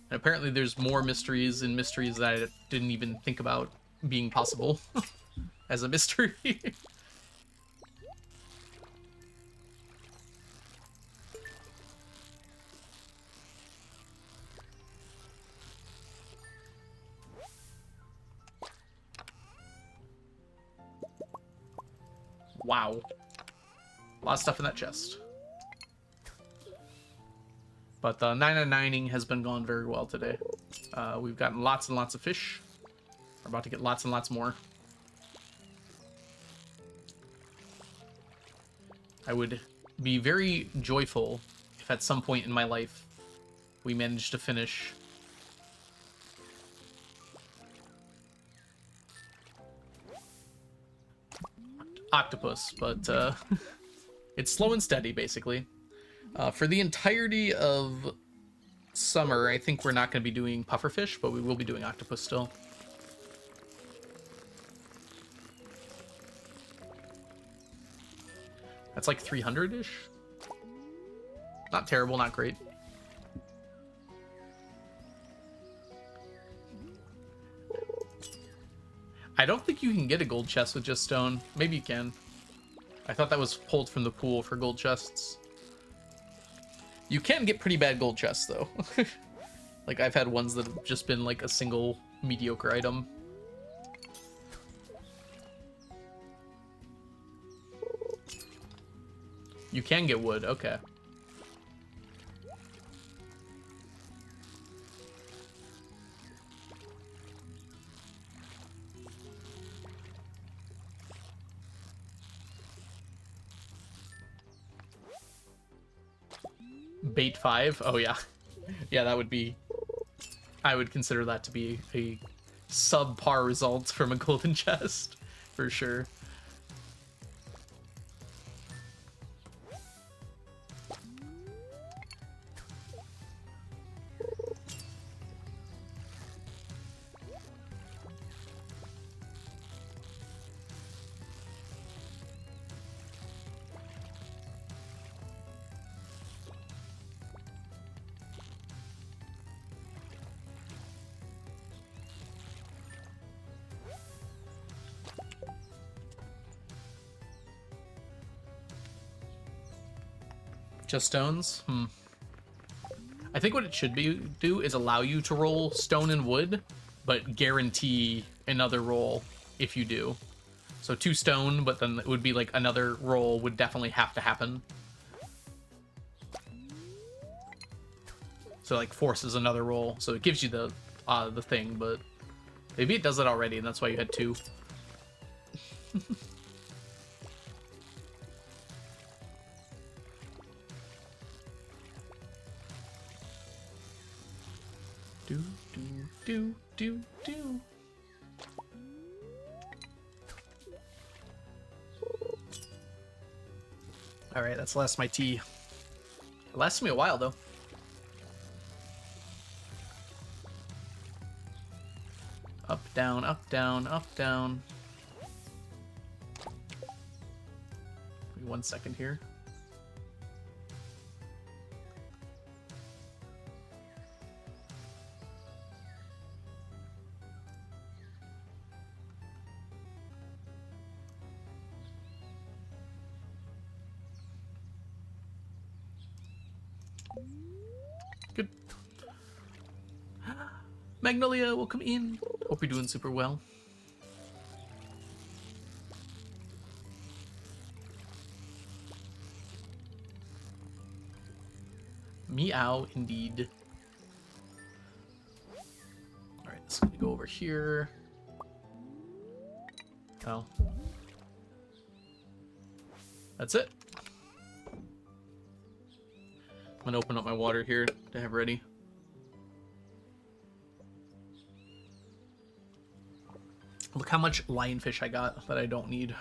And apparently there's more mysteries and mysteries that I didn't even think about being possible as a mystery. Wow. A lot of stuff in that chest. But the 999ing has been going very well today. We've gotten lots and lots of fish. We're about to get lots and lots more. I would be very joyful if at some point in my life we managed to finish octopus, but it's slow and steady, basically. For the entirety of summer, I think we're not going to be doing pufferfish, but we will be doing octopus still. That's like 300-ish. Not terrible, not great. I don't think you can get a gold chest with just stone. Maybe you can. I thought that was pulled from the pool for gold chests. You can get pretty bad gold chests, though. Like, I've had ones that have just been, like, a single mediocre item. You can get wood, okay. Bait 5? Oh, yeah. Yeah, that would be... I would consider that to be a subpar result from a golden chest, for sure. Just stones? I think what it should do is allow you to roll stone and wood, but guarantee another roll if you do. So 2 stone, but then it would be like another roll would definitely have to happen. So like forces another roll. So it gives you the thing, but maybe it does it already, and that's why you had 2. Do. Alright, that's the last of my tea. It lasted me a while, though. Up, down, up, down, up, down. Give me 1 second here. Good. Magnolia, welcome in. Hope you're doing super well. Meow, indeed. Alright, let's go over here. Oh. That's it. I'm gonna open up my water here to have ready. Look how much lionfish I got that I don't need.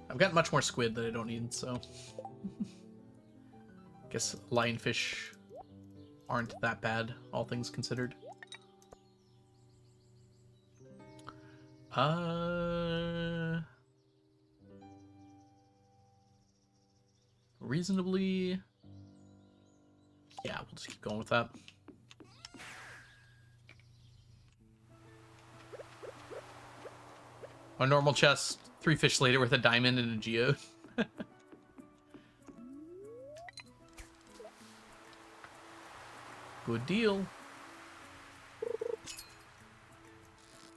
I've got much more squid that I don't need, so... Guess lionfish aren't that bad, all things considered. Reasonably... Yeah, we'll just keep going with that. A normal chest, 3 fish later with a diamond and a geode. Good deal.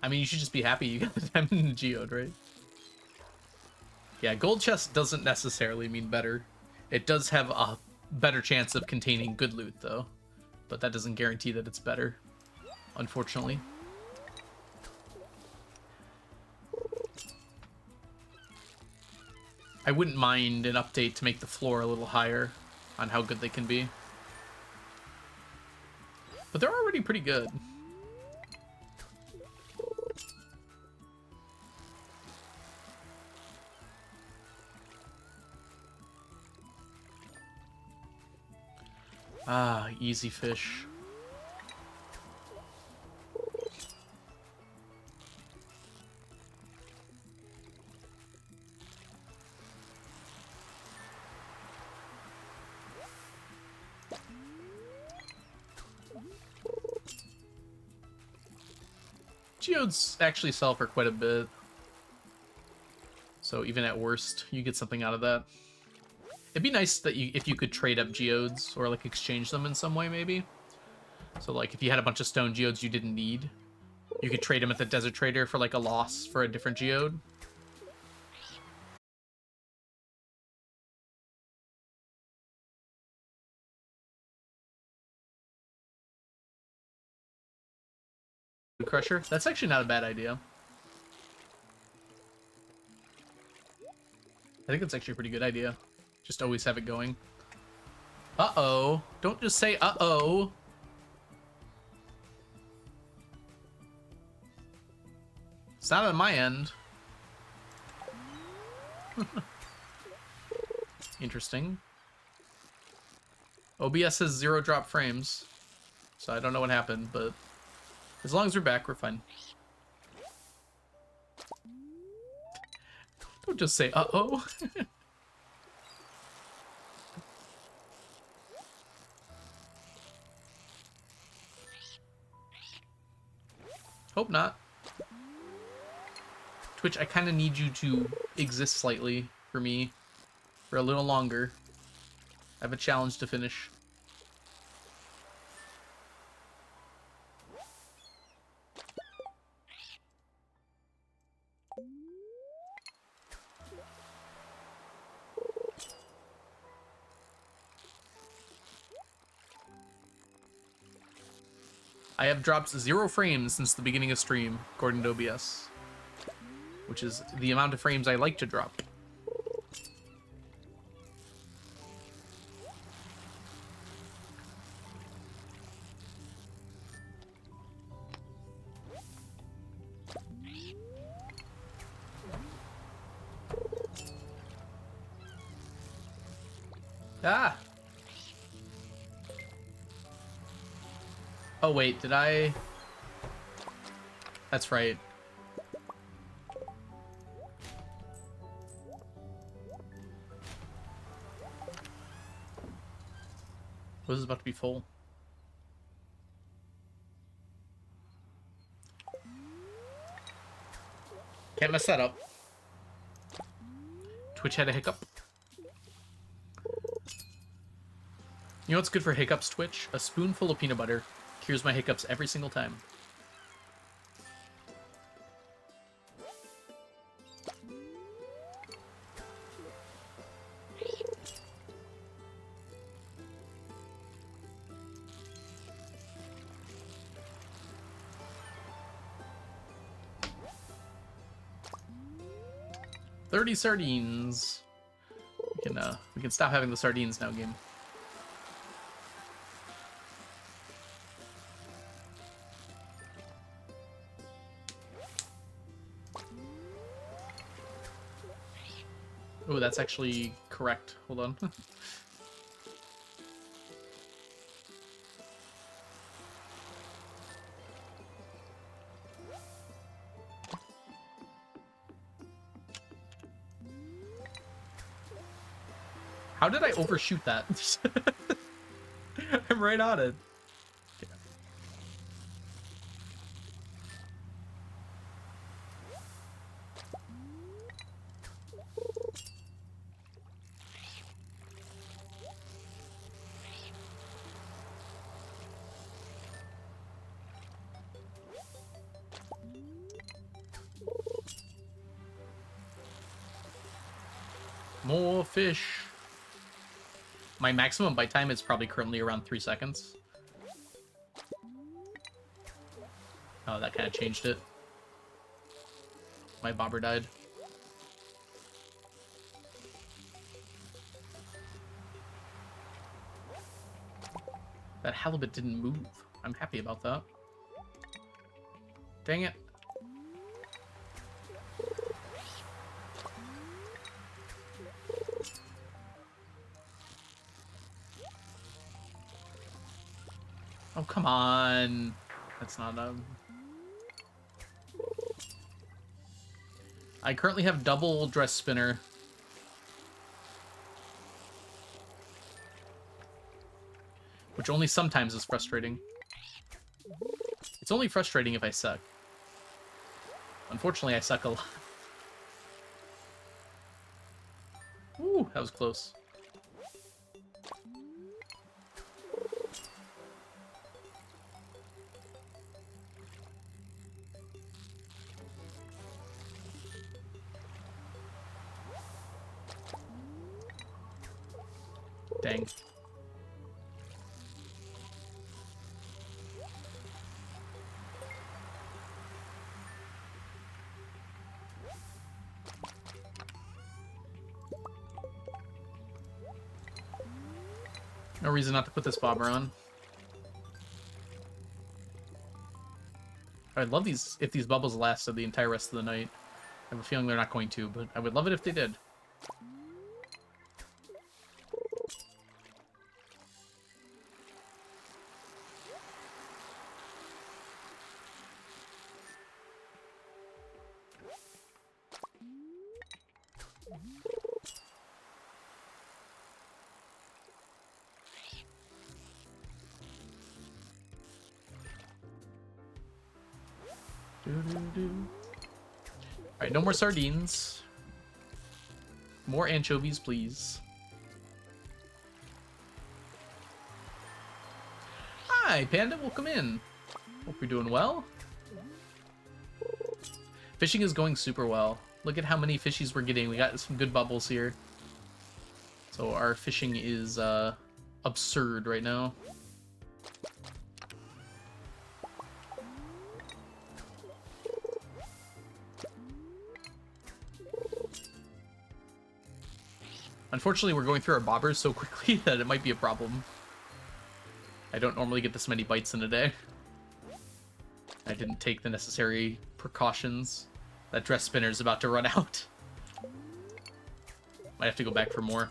I mean, you should just be happy you got the diamond and the geode, right? Yeah, gold chest doesn't necessarily mean better. It does have a better chance of containing good loot, though. But that doesn't guarantee that it's better, unfortunately. I wouldn't mind an update to make the floor a little higher on how good they can be. But they're already pretty good. Ah, easy fish. Geodes actually sell for quite a bit. So even at worst, you get something out of that. It'd be nice that if you could trade up geodes or like exchange them in some way, maybe. So like if you had a bunch of stone geodes you didn't need, you could trade them at the desert trader for like a loss for a different geode. Crusher. That's actually not a bad idea. I think it's actually a pretty good idea. Just always have it going. Uh-oh. Don't just say uh-oh. It's not on my end. Interesting. OBS has 0 drop frames. So I don't know what happened, but as long as we're back, we're fine. Don't just say uh-oh. Hope not. Twitch, I kind of need you to exist slightly for me for a little longer. I have a challenge to finish. I have dropped 0 frames since the beginning of stream, according to OBS. Which is the amount of frames I like to drop. Ah! Oh wait, did I... That's right. Was this about to be full? Can't mess that up. Twitch had a hiccup. You know what's good for hiccups, Twitch? A spoonful of peanut butter cures my hiccups every single time. $30 sardines. We can stop having the sardines now, game. Oh, that's actually correct. Hold on. How did I overshoot that? I'm right on it. Okay. More fish. My maximum bite time is probably currently around 3 seconds. Oh, that kind of changed it. My bobber died. That halibut didn't move. I'm happy about that. Dang it. Oh, come on. That's not a... I currently have double dress spinner. Which only sometimes is frustrating. It's only frustrating if I suck. Unfortunately, I suck a lot. Ooh, that was close. Dang. No reason not to put this bobber on. I'd love these if these bubbles lasted the entire rest of the night. I have a feeling they're not going to, but I would love it if they did. Alright, no more sardines. More anchovies, please. Hi, Panda, welcome in. Hope you're doing well. Fishing is going super well. Look at how many fishies we're getting. We got some good bubbles here. So our fishing is absurd right now. Unfortunately, we're going through our bobbers so quickly that it might be a problem. I don't normally get this many bites in a day. I didn't take the necessary precautions. That dress spinner is about to run out. Might have to go back for more.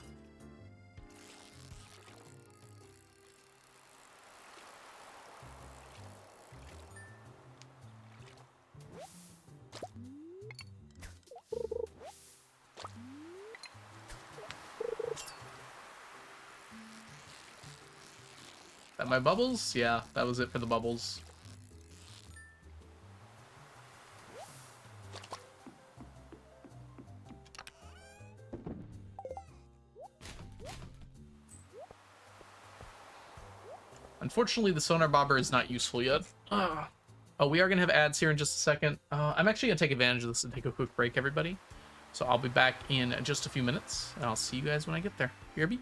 That my bubbles? Yeah, that was it for the bubbles. Unfortunately, the sonar bobber is not useful yet. Oh, we are going to have ads here in just a second. I'm actually going to take advantage of this and take a quick break, everybody. So I'll be back in just a few minutes, and I'll see you guys when I get there. BRB.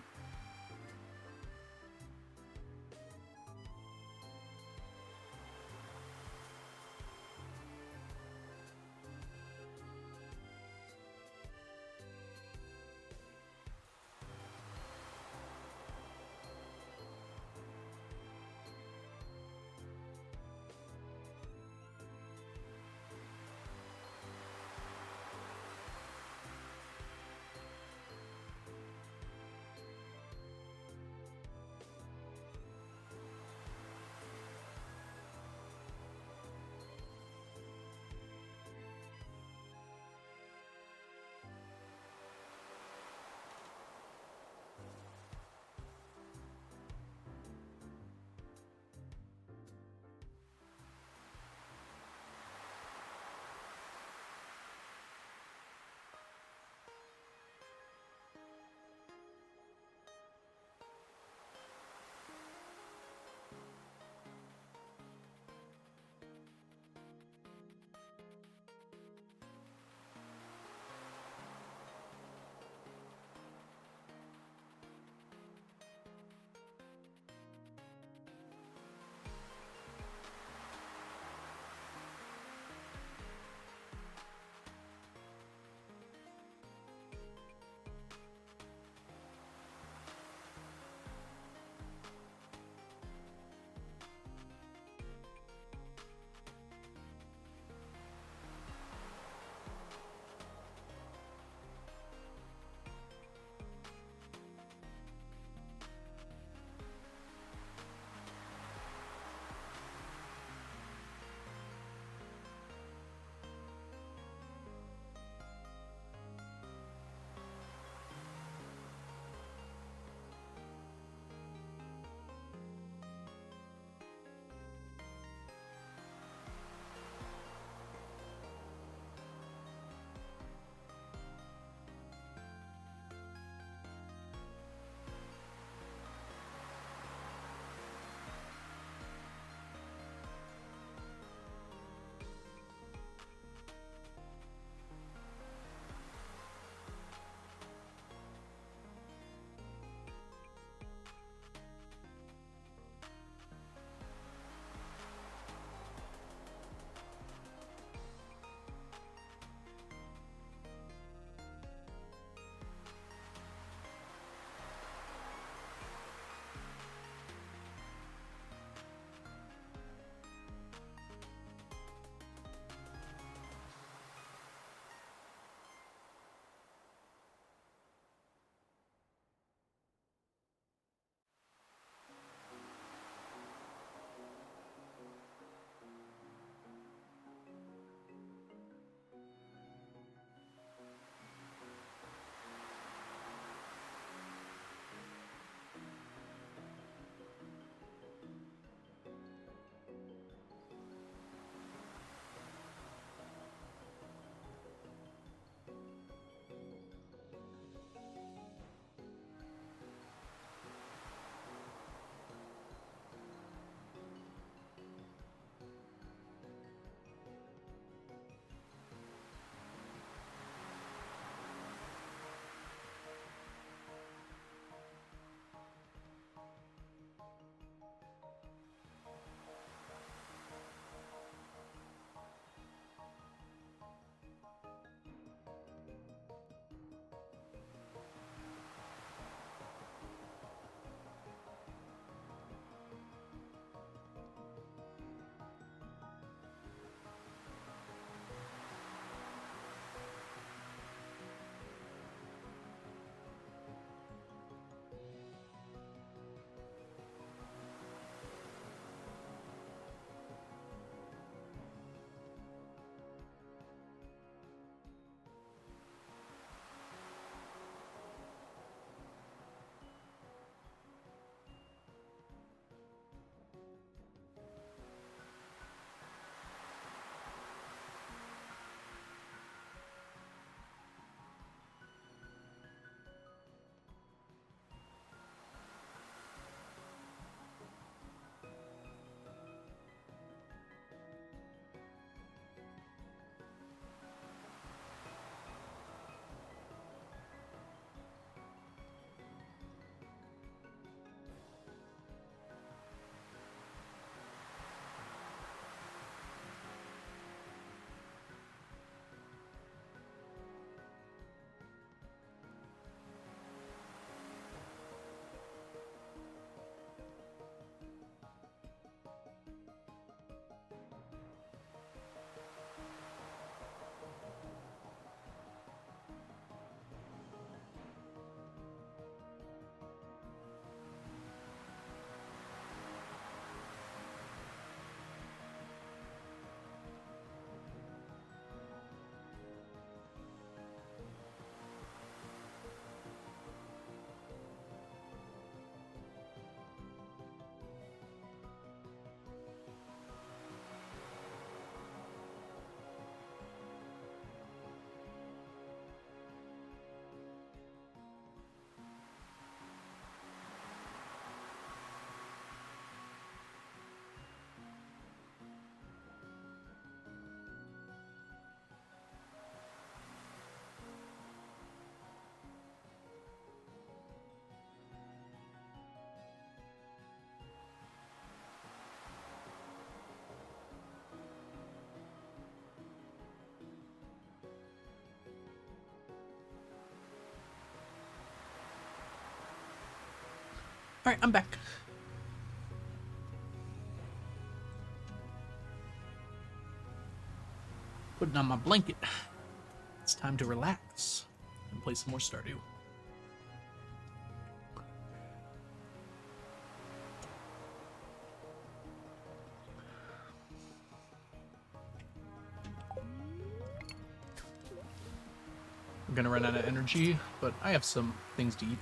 Alright, I'm back. Putting on my blanket. It's time to relax and play some more Stardew. I'm gonna run out of energy, but I have some things to eat.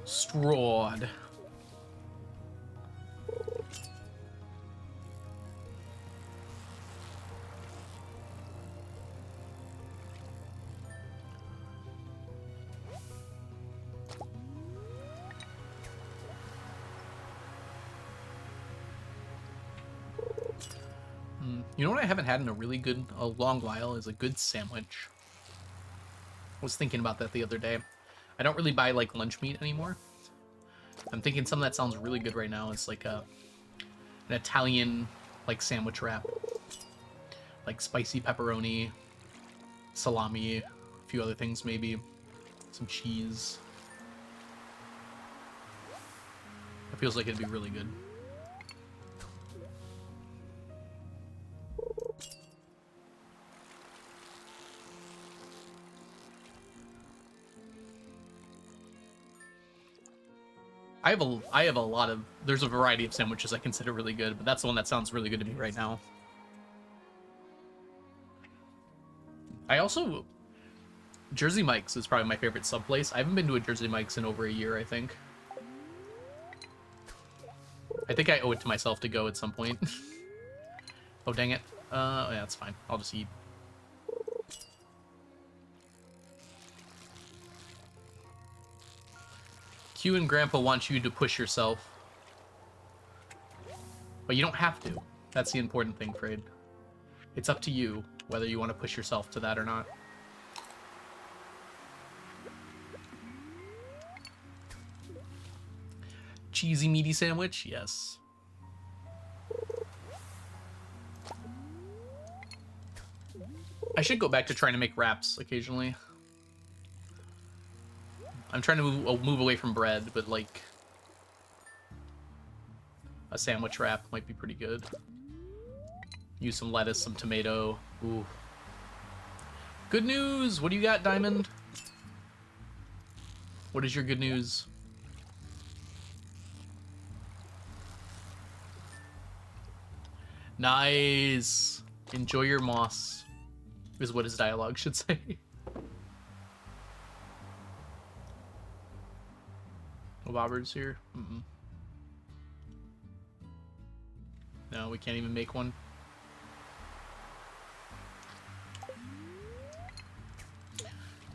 Strawed. You know what I haven't had in a long while is a good sandwich. I was thinking about that the other day. I don't really buy like lunch meat anymore. I'm thinking something that sounds really good right now is like an Italian like sandwich wrap. Like spicy pepperoni, salami, a few other things maybe, some cheese. It feels like it'd be really good. I have a lot of, there's a variety of sandwiches I consider really good, but that's the one that sounds really good to me right now. I also, Jersey Mike's is probably my favorite sub place. I haven't been to a Jersey Mike's in over a year, I think. I think I owe it to myself to go at some point. Oh, dang it. Yeah, that's fine. I'll just eat. Q and Grandpa want you to push yourself. But you don't have to. That's the important thing, Frade. It's up to you whether you want to push yourself to that or not. Cheesy meaty sandwich? Yes. I should go back to trying to make wraps occasionally. I'm trying to move away from bread, but like a sandwich wrap might be pretty good. Use some lettuce, some tomato. Ooh. Good news! What do you got, Diamond? What is your good news? Nice! Enjoy your moss, is what his dialogue should say. No bobbers here? Mm-mm. No, we can't even make one.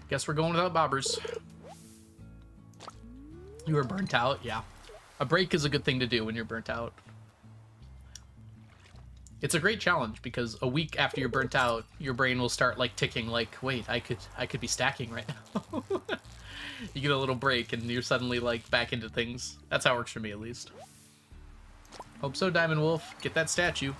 Guess we're going without bobbers. You were burnt out? Yeah. A break is a good thing to do when you're burnt out. It's a great challenge because a week after you're burnt out, your brain will start like ticking like, wait, I could be stacking right now. You get a little break and you're suddenly like back into things. That's how it works for me at least. Hope so, Diamond Wolf. Get that statue.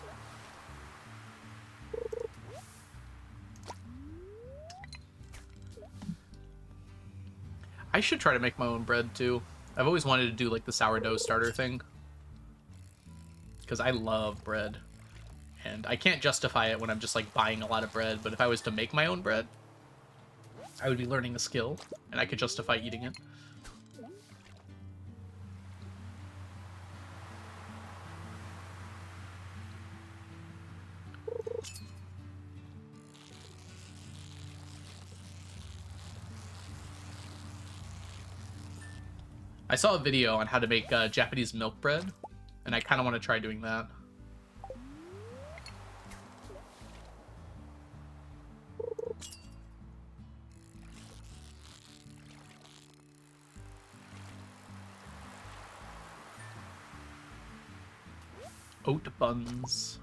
I should try to make my own bread too. I've always wanted to do like the sourdough starter thing. Because I love bread. And I can't justify it when I'm just like buying a lot of bread, but if I was to make my own bread, I would be learning a skill, and I could justify eating it. I saw a video on how to make Japanese milk bread, and I kind of want to try doing that. Oat buns.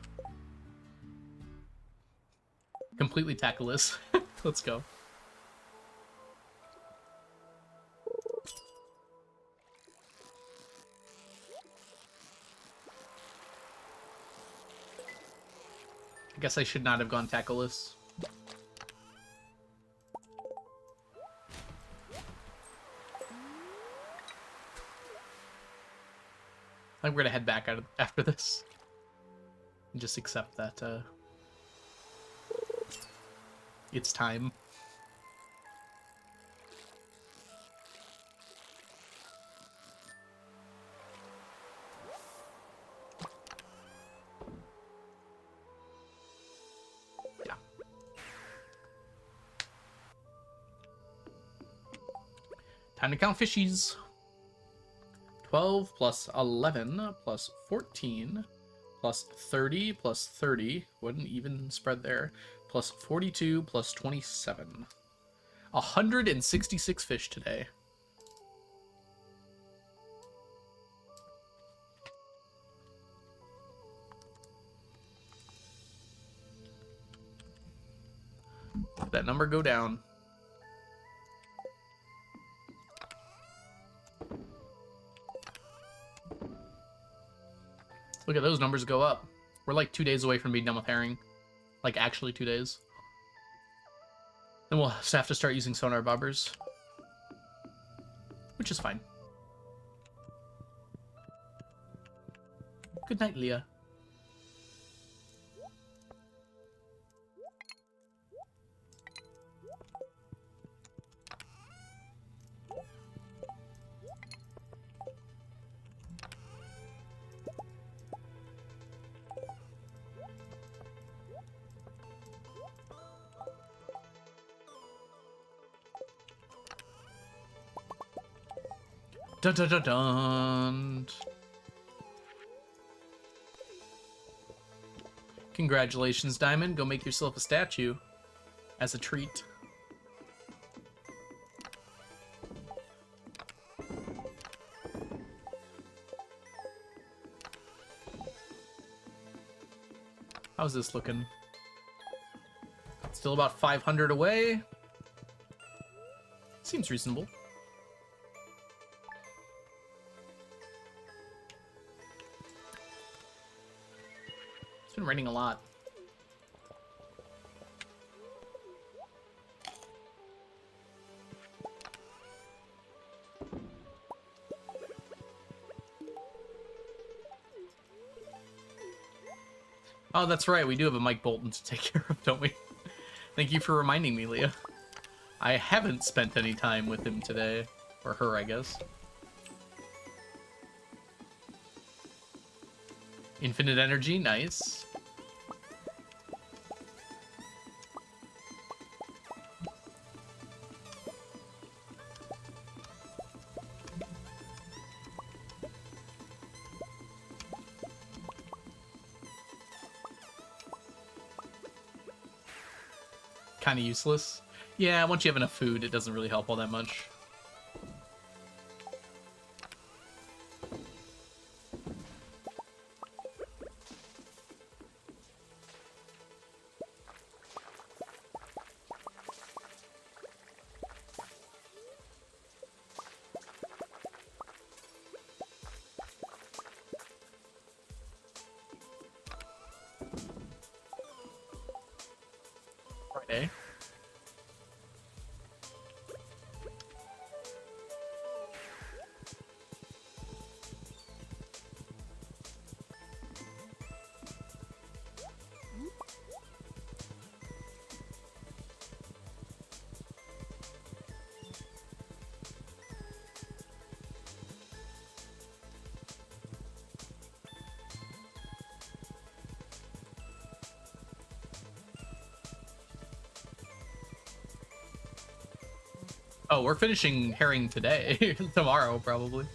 Completely tackleless. Let's go. guess I should not have gone tackleless. I think we're gonna head back out after this. And just accept that it's time. Yeah. Time to count fishies. 12 plus 11 plus 14 plus 30 plus 30. What an even spread there. Plus 42 plus 27. 166 fish today. Let that number go down. Look at those numbers go up. We're like 2 days away from being done with herring. Like, actually 2 days. Then we'll have to start using sonar bobbers. Which is fine. Good night, Leah. Dun dun dun dun. Congratulations, Diamond. Go make yourself a statue as a treat. How's this looking? Still about 500 away. Seems reasonable. It's been raining a lot. Oh, that's right. We do have a Mike Bolton to take care of, don't we? Thank you for reminding me, Leah. I haven't spent any time with him today. Or her, I guess. Infinite energy, nice. Kind of useless. Yeah, once you have enough food, it doesn't really help all that much. Friday. Oh, we're finishing herring today. Tomorrow, probably.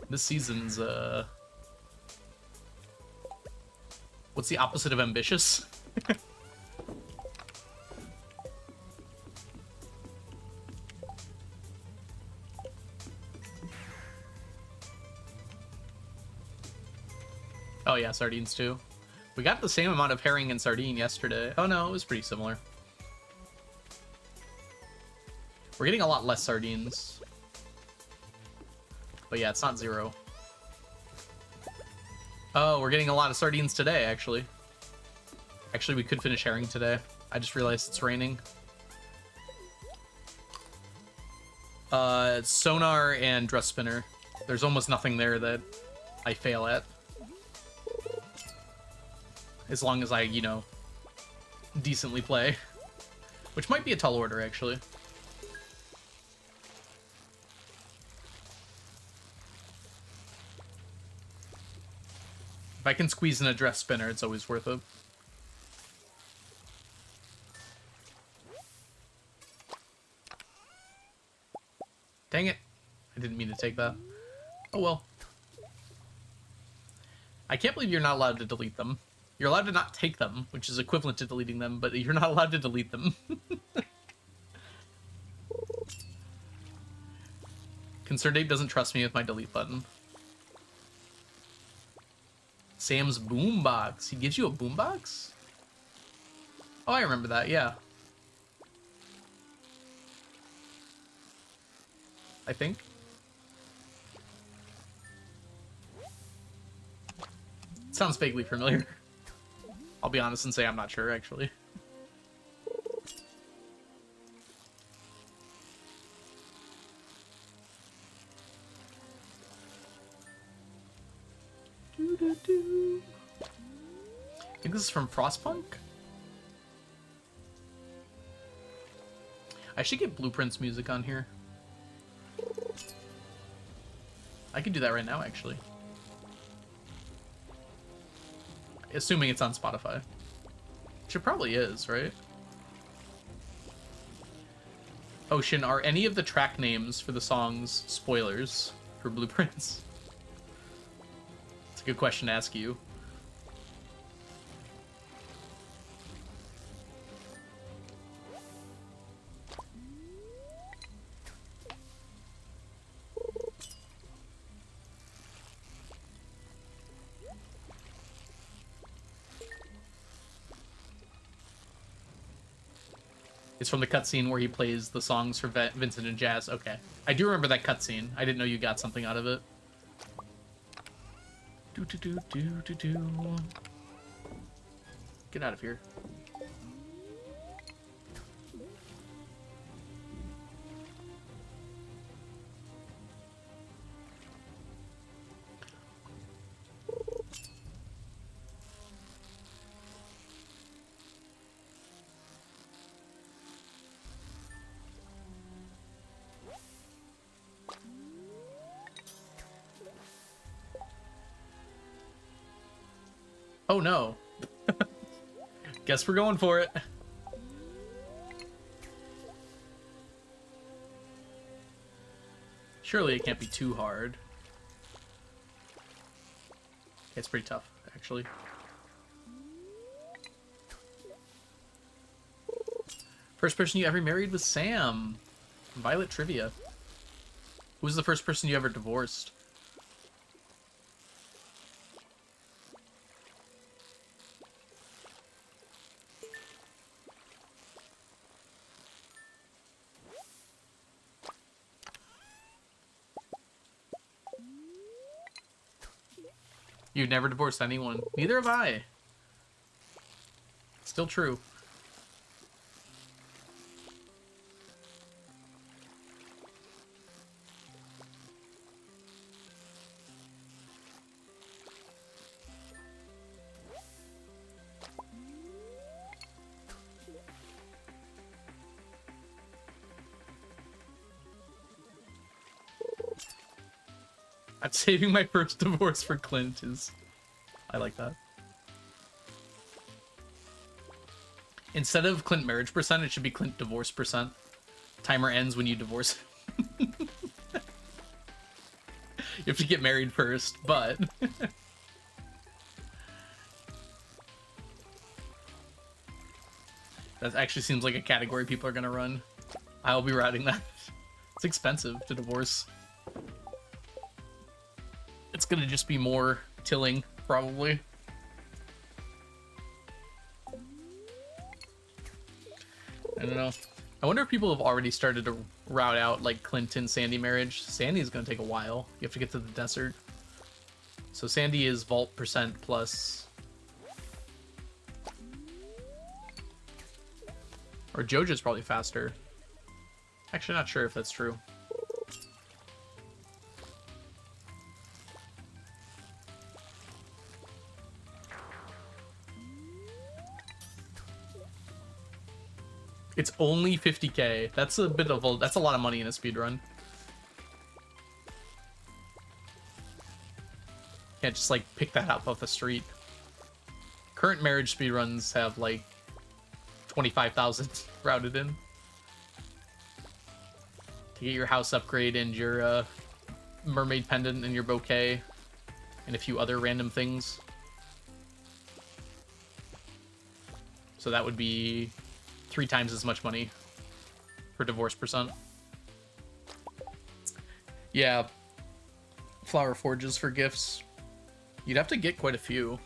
This season's, what's the opposite of ambitious? Oh yeah, sardines too. We got the same amount of herring and sardine yesterday. Oh no, it was pretty similar. We're getting a lot less sardines. But yeah, it's not zero. Oh, we're getting a lot of sardines today, actually. Actually, we could finish herring today. I just realized it's raining. Sonar and dress spinner. There's almost nothing there that I fail at. As long as I, you know, decently play. Which might be a tall order, actually. If I can squeeze in a dress spinner, it's always worth it. Dang it. I didn't mean to take that. Oh well. I can't believe you're not allowed to delete them. You're allowed to not take them, which is equivalent to deleting them, but you're not allowed to delete them. Concerned Ape doesn't trust me with my delete button. Sam's boombox. He gives you a boombox? Oh, I remember that, yeah. I think. Sounds vaguely familiar. I'll be honest and say I'm not sure, actually. I think this is from Frostpunk? I should get Blueprints music on here. I can do that right now, actually. Assuming it's on Spotify. Which it probably is, right? Ocean, are any of the track names for the songs spoilers for Blueprints? It's a good question to ask you. It's from the cutscene where he plays the songs for Vincent and Jazz. Okay. I do remember that cutscene. I didn't know you got something out of it. Get out of here. Oh no. Guess we're going for it. Surely it can't be too hard. It's pretty tough, actually. First person you ever married was Sam. Violet Trivia. Who was the first person you ever divorced? You've never divorced anyone. Neither have I. Still true. I'm saving my first divorce for Clint is... I like that. Instead of Clint marriage percent, it should be Clint divorce percent. Timer ends when you divorce. You have to get married first, but... That actually seems like a category people are gonna run. I'll be routing that. It's expensive to divorce. It's gonna just be more tilling, probably. I don't know. I wonder if people have already started to route out like Clinton Sandy marriage. Sandy's gonna take a while. You have to get to the desert. So Sandy is vault percent plus Or Jojo's probably faster. Actually, not sure if that's true. It's only 50k. That's a bit of that's a lot of money in a speedrun. Can't just like pick that up off the street. Current marriage speedruns have like 25,000 routed in to get your house upgrade and your mermaid pendant and your bouquet and a few other random things. So that would be 3 times as much money for divorce percent. Yeah, flower forges for gifts. You'd have to get quite a few.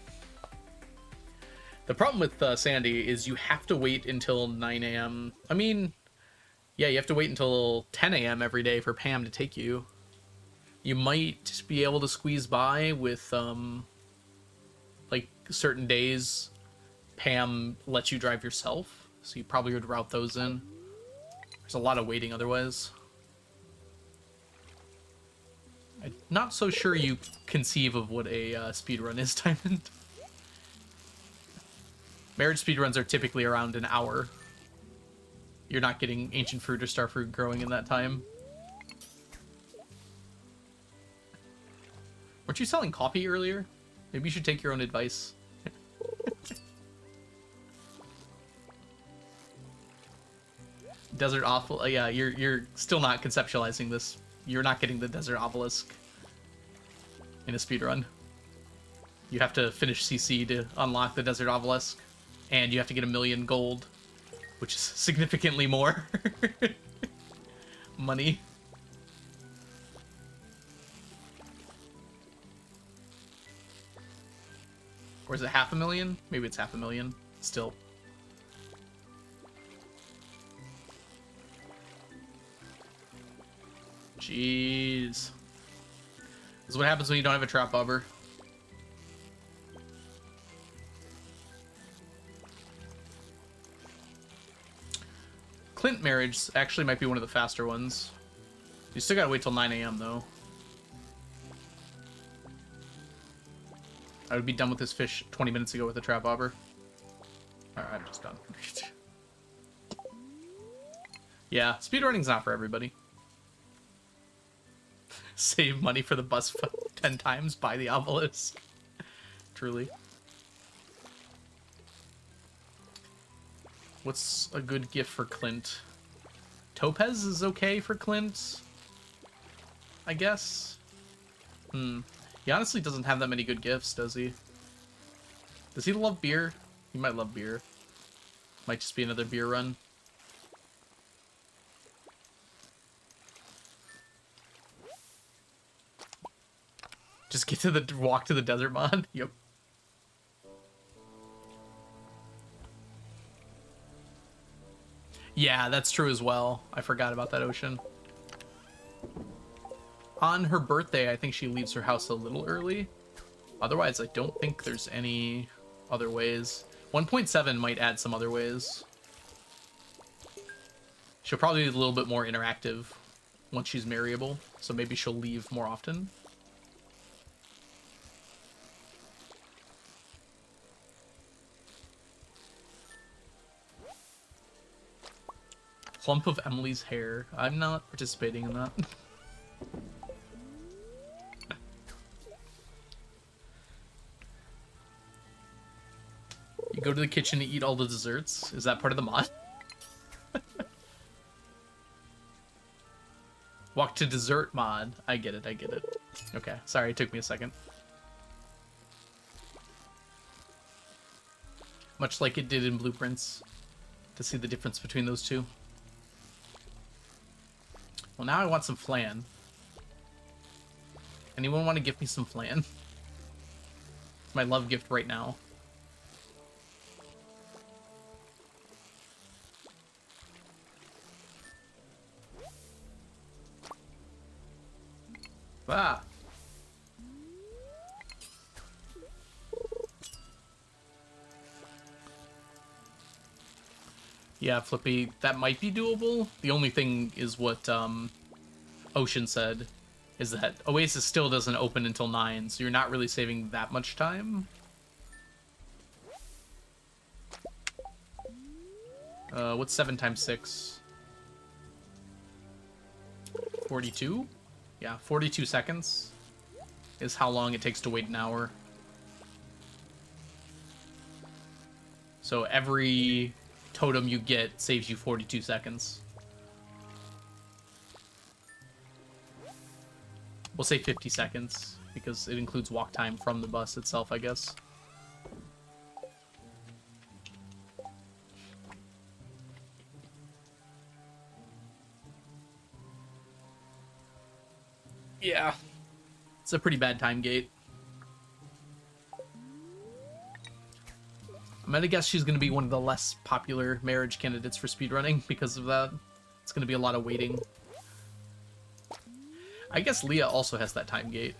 The problem with Sandy is you have to wait until 9 a.m. I mean, yeah, you have to wait until 10 a.m. every day for Pam to take you. You might be able to squeeze by with, like, certain days Pam lets you drive yourself, so you probably would route those in. There's a lot of waiting otherwise. I'm not so sure you conceive of what a speedrun is, Diamond. Marriage speedruns are typically around an hour. You're not getting ancient fruit or star fruit growing in that time. Weren't you selling coffee earlier? Maybe you should take your own advice. Desert Obelisk. Yeah, you're still not conceptualizing this. You're not getting the Desert Obelisk in a speedrun. You have to finish CC to unlock the Desert Obelisk, and you have to get 1,000,000 gold, which is significantly more money. Or is it 500,000? Maybe it's 500,000. Still. Jeez. This is what happens when you don't have a trap bobber. Clint marriage actually might be one of the faster ones. You still gotta wait till 9 a.m. though. I would be done with this fish 20 minutes ago with a trap bobber. Alright, I'm just done. Yeah, speedrunning's not for everybody. Save money for the bus 10 times, buy the obelisk. Truly. What's a good gift for Clint? Topaz is okay for Clint, I guess. He honestly doesn't have that many good gifts, does he? Does he love beer? He might love beer. Might just be another beer run. Just get to the walk to the desert mod. Yep. Yeah, that's true as well. I forgot about that ocean. On her birthday, I think she leaves her house a little early. Otherwise, I don't think there's any other ways. 1.7 might add some other ways. She'll probably be a little bit more interactive once she's marryable, so maybe she'll leave more often. Clump of Emily's hair. I'm not participating in that. You go to the kitchen to eat all the desserts. Is that part of the mod? Walk to dessert mod. I get it, I get it. Okay, sorry, it took me a second. Much like it did in Blueprints, to see the difference between those two. Well, now I want some flan. Anyone want to give me some flan? My love gift right now. Ah. Yeah, Flippy, that might be doable. The only thing is what Ocean said, is that Oasis still doesn't open until 9, so you're not really saving that much time. What's 7 times 6? 42? Yeah, 42 seconds is how long it takes to wait an hour. So every totem you get saves you 42 seconds. We'll say 50 seconds, because it includes walk time from the bus itself, I guess. Yeah. It's a pretty bad time gate. I'm gonna guess she's gonna be one of the less popular marriage candidates for speedrunning because of that. It's gonna be a lot of waiting. I guess Leah also has that time gate.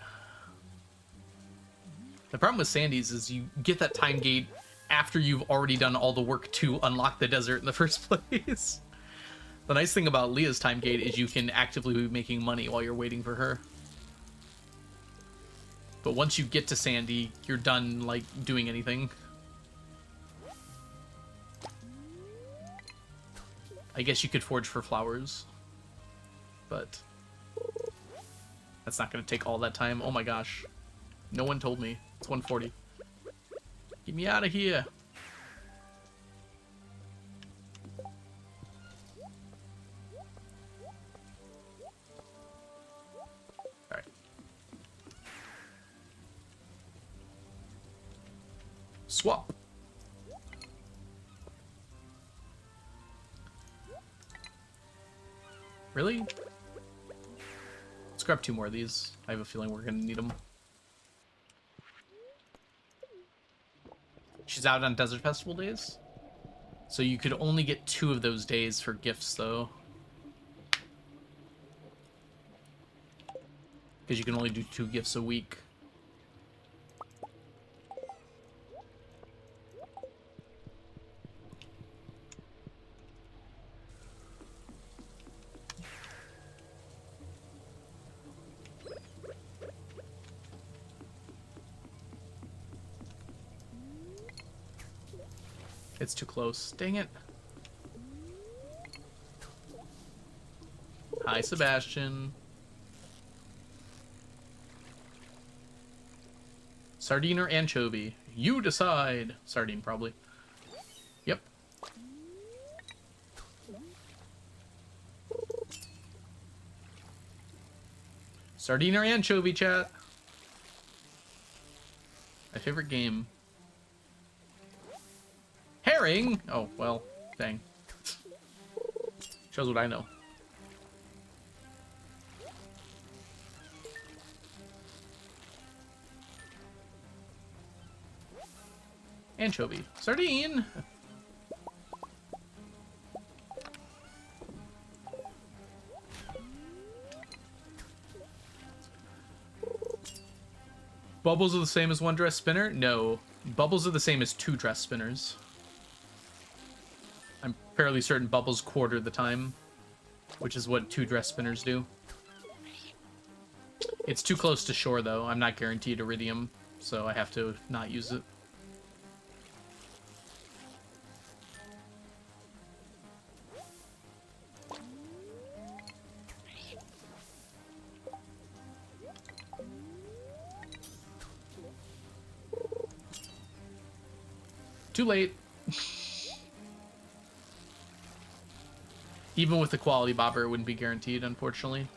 The problem with Sandy's is you get that time gate after you've already done all the work to unlock the desert in the first place. The nice thing about Leah's time gate is you can actively be making money while you're waiting for her. But once you get to Sandy, you're done, like, doing anything. I guess you could forge for flowers. But that's not going to take all that time. Oh my gosh. No one told me. It's 1:40. Get me out of here. Alright. Swap. Really? Let's grab 2 more of these. I have a feeling we're going to need them. She's out on Desert Festival days. So you could only get 2 of those days for gifts, though. Because you can only do 2 gifts a week. It's too close. Dang it. Hi, Sebastian. Sardine or anchovy? You decide. Sardine, probably. Yep. Sardine or anchovy, chat? My favorite game. Herring? Oh, well, dang. Shows what I know. Anchovy. Sardine! Bubbles are the same as 1 dress spinner? No. Bubbles are the same as 2 dress spinners. I'm fairly certain bubbles quarter the time, which is what 2 dress spinners do. It's too close to shore, though. I'm not guaranteed iridium, so I have to not use it. Too late. Even with the quality bobber, it wouldn't be guaranteed, unfortunately.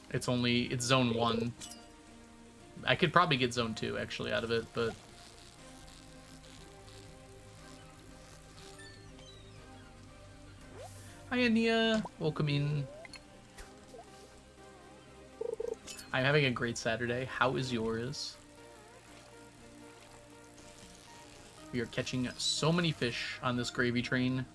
It's zone 1. I could probably get zone 2, actually, out of it, but... Hi, Ania. Welcome in. I'm having a great Saturday. How is yours? We are catching so many fish on this gravy train.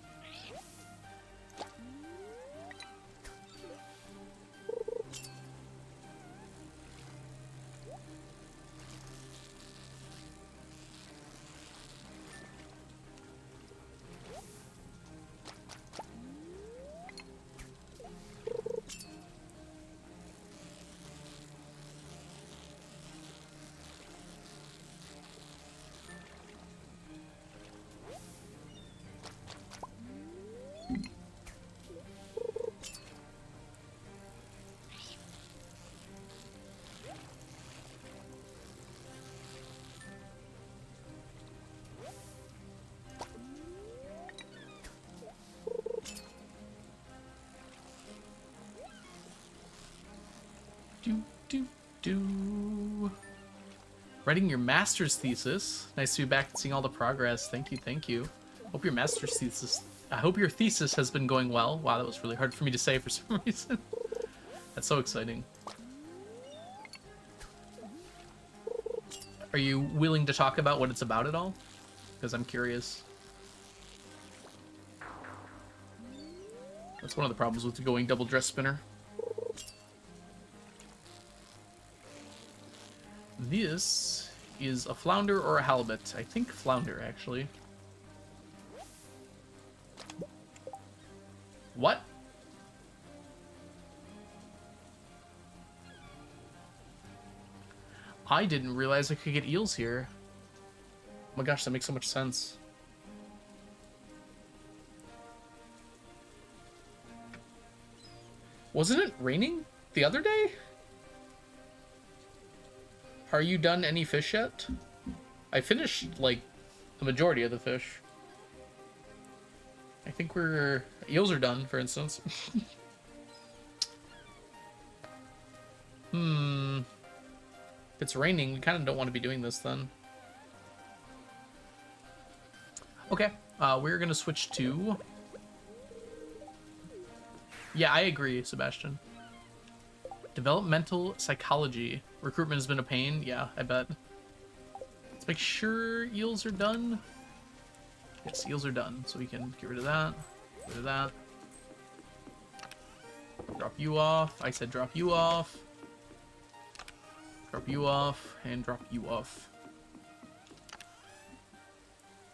Do. Writing your master's thesis. Nice to be back and seeing all the progress. Thank you, thank you. Hope your master's thesis. I hope your thesis has been going well. Wow, that was really hard for me to say for some reason. That's so exciting. Are you willing to talk about what it's about at all? Because I'm curious. That's one of the problems with going double dress spinner. This is a flounder or a halibut. I think flounder, actually. What? I didn't realize I could get eels here. Oh my gosh, that makes so much sense. Wasn't it raining the other day? Are you done any fish yet? I finished, like, the majority of the fish. I think eels are done, for instance. If it's raining, we kind of don't want to be doing this then. Okay, we're going to switch to... Yeah, I agree, Sebastian. Developmental psychology. Recruitment has been a pain. Yeah, I bet. Let's make sure eels are done. Yes, eels are done. So we can get rid of that. Get rid of that. Drop you off. I said drop you off. Drop you off. And drop you off.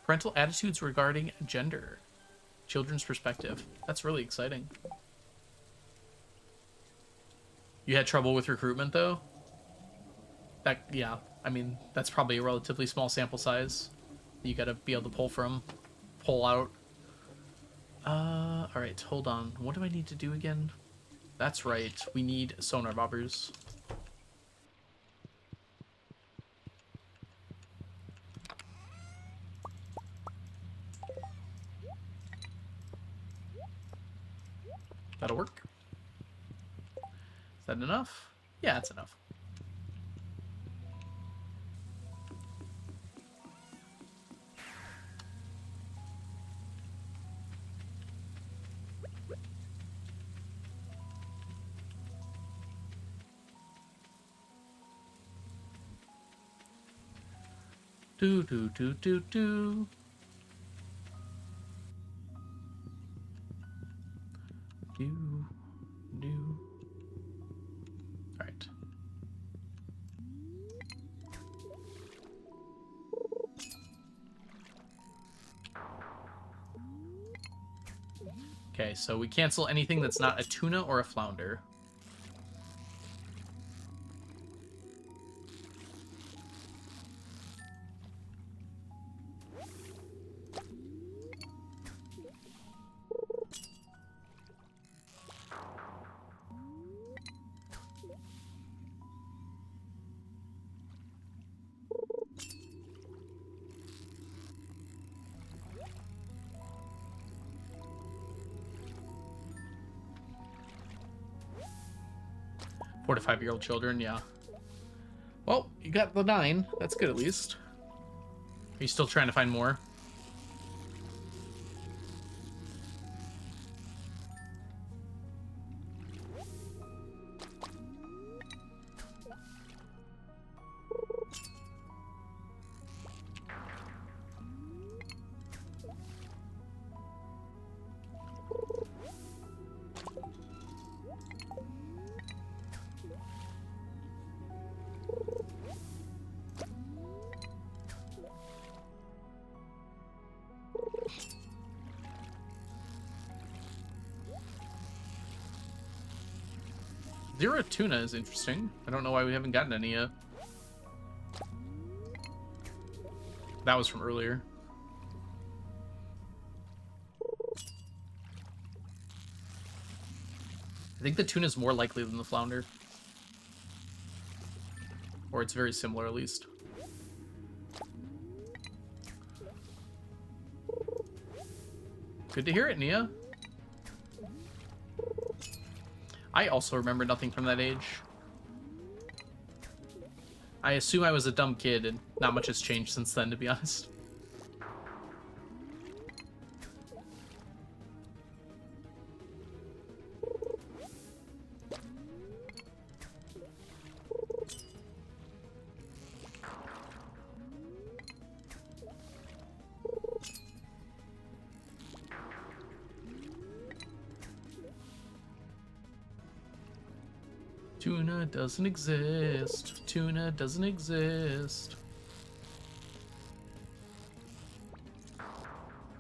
Parental attitudes regarding gender. Children's perspective. That's really exciting. You had trouble with recruitment, though? Yeah, I mean, that's probably a relatively small sample size. You gotta be able to pull out. Alright, hold on. What do I need to do again? That's right, we need sonar bobbers. That'll work. Is that enough? Yeah, that's enough. Do do do do do. Do do. All right. Okay, so we cancel anything that's not a tuna or a flounder. Four to 5-year-old children, yeah. Well, you got the 9. That's good, at least. Are you still trying to find more? Zero tuna is interesting. I don't know why we haven't gotten any yet. That was from earlier. I think the tuna is more likely than the flounder. Or it's very similar, at least. Good to hear it, Nia. I also remember nothing from that age. I assume I was a dumb kid, and not much has changed since then, to be honest. Tuna doesn't exist. Tuna doesn't exist.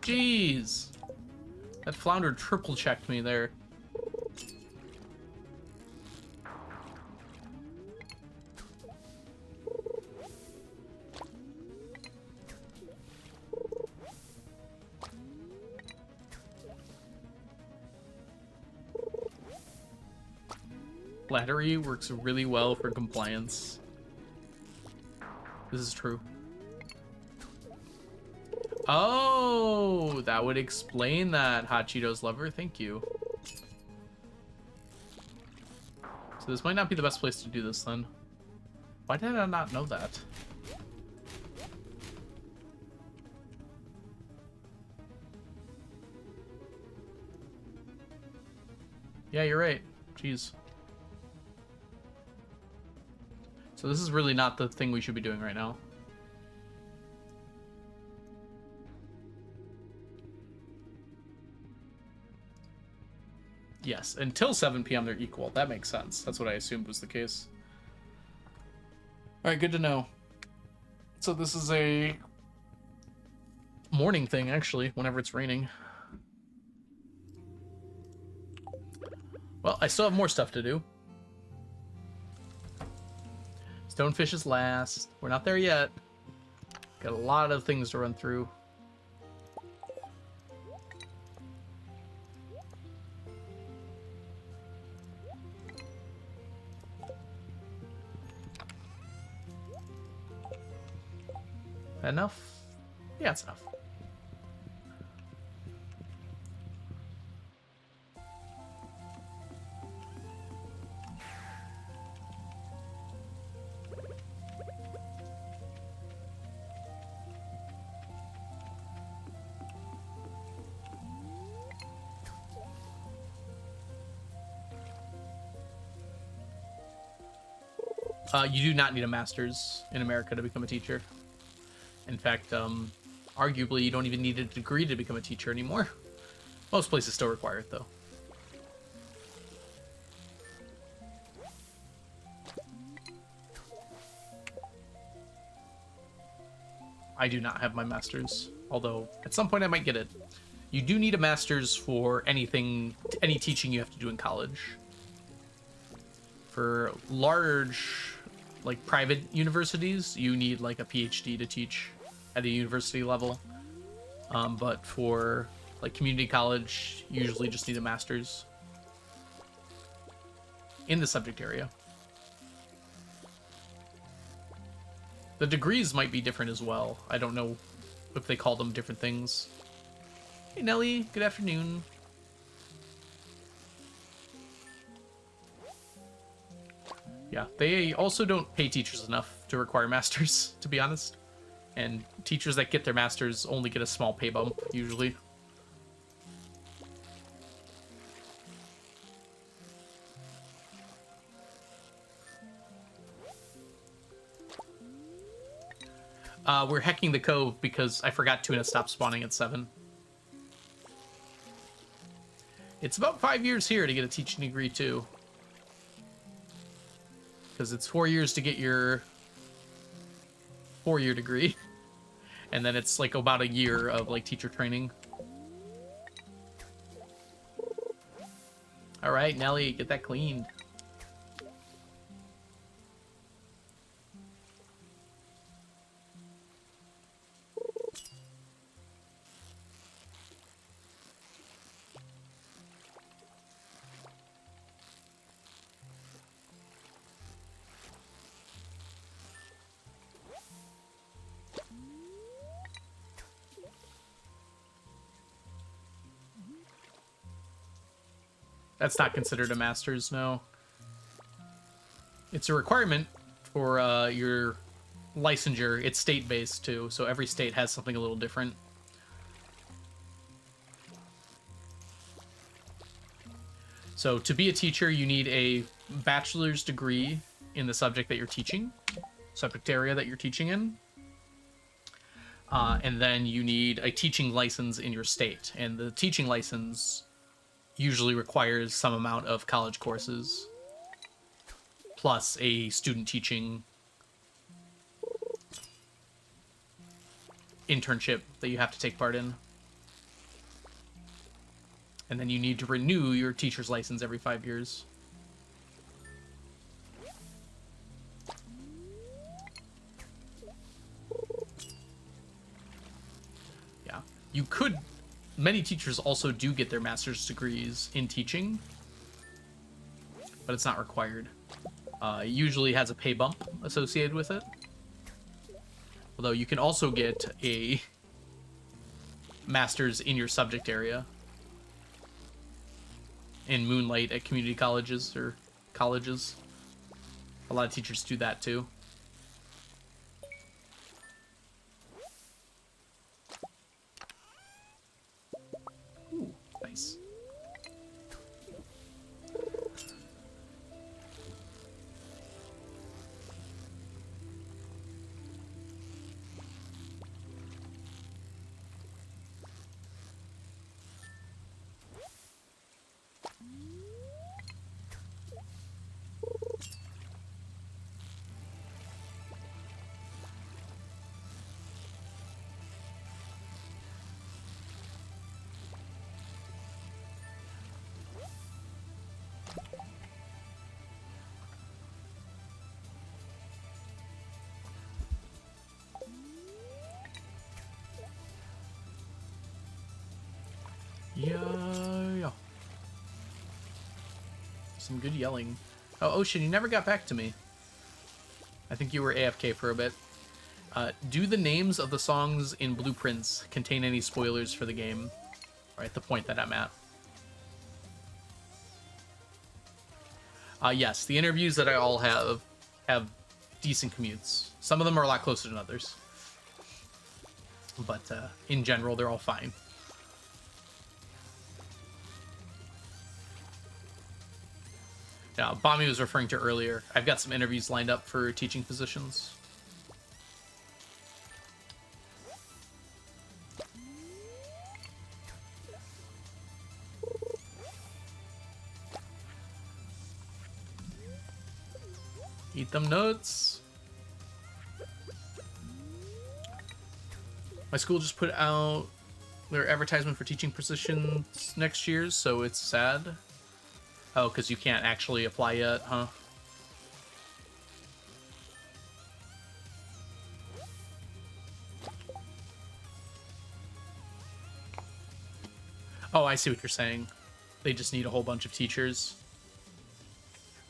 Jeez. That flounder triple checked me there. Flattery works really well for compliance. This is true. Oh, that would explain that, Hot Cheetos lover. Thank you. So this might not be the best place to do this then. Why did I not know that? Yeah, you're right. Jeez. So this is really not the thing we should be doing right now. Yes, until 7 p.m. they're equal. That makes sense. That's what I assumed was the case. Alright, good to know. So this is a morning thing, actually, whenever it's raining. Well, I still have more stuff to do. Stonefish is last. We're not there yet. Got a lot of things to run through. Enough? Yeah, it's enough. You do not need a master's in America to become a teacher. In fact, arguably, you don't even need a degree to become a teacher anymore. Most places still require it, though. I do not have my master's, although at some point I might get it. You do need a master's for anything, any teaching you have to do in college. For large, like, private universities, you need, like, a PhD to teach at a university level. But for, like, community college, you usually just need a master's in the subject area. The degrees might be different as well. I don't know if they call them different things. Hey, Nelly. Good afternoon. Yeah, they also don't pay teachers enough to require masters, to be honest. And teachers that get their masters only get a small pay bump, usually. We're hacking the cove because I forgot tuna stopped spawning at 7. It's about 5 years here to get a teaching degree, too. Because it's 4 years to get your 4-year degree. And then it's like about a year of like teacher training. All right, Nelly, get that cleaned. That's not considered a master's, no. It's a requirement for your licensure. It's state-based, too, so every state has something a little different. So to be a teacher, you need a bachelor's degree in the subject that you're teaching, subject area that you're teaching in. And then you need a teaching license in your state. And the teaching license usually requires some amount of college courses, plus a student teaching internship that you have to take part in. And then you need to renew your teacher's license every 5 years. Yeah. You could... Many teachers also do get their master's degrees in teaching, but it's not required. It usually has a pay bump associated with it. Although you can also get a master's in your subject area in Moonlight at community colleges or colleges. A lot of teachers do that too. Ooh, nice. Yeah. Some good yelling. Oh, Ocean, you never got back to me. I think you were AFK for a bit. Do the names of the songs in Blueprints contain any spoilers for the game? Or at the point that I'm at. Yes, the interviews that I all have decent commutes. Some of them are a lot closer than others. But in general, they're all fine. Now, Bami was referring to earlier. I've got some interviews lined up for teaching positions. Eat them nuts. My school just put out their advertisement for teaching positions next year, so it's sad. Oh, because you can't actually apply yet, huh? Oh, I see what you're saying. They just need a whole bunch of teachers.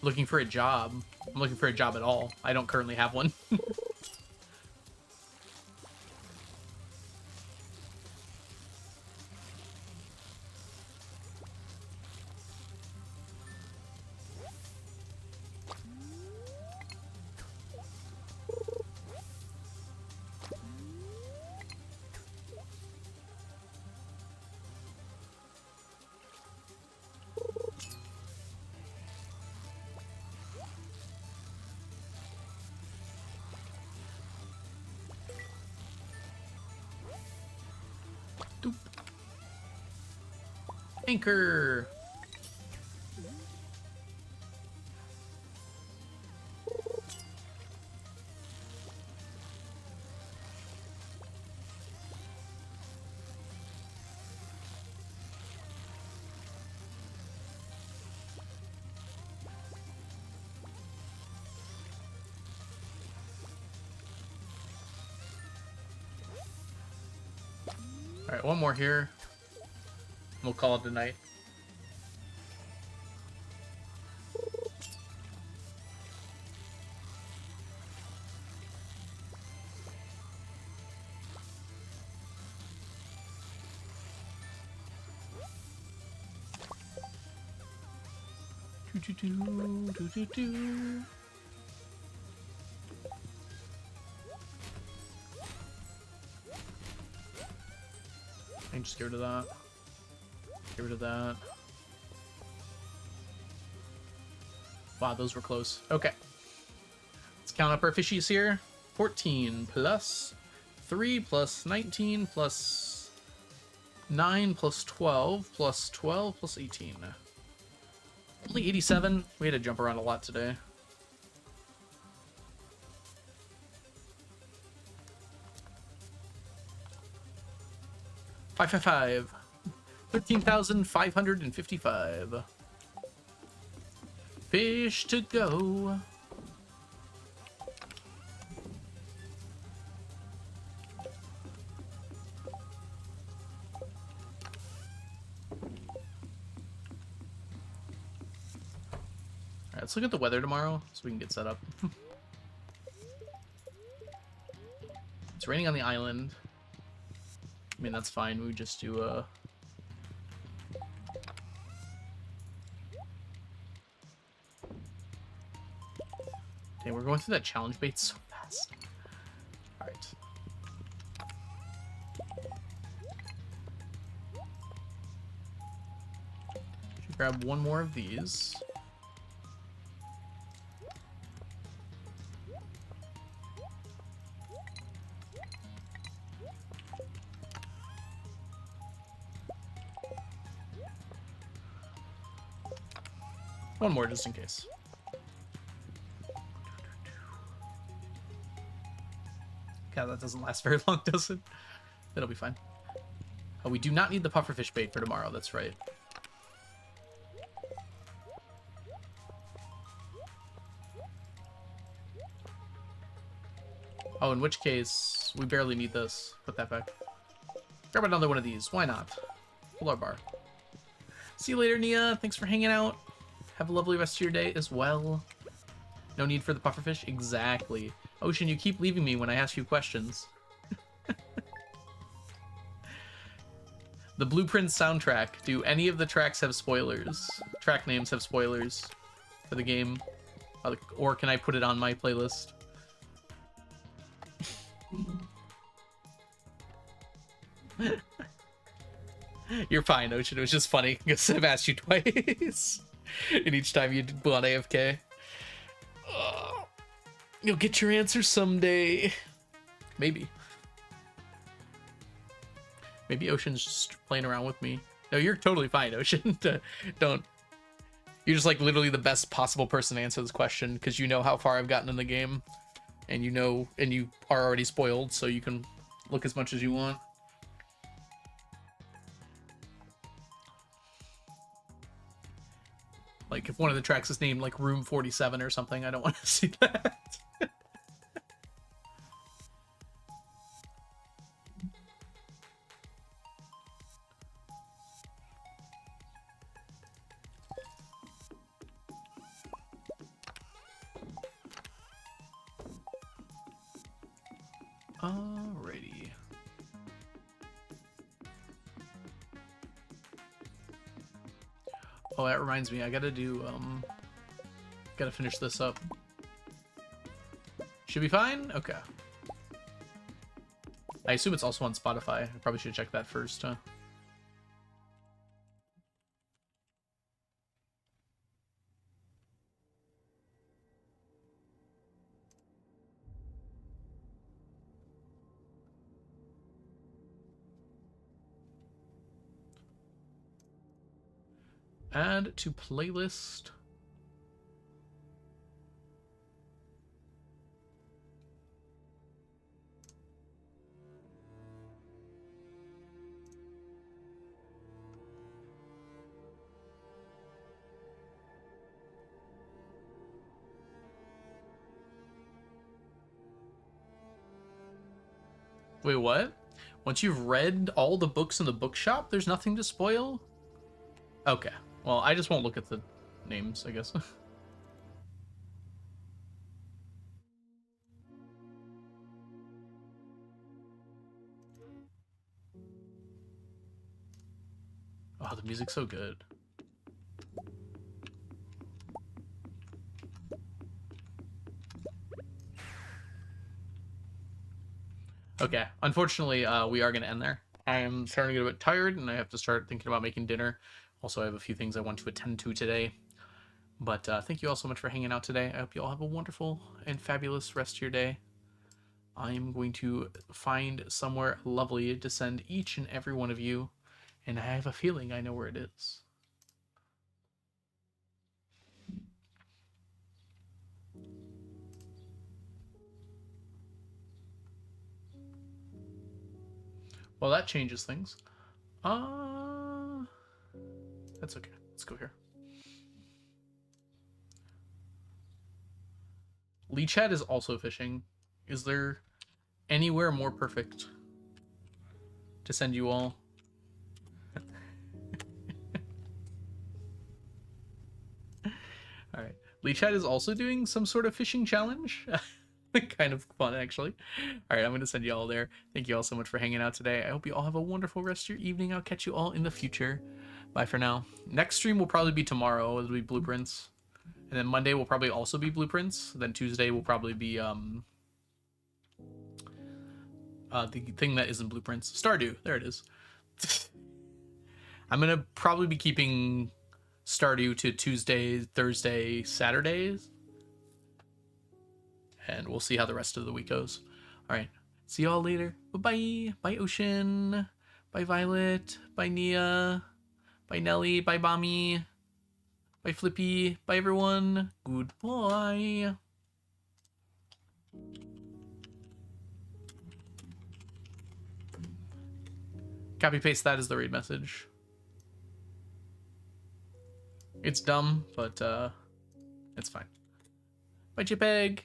Looking for a job. I'm looking for a job at all. I don't currently have one. Doop. Anchor. All right, one more here. We'll call it a night. I can just get rid of that. Get rid of that. Wow, those were close. Okay. Let's count up our fishies here. 14 plus 3 plus 19 plus 9 plus 12 plus 12 plus 18. Only 87. We had to jump around a lot today. $555. 13,555. Fish to go. Alright, let's look at the weather tomorrow so we can get set up. It's raining on the island. I mean, that's fine. We just do Dang, we're going through that challenge bait so fast. Alright. Should grab one more of these. One more just in case. God, that doesn't last very long, does it? It'll be fine. Oh, we do not need the pufferfish bait for tomorrow, that's right. Oh, in which case, we barely need this. Put that back. Grab another one of these. Why not? Pull our bar. See you later, Nia. Thanks for hanging out. Have a lovely rest of your day as well. No need for the pufferfish? Exactly. Ocean, you keep leaving me when I ask you questions. The Blueprint soundtrack. Do any of the tracks have spoilers? Track names have spoilers for the game? Or can I put it on my playlist? You're fine, Ocean. It was just funny because I've asked you twice. And each time you go on AFK. You'll get your answer someday. Maybe. Maybe Ocean's just playing around with me. No, you're totally fine, Ocean. Don't. You're just like literally the best possible person to answer this question because you know how far I've gotten in the game. And you know, and you are already spoiled, so you can look as much as you want. Like, if one of the tracks is named, like, Room 47 or something, I don't want to see that. Alrighty. Oh, that reminds me, I gotta do, gotta finish this up. Should be fine? Okay. I assume it's also on Spotify. I probably should check that first, huh? Add to playlist. Wait, what? Once you've read all the books in the bookshop, there's nothing to spoil? Okay. Well, I just won't look at the names, I guess. Oh, the music's so good. Okay. Unfortunately, we are going to end there. I am starting to get a bit tired, and I have to start thinking about making dinner. Also, I have a few things I want to attend to today. But thank you all so much for hanging out today. I hope you all have a wonderful and fabulous rest of your day. I'm going to find somewhere lovely to send each and every one of you, and I have a feeling I know where it is. Well, that changes things. That's okay. Let's go here. Lee Chat is also fishing. Is there anywhere more perfect to send you all? All right. Lee Chat is also doing some sort of fishing challenge. Kind of fun, actually. All right, I'm going to send you all there. Thank you all so much for hanging out today. I hope you all have a wonderful rest of your evening. I'll catch you all in the future. Bye for now. Next stream will probably be tomorrow. It'll be blueprints. And then Monday will probably also be blueprints. Then Tuesday will probably be the thing that isn't blueprints. Stardew. There it is. I'm going to probably be keeping Stardew to Tuesday, Thursday, Saturdays. And we'll see how the rest of the week goes. All right. See y'all later. Bye-bye. Bye, Ocean. Bye, Violet. Bye, Nia. Bye, Nelly. Bye, Bommy. Bye, Flippy. Bye, everyone. Goodbye. Copy paste that as the raid message. It's dumb, but it's fine. Bye, JPEG.